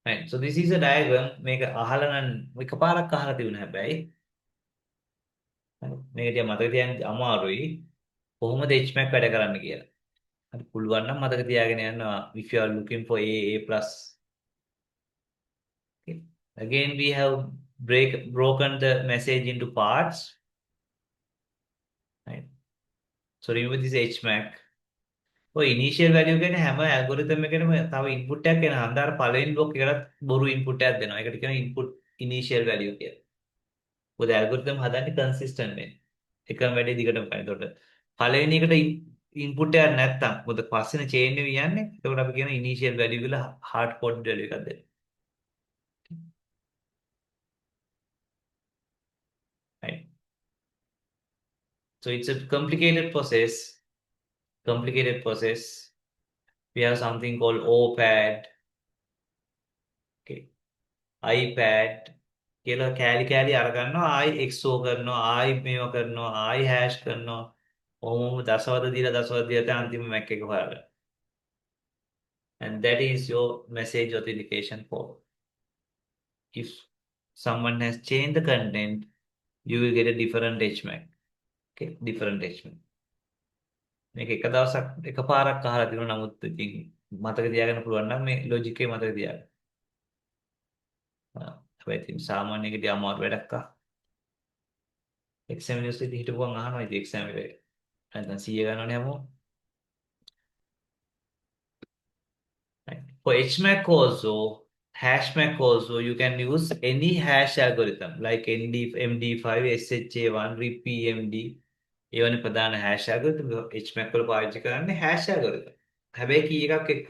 Right. So this is a diagram. මේක අහලා නම් එකපාරක් අහලා තිබුණා හැබැයි. මේක ටික මතක තියාගන්න අමාරුයි. කොහොමද HMAC වැඩ කරන්න කියලා. හරි පුළුවන් නම් මතක තියාගෙන යන්න if you are looking for A+. Okay. Again we have broken the message into parts. Right. So remember this HMAC. ඔය ඉනිෂියල් වැලියු කියන්නේ හැම ඇල්ගොරිතම් එකකටම තව ඉන්පුට් එකක් එනවා. හන්දාර පළවෙනි බ්ලොක් එකකට බොරු ඉන්පුට් එකක් දෙනවා. ඒකට කියනවා ඉන්පුට් ඉනිෂියල් වැලියු කියලා. මොකද ඇල්ගොරිතම් හදන්නේ කන්සිස්ටන්ට් වෙන්න. එකම වැඩේ දිගටම කරන. ඒකට පළවෙනි එකට ඉන්පුට් එකක් නැත්තම් මොකද පස්සේනේ චේන් එක යන්නේ. ඒකට අපි කියන ඉනිෂියල් වැලියු කියලා හાર્ඩ් කෝඩ් වැලියු එකක් දෙනවා. Right. So it's a complicated process. We have something called OPAD. Okay. iPad කියලා කෑලි අරගන්නවා ආයි XO කරනවා ආයි මේව කරනවා ආයි hash කරනවා ඔහොම දසවද දීලා අන්තිම Mac එක හොයාගන්න. And that is your message authentication form. If someone has changed the content, you will get a different HMAC. Okay, different HMAC. මේක එක දවසක් එකපාරක් අහලා තියෙනවා නමුත් ඉතින් මතක තියාගන්න පුළුවන් නම් මේ ලොජික් එක මතක තියාගන්න. හැබැයි ඉතින් සාමාන්‍ය එකට අමාරු වැඩක් එක්සෑම් එකේ හිටපුවම අහනවා ඉතින් එක්සෑම් එකේ නැත්නම් 100 ගන්නවනේ හැමෝම. Right. For HMAC also, hashMAC also, you can use any hash algorithm like MD5, SHA1, RIP-EMD, ඒවනේ ප්‍රධාන hash algorithm HMAC වල පාවිච්චි කරන්නේ hash algorithm. හැබැයි key එකක් එක්ක.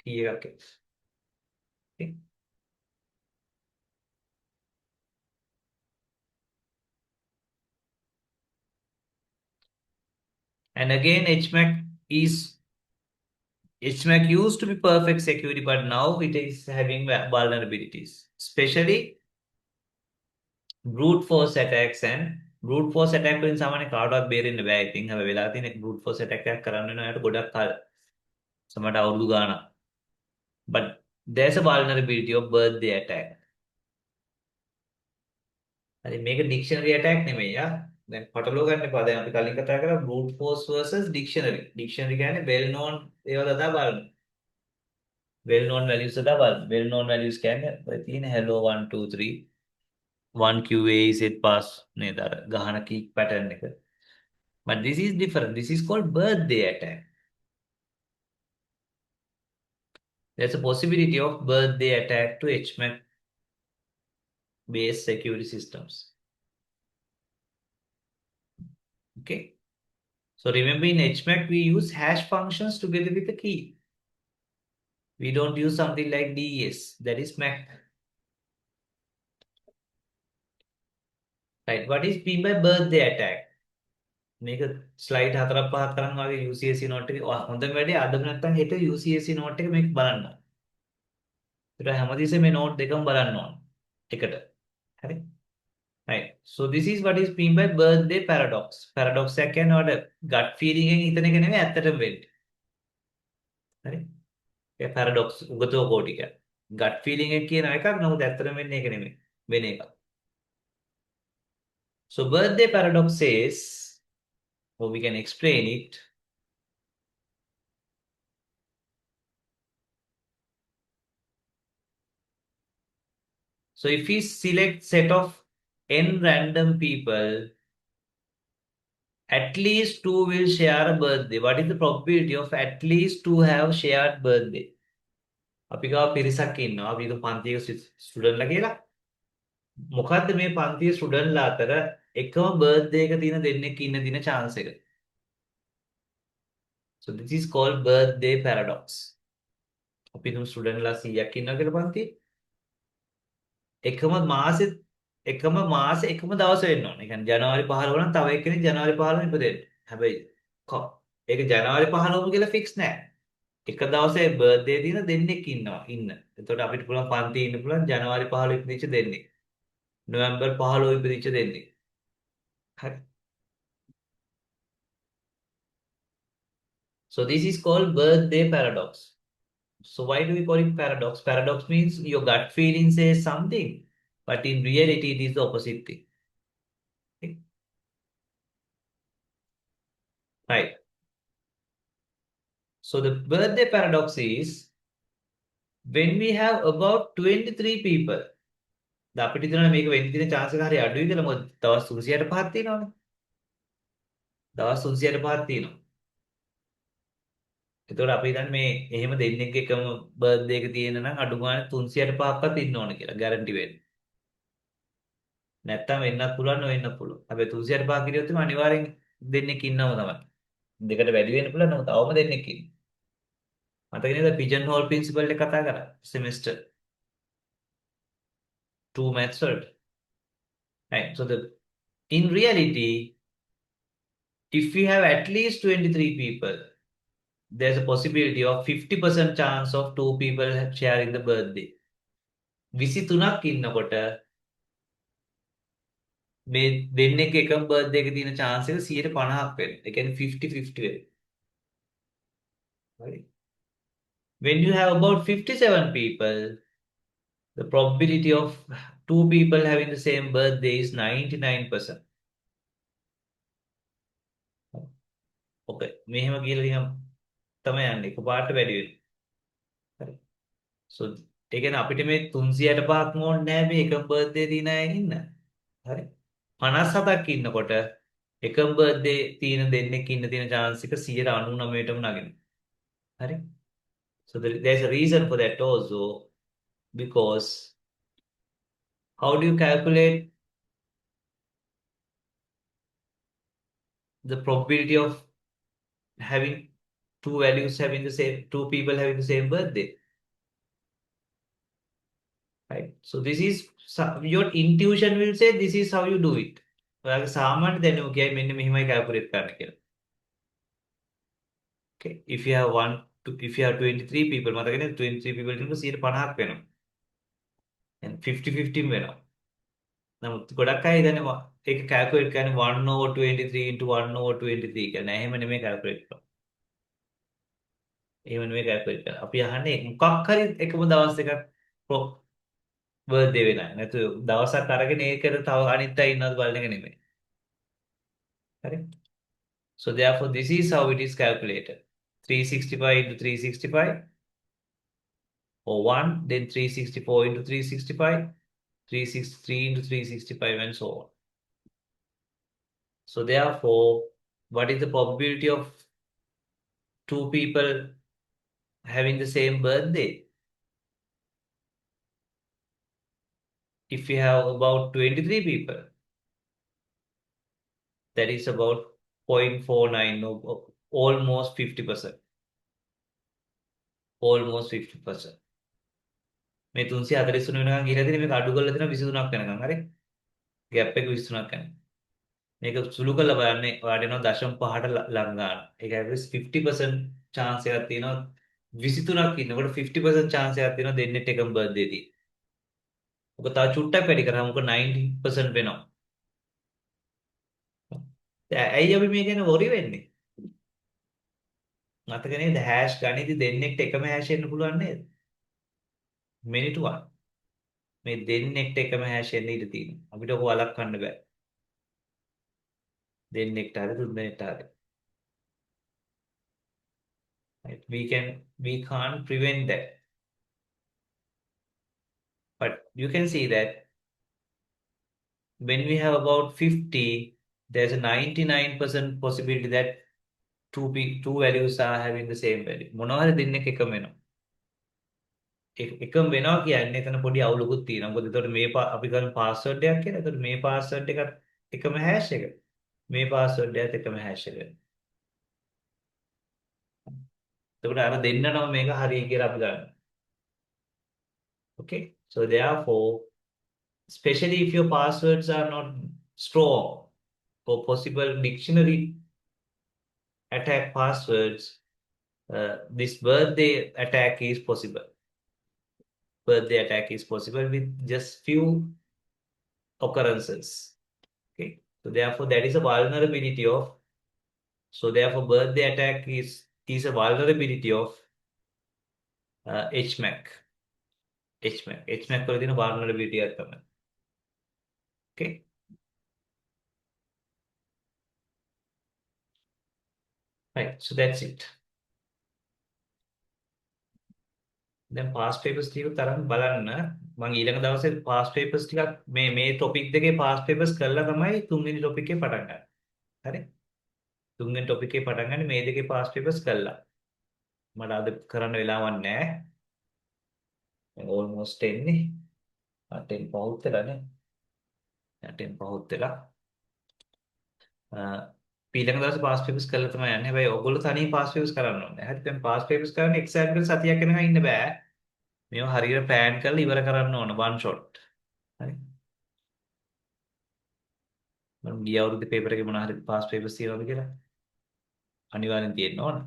key එකක් එක්ක. Okay. And again, HMAC used to be perfect security, but now it is having vulnerabilities, especially brute force attacks and brute force attack වලින් සාමාන්‍ය කාටවත් බේරෙන්න බෑ. ඉතින් හැබැයි වෙලා තියෙන brute force attack එකක් කරන්න වෙනවා යාට ගොඩක් කාල. සමහරට අවුරුදු ගාණක්. But there's a vulnerability of birthday attack. හරි මේක dictionary attack නෙමෙයි යා. දැන් පටලවා ගන්න එපා. දැන් අපි කලින් කතා කරා brute force versus dictionary. Dictionary කියන්නේ well known ඒවා දදා බලන්න. Well known values දදා බලන්න. Well known values කියන්නේ ඔය තියෙන hello 1 2 3 1 QA set pass නේද අර ගහන key pattern එක. But this is different. This is called birthday attack. There's a possibility of birthday attack to HMAC based security systems. Okay. So remember in HMAC we use hash functions together with the key. We don't use something like DES, that is MAC. Right. What is mean by birthday attack? මේක slide 4ක් 5ක් තරම් වගේ UCSC note එක හොඳම වැඩේ අද නැත්තම් හෙට UCSC note එක මේක බලන්න. ඒතර හැමදෙස්සෙම මේ note දෙකම බලන්න ඕන. එකට. හරි? Right. So this is what is mean by birthday paradox. Paradox එක කියන්නේ ඔයාලට gut feeling එකෙන් හිතන එක නෙමෙයි ඇත්තටම වෙන්නේ. හරි? ඒ paradox උගතෝ කෝටි කියන්නේ. gut feeling එක කියන එකක් නමුත් ඇත්තටම වෙන්නේ ඒක නෙමෙයි. වෙන එකක්. So birthday paradox says, or we can explain it. So if we select set of n random people, at least 2 will share a birthday. What is the probability of at least 2 have shared birthday? අපි ගාව පිරිසක් ඉන්නවා. අපි හිතමු පන්තියේ ස්ටුඩන්ට්ලා කියලා. මොකද්ද මේ පන්තියේ ස්ටුඩන්ට්ලා අතර එකම බර්ත්ඩේ එක තියෙන දෙන්නෙක් ඉන්න දින chance එක? So this is called birthday paradox. අපි හිතමු ස්ටුඩන්ට්ලා 100ක් ඉන්නවා කියලා පන්තියේ. එකම මාසෙ එකම දවස වෙන්න ඕනේ. ඒ කියන්නේ ජනවාරි 15 නම් තව එක්කෙනෙක් ජනවාරි 15 ඉපදෙන්න. හැබැයි ඒක ජනවාරි 15ම කියලා ෆික්ස් නෑ. එක දවසේ බර්ත්ඩේ දින දෙන්නෙක් ඉන්න. එතකොට අපිට පුළුවන් පන්තියේ ඉන්න පුළුවන් ජනවාරි 15 ඉපදිච්ච දෙන්නෙක්. නොවැම්බර් 15 ඉපදිච්ච දෙන්නෙක්. හරි. So this is called birthday paradox. So why do we call it paradox? Paradox means your gut feeling says something, but in reality it is the opposite thing. Okay? Right. So the birthday paradox is when we have about 23 people. අපිට හිතනවා මේක වෙන්න තියෙන chance එක හරි අඩුයි කියලා. මොකද දවස් 365ක් තියෙනවානේ. දවස් 365ක් තියෙනවා. එතකොට අපි හිතන්නේ මේ එහෙම දෙන්නෙක් එකම බර්ත්ඩේ එක තියෙන නම් අඩු ගානේ 365ක්වත් ඉන්න ඕන කියලා ගැරන්ටි වෙන්න. නැත්තම් වෙන්නත් පුළුවන් නොවෙන්නත් පුළුවන්. හැබැයි 365 කිරියොත් එimhe අනිවාර්යෙන් දෙන්නෙක් ඉන්නවම තමයි. දෙකට වැඩි වෙන්න පුළුවන් නමුත් අවම දෙන්නෙක් ඉන්න. මතක නේද පිජන් හෝල් ප්‍රින්සිපල් එක කතා කරා semester 2 maths වලට. Right. So in reality if we have at least 23 people, there's a possibility of 50% chance of 2 people sharing the birthday. 23ක් ඉන්නකොට මේ දෙන්නෙක් එකම බර්ත්ඩේ එක තියෙන chance එක 50ක් වෙනවා. ඒ කියන්නේ 50-50 වෙනවා. Right? When you have about 57 people, the probability of 2 people having the same birthday is 99%. Okay. මෙහෙම කියලා නිකන් තමයි යන්නේ. එකපාරට වැඩි වෙනවා. හරි. So ඒ කියන්නේ අපිට මේ 365ක් ඕනේ නැහැ මේ එකම බර්ත්ඩේ තියෙන අය ඉන්න. හරි. 57ක් ඉන්නකොට එකම බර්ත්ඩේ තියෙන දෙන්නෙක් ඉන්න තියෙන chance එක 99%ටම නගිනවා. හරි. So there's a reason for that also, because how do you calculate the probability of having two values having the same, two people having the same birthday, right? So this is your intuition will say this is how you do it. ඔයාගේ සාමාන්‍ය දැනුම කියයි මෙන්න මෙහිමයි calculate කරන්න කියලා. Okay, if you have if you have 23 people, මතකනේ 23 people කියනකොට 150ක් වෙනවා. and 50-50 වෙනවා. නමුත් ගොඩක් අය දන්නේ ඒක calculate කරන්නේ 1/23 into 1/23 කියලා. නෑ එහෙම නෙමෙයි calculate කරන්නේ. එහෙම නෙමෙයි calculate කරන්නේ. අපි අහන්නේ මොකක් හරි එකම දවස් එකක් බර්ත්ඩේ වෙනයි. නැතු දවසක් අරගෙන ඒකට තව අනිත් අය ඉන්නවද බලන එක නෙමෙයි. හරි? So therefore this is how it is calculated. 365 into 365 or 1, then 364 into 365, 363 into 365 and so on. So therefore, what is the probability of two people having the same birthday? If we have about 23 people, that is about 0.49, or almost 50%. Almost 50%. මේ 343 වෙනකන් ගිහලා තියෙන මේක අඩු කරලා දෙනවා 23ක් වෙනකන්. හරි? ગેප් එක 23ක් යනවා. මේක සුළු කරලා බලන්නේ ඔයාලට එනවා 0.5ට ළඟ ගන්න. ඒක ඇවරේජ් 50% chance එකක් තියෙනවා 23ක් ඉන්නකොට 50% chance එකක් තියෙනවා දෙන්නෙත් එකම බර්ත්ඩේ තියෙන. ඔක තව චුට්ටක් වැඩි කරාම ඔක 90% වෙනවා. ඇයි අපි මේ ගැන වොරි වෙන්නේ? මතක නේද හැෂ් ගණිතي දෙන්නෙක්ට එකම හැෂ් එන්න පුළුවන් නේද? many to one. මේ දෙන්නෙක්ට එකම හැෂ් එන්න ඉඩ තියෙනවා. අපිට ඔක වළක්වන්න බෑ. දෙන්නෙක්ට හරි තුන්දෙනෙක්ට හරි. Right? We can't prevent that. But you can see that when we have about 50, there's a 99% possibility that two values are having the same value. මොනවා හරි දෙන්නෙක් එකම වෙනවා. එකම වෙනවා කියන්නේ එතන පොඩි අවුලකුත් තියෙනවා. මොකද එතකොට මේ අපි කරන පාස්වර්ඩ් එකක් කියලා. එතකොට මේ පාස්වර්ඩ් එකත් එකම හැෂ් එක. මේ පාස්වර්ඩ් එකත් එකම හැෂ් එක. එතකොට අර දෙන්නම මේක හරිය කියලා අපි ගන්නවා. Okay? So therefore, especially if your passwords are not strong or possible dictionary attack passwords, this birthday attack is possible. Birthday attack is possible with just few occurrences. Okay, so therefore that is a vulnerability of. So therefore birthday attack is a vulnerability of HMAC. HMAC වල තියෙන vulnerability එක තමයි. Okay. Right, so that's it. දැන් past papers ටික තරම් බලන්න මම ඊළඟ දවසේ past papers ටිකක් මේ topic දෙකේ past papers කරලා තමයි තුන්වෙනි topic එක පටන් ගන්න. හරි? තුන්වෙනි topic එකේ පටන් ගන්න මේ දෙකේ past papers කරලා. මට අද කරන්න වෙලාවක් නැහැ. almost 10 නේ. 10 පහුත් වෙලානේ. 10 පහුත් වෙලා. ඊළඟ දවසේ past papers කරලා තමයි යන්නේ. හැබැයි ඔයගොල්ලෝ තනියෙන් past papers කරන්න ඕනේ. හරි දැන් past papers කරන්න exam එකට සතියක් වෙනකන් ඉන්න බෑ. මේව හරියට plan කරලා ඉවර කරන්න ඕන one shot. හරි. මම ගිය අවුරුද්දේ paper එකේ මොනවා හරි past papers තියනවද කියලා අනිවාර්යෙන් තියෙන්න ඕන.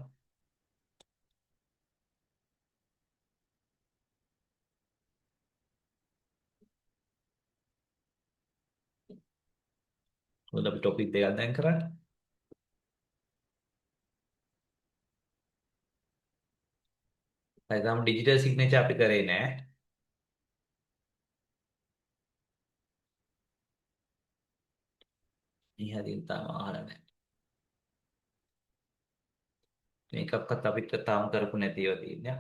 මොකද අපි topic දෙකක් දැන් කරන්නේ. දැන් digital signature අපි කරේ නෑ. ඉහළින් තාම අහලා නැහැ. මේකක්වත් අපිට තාම කරපු නැති ඒවා තියෙනවා.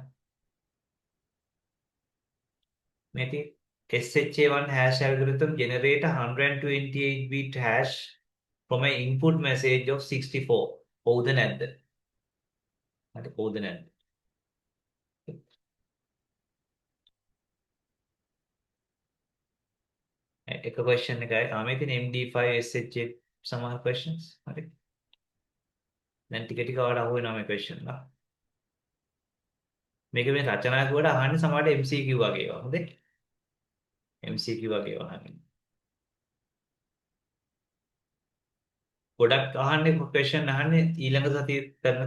මේකේ SHA1 hash algorithm generate a 128-bit hash from an input message of 64. හොවුද නැද්ද? හරි හොවුද නැද්ද? එක question එකයි. මේකේ MD5 SHA සමහර questions. හරි. දැන් ටික ටික ඔයාලට අහු වෙනවා මේ question එක. මේක මේ රචනාවකට අහන්නේ සමහරට MCQ වගේ ඒවා. හොඳේ. MCQ වගේ ඒවා අහන්නේ. ගොඩක් අහන්නේ question අහන්නේ ඊළඟ සතියේ කරන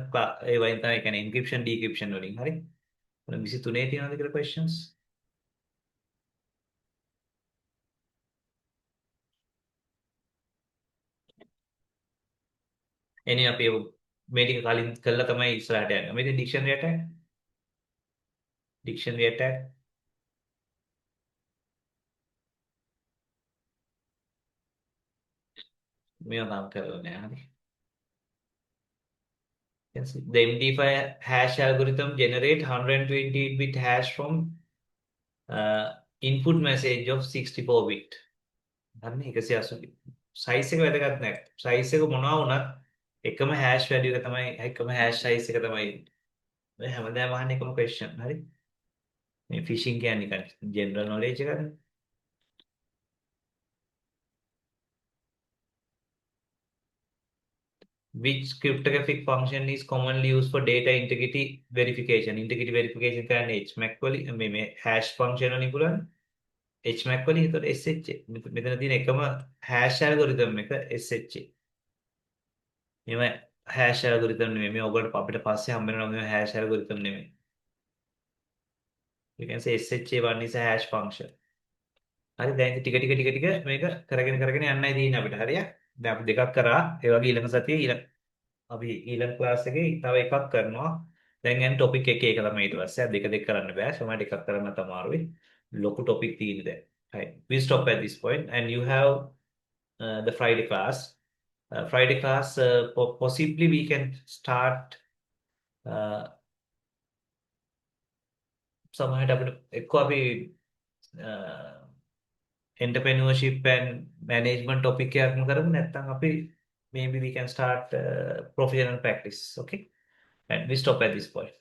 ඒ වයින් තමයි කියන්නේ encryption decryption වලින්. හරි. 23 තියෙනවද කියලා questions? එනේ අපි මේ ටික කලින් කළා තමයි ඉස්සරහට යන්නේ. මේ dictionary attack. Dictionary attack. මේවා නම් කරලා නෑ. හරි. Yes. The MD5 hash algorithm generate 128-bit hash from input message of 64 bit. හරිනේ 180. size එක වැදගත් නැහැ. size එක මොනවා වුණත් එකම hash value එක තමයි එකම hash size එක තමයි. මේ හැමදාම අහන්නේ එකම question. හරි. මේ phishing කියන්නේ නිකන් general knowledge එකනේ. Which cryptographic function is commonly used for data integrity verification? Integrity verification කරන්නේ HMAC වලින් මේ hash function වලින් පුළුවන්. HMAC වලින් ඒතකොට SHA. මෙතන තියෙන එකම hash algorithm එක SHA. මේව hash algorithm නෙමෙයි. මේ ඔයගොල්ලෝ අපිට පස්සේ හම්බ වෙනවා මේ hash algorithm නෙමෙයි. You can say SHA1 is a hash function. හරි දැන් ටික ටික ටික ටික මේක කරගෙන යන්නයි තියෙන්නේ අපිට. හරිය? දැන් අපි දෙකක් කරා. ඒ වගේ ඊළඟ සතියේ අපි ඊළඟ ක්ලාස් එකේ තව එකක් කරනවා. දැන් යන ටොපික් එක එක තමයි ඊට පස්සේ දෙක දෙක කරන්න බෑ. සමහරට එකක් කරන්න තමයි ලොකු ටොපික් තියෙන්නේ දැන්. Right. We stop at this point and you have the Friday class. Friday class, possibly we can start සමහරට අපිට එක්ක අපි entrepreneurship and management topic එකක්ම කරමු නැත්නම් අපි maybe we can start professional practice. Okay, and we stop at this point.